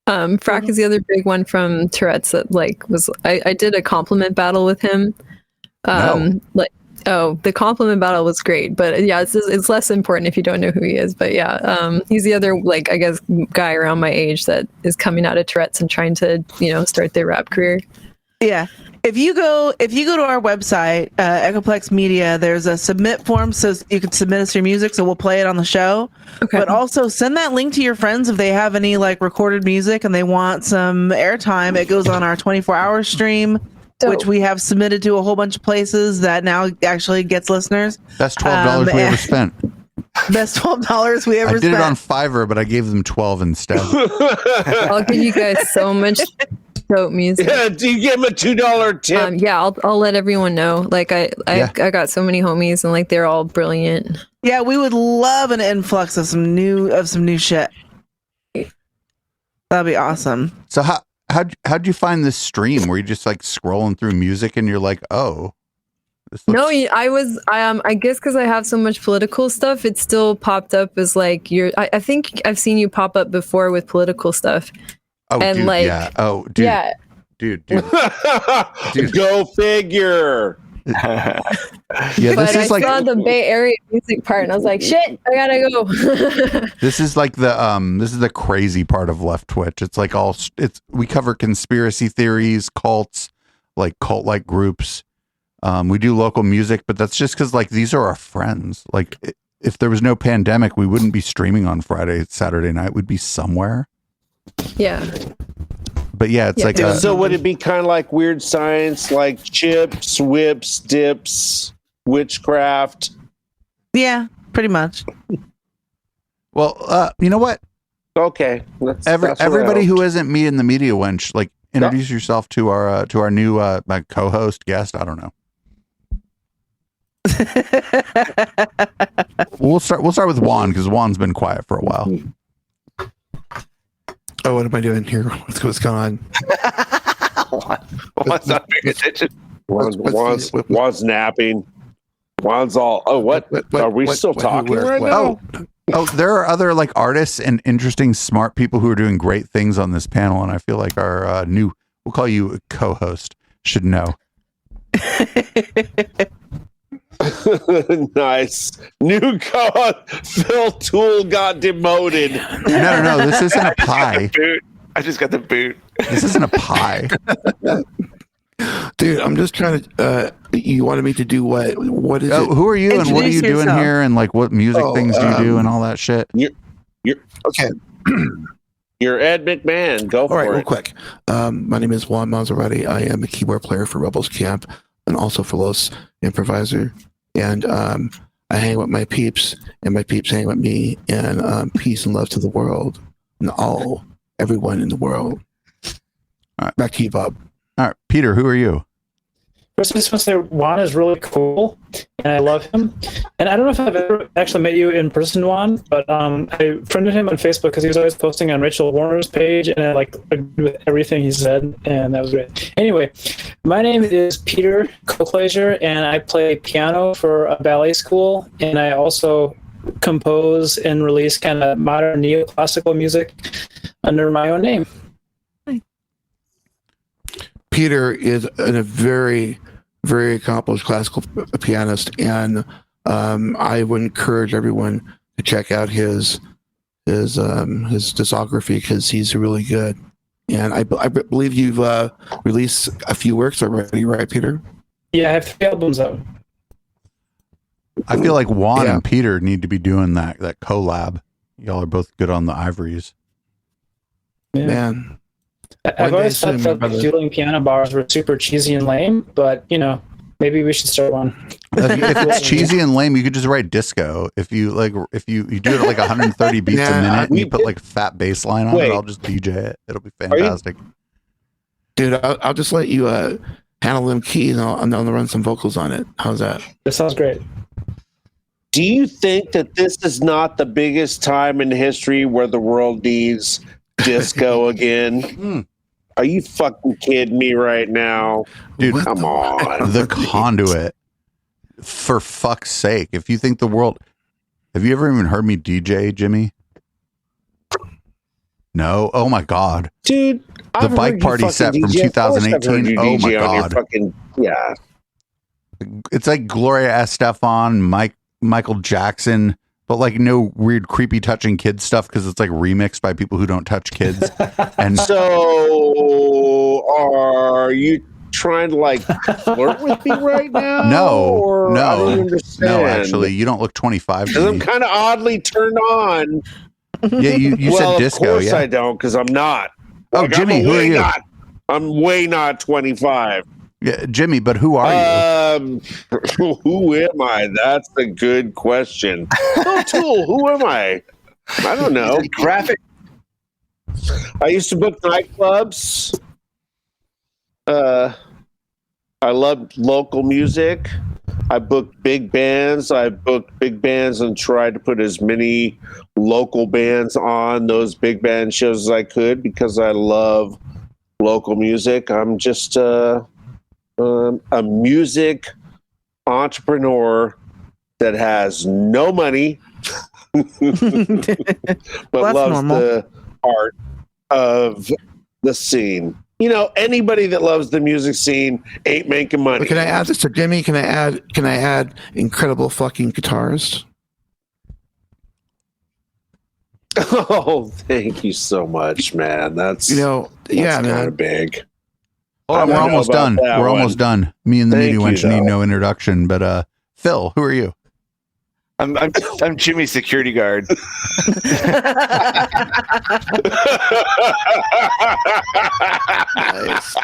Frack is the other big one from Tourette's that like was I did a compliment battle with him. The compliment battle was great, but yeah, it's less important if you don't know who he is. But yeah, he's the other like I guess guy around my age that is coming out of Tourette's and trying to start their rap career. Yeah. If you go to our website, Echoplex Media, there's a submit form so you can submit us your music, so we'll play it on the show. Okay. But also send that link to your friends if they have any like recorded music and they want some airtime. It goes on our 24-hour stream, which we have submitted to a whole bunch of places that now actually gets listeners. That's $12 we ever spent. Best $12 we ever spent. I did it on Fiverr, but I gave them 12 instead. I'll give you guys so much dope music. Yeah, do you give them a $2 tip? Yeah, I'll let everyone know. Like I got so many homies and like they're all brilliant. Yeah, we would love an influx of some new shit. That'd be awesome. So how'd you find this stream? Were you just like scrolling through music and you're like, oh? No, I was. I guess because I have so much political stuff, it still popped up as like I think I've seen you pop up before with political stuff. Oh, and dude, like, yeah. Oh, dude. Yeah. Dude. Go figure. Yeah, but I saw the Bay Area music part, and I was like, "Shit, I gotta go." This is like the crazy part of Left Twitch. It's like we cover conspiracy theories, cults, like cult-like groups. We do local music, but that's just because like these are our friends. Like if there was no pandemic, we wouldn't be streaming on Saturday night. We'd be somewhere. Yeah. But yeah, it's like so would it be kind of like weird science, like chips, whips, dips, witchcraft? Yeah, pretty much. Well, you know what? Okay. Everybody who isn't me in the Media Wench, like introduce yourself to our new co-host guest. I don't know. We'll start with Juan because Juan's been quiet for a while. Oh, what am I doing here? What's going on? Juan's not paying attention. Juan's napping. Juan's all. Oh, what? Are we still talking right now? Oh, there are other like artists and interesting, smart people who are doing great things on this panel, and I feel like our new We'll call you a co-host. Should know. Nice. New co-host. Phil Toole got demoted. No. This isn't a pie. I just got the boot. This isn't a pie. Dude, I'm just trying to. You wanted me to do what? What is it? Who are you and what are you doing yourself. here and like what music things do you do and all that shit? You're Okay. You're Ed McMahon. Go for All right, it. real quick. My name is Juan Maserati. I am a keyboard player for Rebels Camp and also for Los Improviser. And I hang with my peeps, and my peeps hang with me. And peace and love to the world and everyone in the world. All right. Back to you, Bob. All right, Peter, who are you? First, I just want to say Juan is really cool, and I love him. And I don't know if I've ever actually met you in person, Juan, but I friended him on Facebook because he was always posting on Rachel Warner's page, and I agreed with everything he said, and that was great. Anyway, my name is Peter Colclasure, and I play piano for a ballet school, and I also compose and release kind of modern neoclassical music under my own name. Peter is a very, very accomplished classical pianist, and I would encourage everyone to check out his discography because he's really good. And I believe you've released a few works already, right, Peter? Yeah, I have 3 albums out. I feel like Juan and Peter need to be doing that collab. Y'all are both good on the ivories. Yeah. Man. I've always thought that dueling piano bars were super cheesy and lame, but maybe we should start one. If it's cheesy and lame, you could just write disco. If you do it at like 130 beats a minute, and you put like fat bass line on it, I'll just DJ it. It'll be fantastic. Dude, I'll just let you handle them keys, and I'll run some vocals on it. How's that? That sounds great. Do you think that this is not the biggest time in history where the world needs disco again? Are you fucking kidding me right now? Dude, come on. The Conduit. For fuck's sake. If you think the world... Have you ever even heard me DJ, Jimmy? No? Oh my God. Dude, the Bike Party set from 2018. Oh my God. Yeah. It's like Gloria Estefan, Michael Jackson, but like no weird creepy touching kids stuff because it's like remixed by people who don't touch kids. And so are you trying to like flirt with me right now? No, actually, you don't look 25. Because I'm kind of oddly turned on. Yeah, you said disco. Of course yeah. I don't, because I'm not. Oh, Jimmy, who are you? I'm way not 25. Yeah, Jimmy, but who are you? Who am I? That's a good question. Tool, who am I? I don't know. Graphic. I used to book nightclubs. I loved local music. I booked big bands. I booked big bands and tried to put as many local bands on those big band shows as I could because I love local music. I'm just a music entrepreneur that has no money but loves normal. The art of the scene. You know, anybody that loves the music scene ain't making money. But can I add this to Jimmy? Can I add incredible fucking guitarist? Oh, thank you so much, man. That's kind of big. Hold on, we're almost done. We're almost done. Me and the media wench need no introduction, but Phil, who are you? I'm Jimmy's security guard. Nice.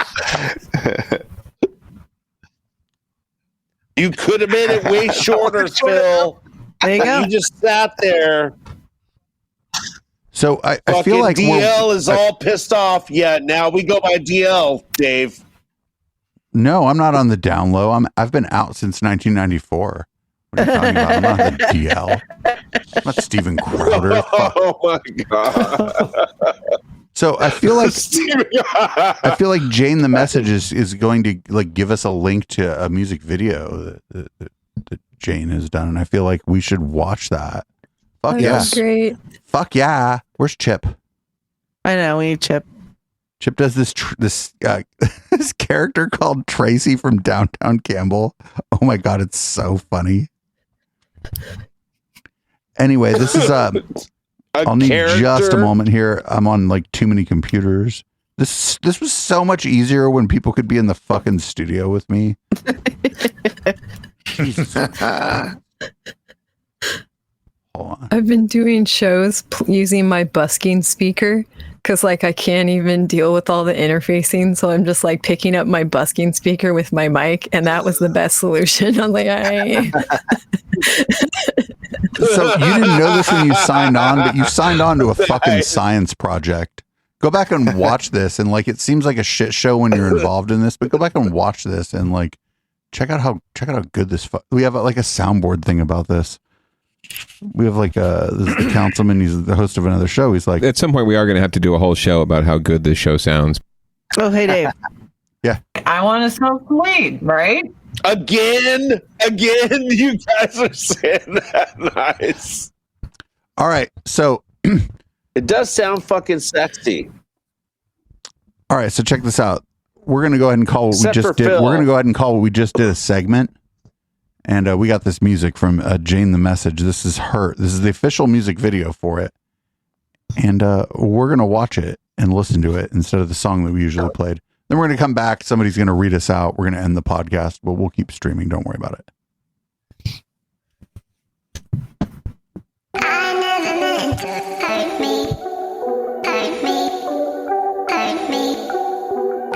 You could have made it way shorter, Phil. There you go. You just sat there. So I feel like DL is all pissed off. Yeah, now we go by DL, Dave. No, I'm not on the down low. I've been out since 1994. What are you talking about? I'm not the DL. I'm not Steven Crowder. Oh my God. So I feel like Jane the Message is going to like give us a link to a music video that Jane has done, and I feel like we should watch that. Fuck yeah. Great. Fuck yeah. Where's Chip? I know, we need Chip. Chip does this this character called Tracy from Downtown Campbell. Oh my god, it's so funny. Anyway, this is I'll need just a moment here. I'm on like too many computers. This was so much easier when people could be in the fucking studio with me. Hold on. I've been doing shows using my busking speaker because like I can't even deal with all the interfacing, so I'm just like picking up my busking speaker with my mic, and that was the best solution. I'm like, So you didn't know this when you signed on, but you signed on to a fucking science project. Go back and watch this, and like it seems like a shit show when you're involved in this, but go back and watch this and like check out how good this. We have like a soundboard thing about this. We have like this councilman. He's the host of another show. He's like, at some point we are going to have to do a whole show about how good this show sounds. Oh, hey Dave. Yeah. I want to smoke some weed, right? Again, you guys are saying that nice. All right, so it does sound fucking sexy. All right, so check this out. We're gonna go ahead and call what Except we just for did. Phil. We're gonna go ahead and call what we just did a segment, and we got this music from Jane the Message. This is her. This is the official music video for it, and we're gonna watch it and listen to it instead of the song that we usually played. Then we're going to come back. Somebody's going to read us out. We're going to end the podcast, but we'll keep streaming. Don't worry about it. I never meant to hurt me, hurt me, hurt me.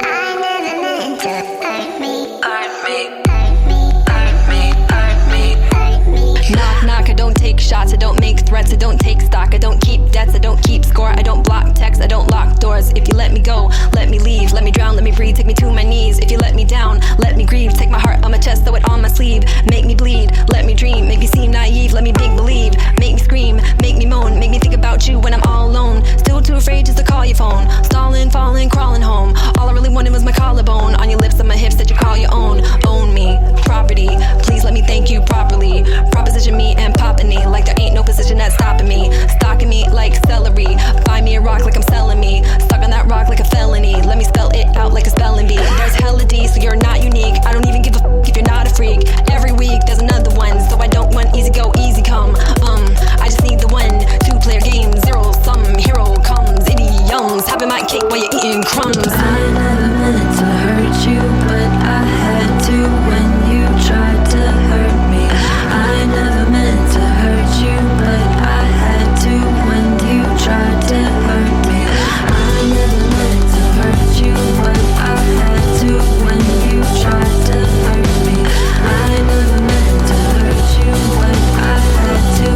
I never meant to hurt me, hurt me, hurt me, hurt me, hurt me, hurt me. Knock, knock, I don't take shots, I don't make threats, I don't take stock, I don't keep debts, I don't keep score, I don't block texts, I don't lock doors. If you let me go, let me leave, let me drown, let me breathe, take me to my knees. If you let me down, let me grieve, take my heart on my chest, throw it on my sleeve, make me bleed, let me dream, make me seem naive, let me make believe, make me scream, make me moan, make me think about you when I'm all alone, still too afraid just to call your phone, stalling, falling, crawling home, all I really wanted was my collarbone, on your lips, on my hips that you call your own, own me, property, please let me thank you properly, proposition me and popping me, like there ain't no position that's stopping me, stalking me like celery, buy me a rock like I'm selling me, stuck on that rock like a felony, let me spell it out like a spelling bee, there's hella D, so you're not unique, I don't even give a f if you're not a freak, every week there's another one, so I don't want easy go, easy come, I just need the 1-2 player game, zero sum, hero comes, idioms, having my cake while you're eating crumbs. I never meant to hurt you, but I had to when you tried to hurt me. I never meant to hurt you, but I had to when you tried to hurt me. I never meant to hurt you, but I had to when you tried to hurt me. I never meant to hurt you, but I had to.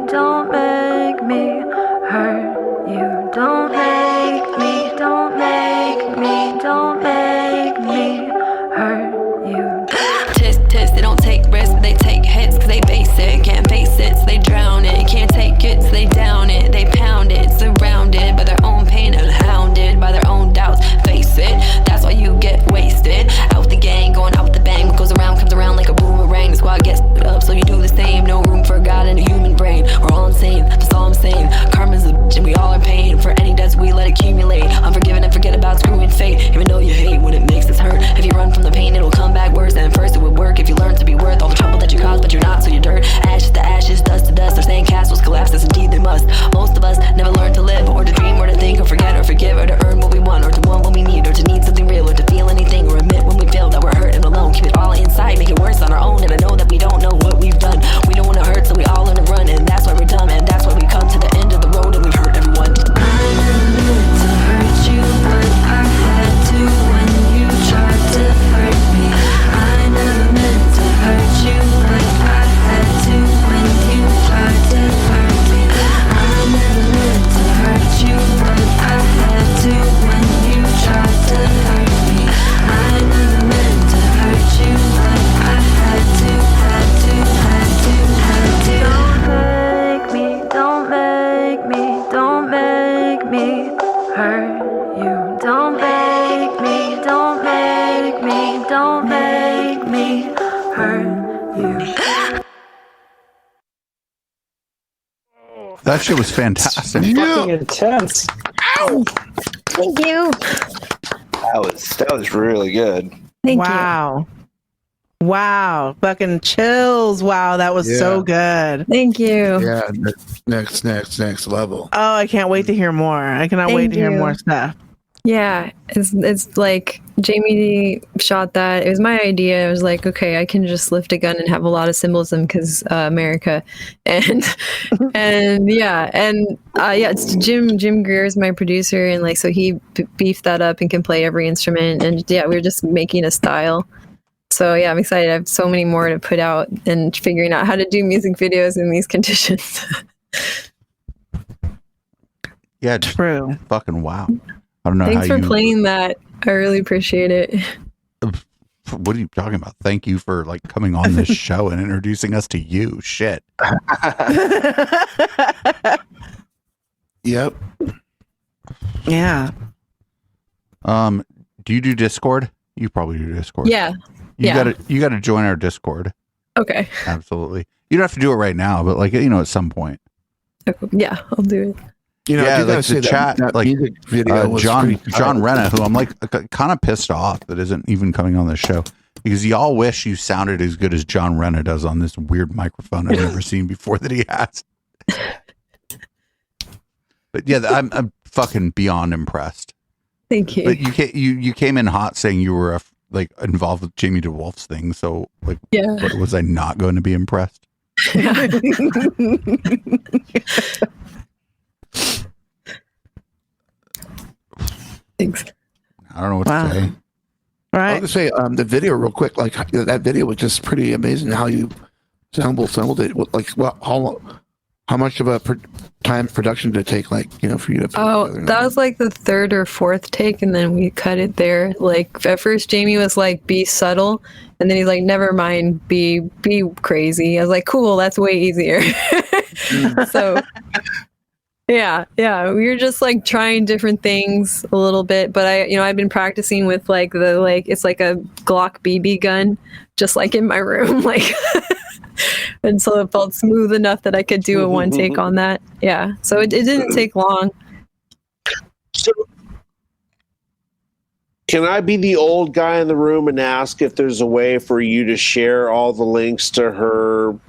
Don't make me That shit was fantastic. Fucking intense. Ow! Thank you. That was really good. Thank you. Wow. Fucking chills. Wow, that was so good. Thank you. Yeah, next level. Oh, I can't wait to hear more. I cannot wait to hear more stuff. Yeah, it's like Jamie shot that. It was my idea. I was like, okay, I can just lift a gun and have a lot of symbolism because America, and it's Jim Greer's my producer, and like so he beefed that up and can play every instrument, and yeah, we were just making a style. So yeah, I'm excited. I have so many more to put out and figuring out how to do music videos in these conditions. Yeah, true. Fucking wow. I don't know. Thanks how for playing that. I really appreciate it. What are you talking about? Thank you for like coming on this show and introducing us to you. Shit. Yep. Yeah. Do you do Discord? You probably do Discord. Yeah. You gotta join our Discord. Okay. Absolutely. You don't have to do it right now, but like at some point. Yeah, I'll do it. Like the chat, like music video was John Renna, who I'm like kind of pissed off that isn't even coming on this show because y'all wish you sounded as good as John Renna does on this weird microphone I've never seen before that he has. But yeah, I'm fucking beyond impressed. Thank you. But you came in hot saying you were like involved with Jamie DeWolf's thing, so like, was I not going to be impressed? Thanks. I don't know what to say. Right. I was going to say the video real quick. Like that video was just pretty amazing. How you assembled it. Like, how much of a time production did it take? Like, for you to. That was like the third or fourth take, and then we cut it there. Like at first, Jamie was like, "Be subtle," and then he's like, "Never mind, be crazy." I was like, "Cool, that's way easier." So. Yeah, we were just like trying different things a little bit, but I've been practicing with like it's like a Glock BB gun, just like in my room, like, and so it felt smooth enough that I could do a one take on that. Yeah, so it didn't take long. So, can I be the old guy in the room and ask if there's a way for you to share all the links to her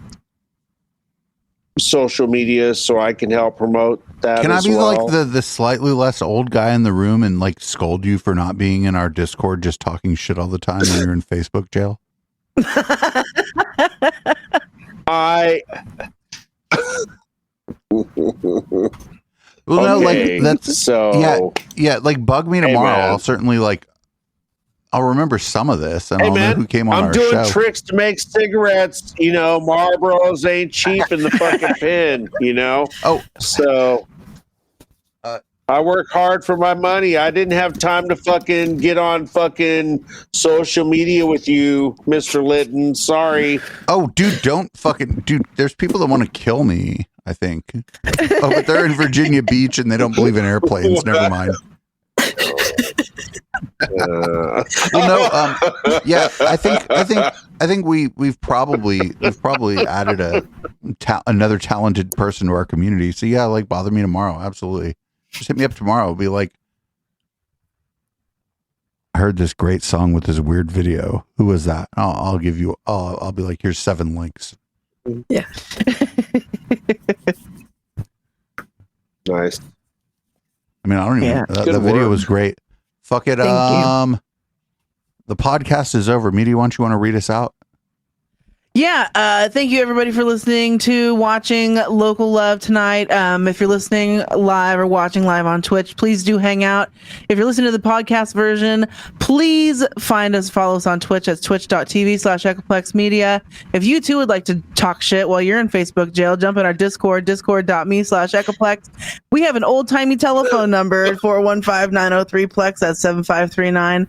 social media so I can help promote that? Can I as be well? like the slightly less old guy in the room and like scold you for not being in our Discord, just talking shit all the time when you're in Facebook jail? No, like that's so. Yeah, like bug me tomorrow. Hey, I'll certainly like. I'll remember some of this, and I'll know who came on our show. I'm doing tricks to make cigarettes. Marlboros ain't cheap in the fucking pen. Oh, so I work hard for my money. I didn't have time to fucking get on fucking social media with you, Mr. Litton. Sorry. Oh, dude, dude. There's people that want to kill me. I think. Oh, but they're in Virginia Beach and they don't believe in airplanes. Never mind. Yeah, I think we've probably added another talented person to our community. So yeah, like bother me tomorrow. Absolutely, just hit me up tomorrow. It'll be like, I heard this great song with this weird video. Who was that? I'll give you. I'll be like, here's 7 links. Yeah. Nice. I mean, I don't even. The video was great. Fuck it. The podcast is over. Meaty, why don't you want to read us out? Yeah, thank you everybody for listening to watching Local Love tonight. If you're listening live or watching live on Twitch, please do hang out. If you're listening to the podcast version, please follow us on Twitch at twitch.tv/EchoplexMedia. If you too would like to talk shit while you're in Facebook jail, jump in our Discord, discord.me/Echoplex. We have an old-timey telephone number at 415-903-PLEX, that's 7539.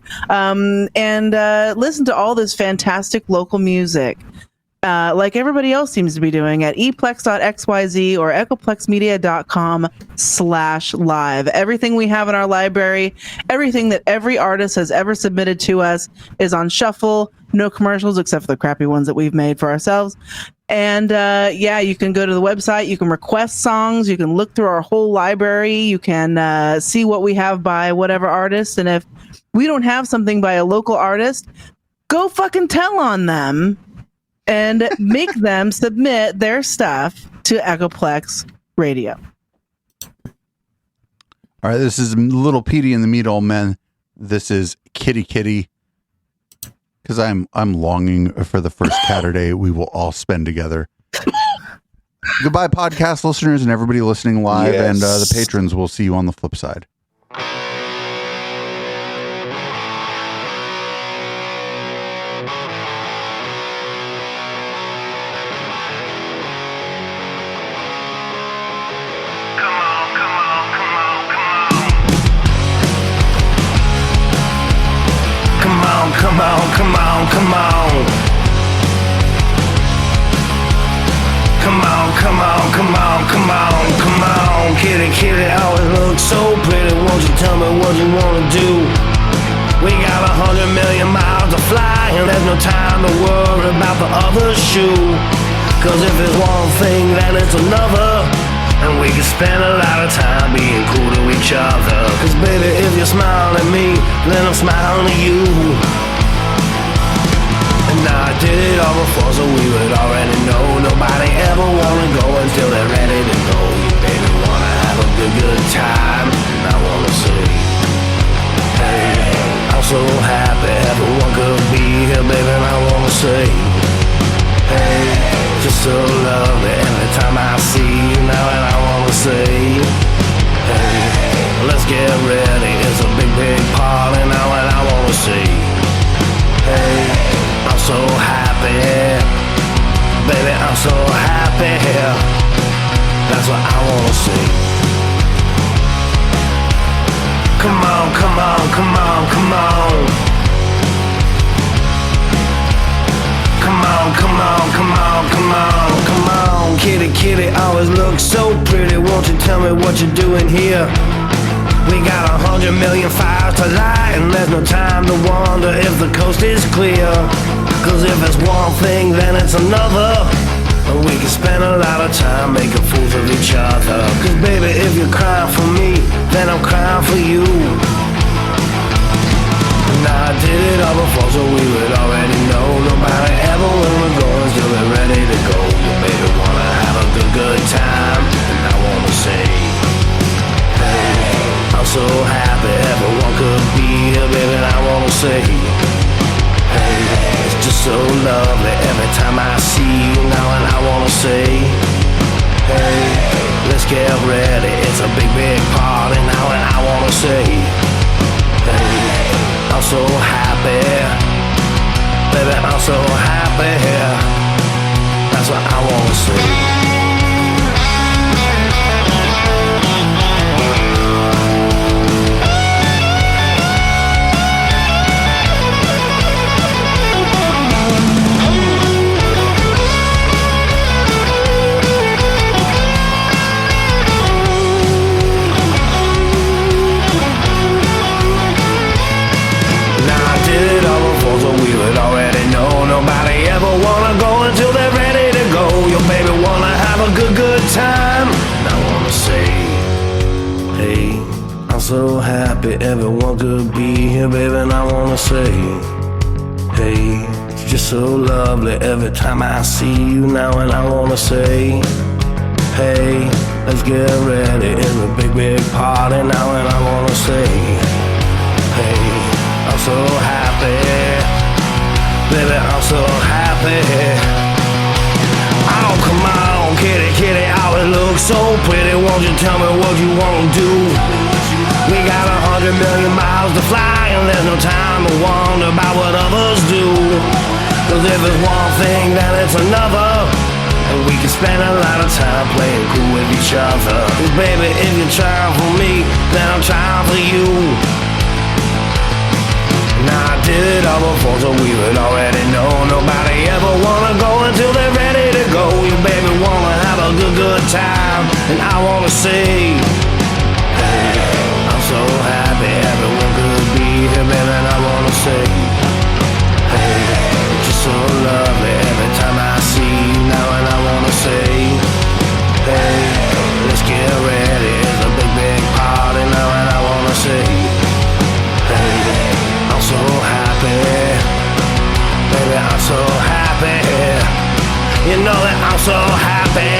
And listen to all this fantastic local music. Like everybody else seems to be doing at eplex.xyz or echoplexmedia.com/live. Everything we have in our library, everything that every artist has ever submitted to us is on shuffle. No commercials except for the crappy ones that we've made for ourselves. And yeah, you can go to the website. You can request songs. You can look through our whole library. You can see what we have by whatever artist. And if we don't have something by a local artist, go fucking tell on them and make them submit their stuff to Echoplex Radio. All right, this is Little Petie and the Meat Old Men. This is Kitty Kitty, because I'm longing for the first Saturday we will all spend together. Goodbye, podcast listeners and everybody listening live, and the patrons. Will see you on the flip side. Come on, come on, come on. Come on, come on, come on, come on, come on. Kitty, kitty, always look so pretty. Won't you tell me what you wanna do? We got 100 million miles to fly, and there's no time to worry about the other shoe. Cause if it's one thing, then it's another. And we can spend a lot of time being cool to each other. Cause baby, if you smile at me, then I'm smiling at you. And I did it all before, so we would already know. Nobody ever wanna go until they're ready to go. You baby wanna have a good time, and I wanna say, hey, I'm so happy everyone could be here, baby, and I wanna say, hey, just so lovely every time I see you now, and I wanna say, hey, let's get ready, it's a big, big party now, and I wanna say, hey, I'm so happy, baby, I'm so happy, that's what I wanna say. Come on, come on, come on, come on. Come on, come on, come on, come on, come on. Kitty, kitty, always look so pretty. Won't you tell me what you're doing here? We got 100 million fires to light, and there's no time to wonder if the coast is clear. Cause if it's one thing, then it's another. And we can spend a lot of time making fools of each other. Cause baby, if you're crying for me, then I'm crying for you. And I did it all before, so we would already know. Nobody ever when we're going till we're ready to go. But baby, wanna have a good time, and I wanna say, hey, I'm so happy everyone could be here, baby, and I wanna say, hey, it's just so lovely every time I see you now, and I wanna say, hey, let's get ready, it's a big, big party now, and I wanna say, hey, I'm so happy, baby, I'm so happy, that's what I wanna say. So we would already know. Nobody ever wanna go until they're ready to go. Your baby wanna have a good time. And I wanna say, hey, I'm so happy everyone could be here, baby. And I wanna say, hey, it's just so lovely every time I see you now. And I wanna say, hey, let's get ready, it's a big, big party now. And I wanna say, hey, I'm so happy, baby, I'm so happy. Oh, come on, kitty, kitty, always look so pretty. Won't you tell me what you wanna do? We got 100 million miles to fly, and there's no time to wonder about what others do. Cause if it's one thing, then it's another. And we can spend a lot of time playing cool with each other. Cause baby, if you're trying for me, then I'm trying for you. Now I did it all before, so we would already know. Nobody ever wanna go until they're ready to go. You baby wanna have a good time, and I wanna say, hey, I'm so happy everyone could be here, baby, and I wanna say, hey, just so lovely every time I see you now, and so happy. You know that I'm so happy.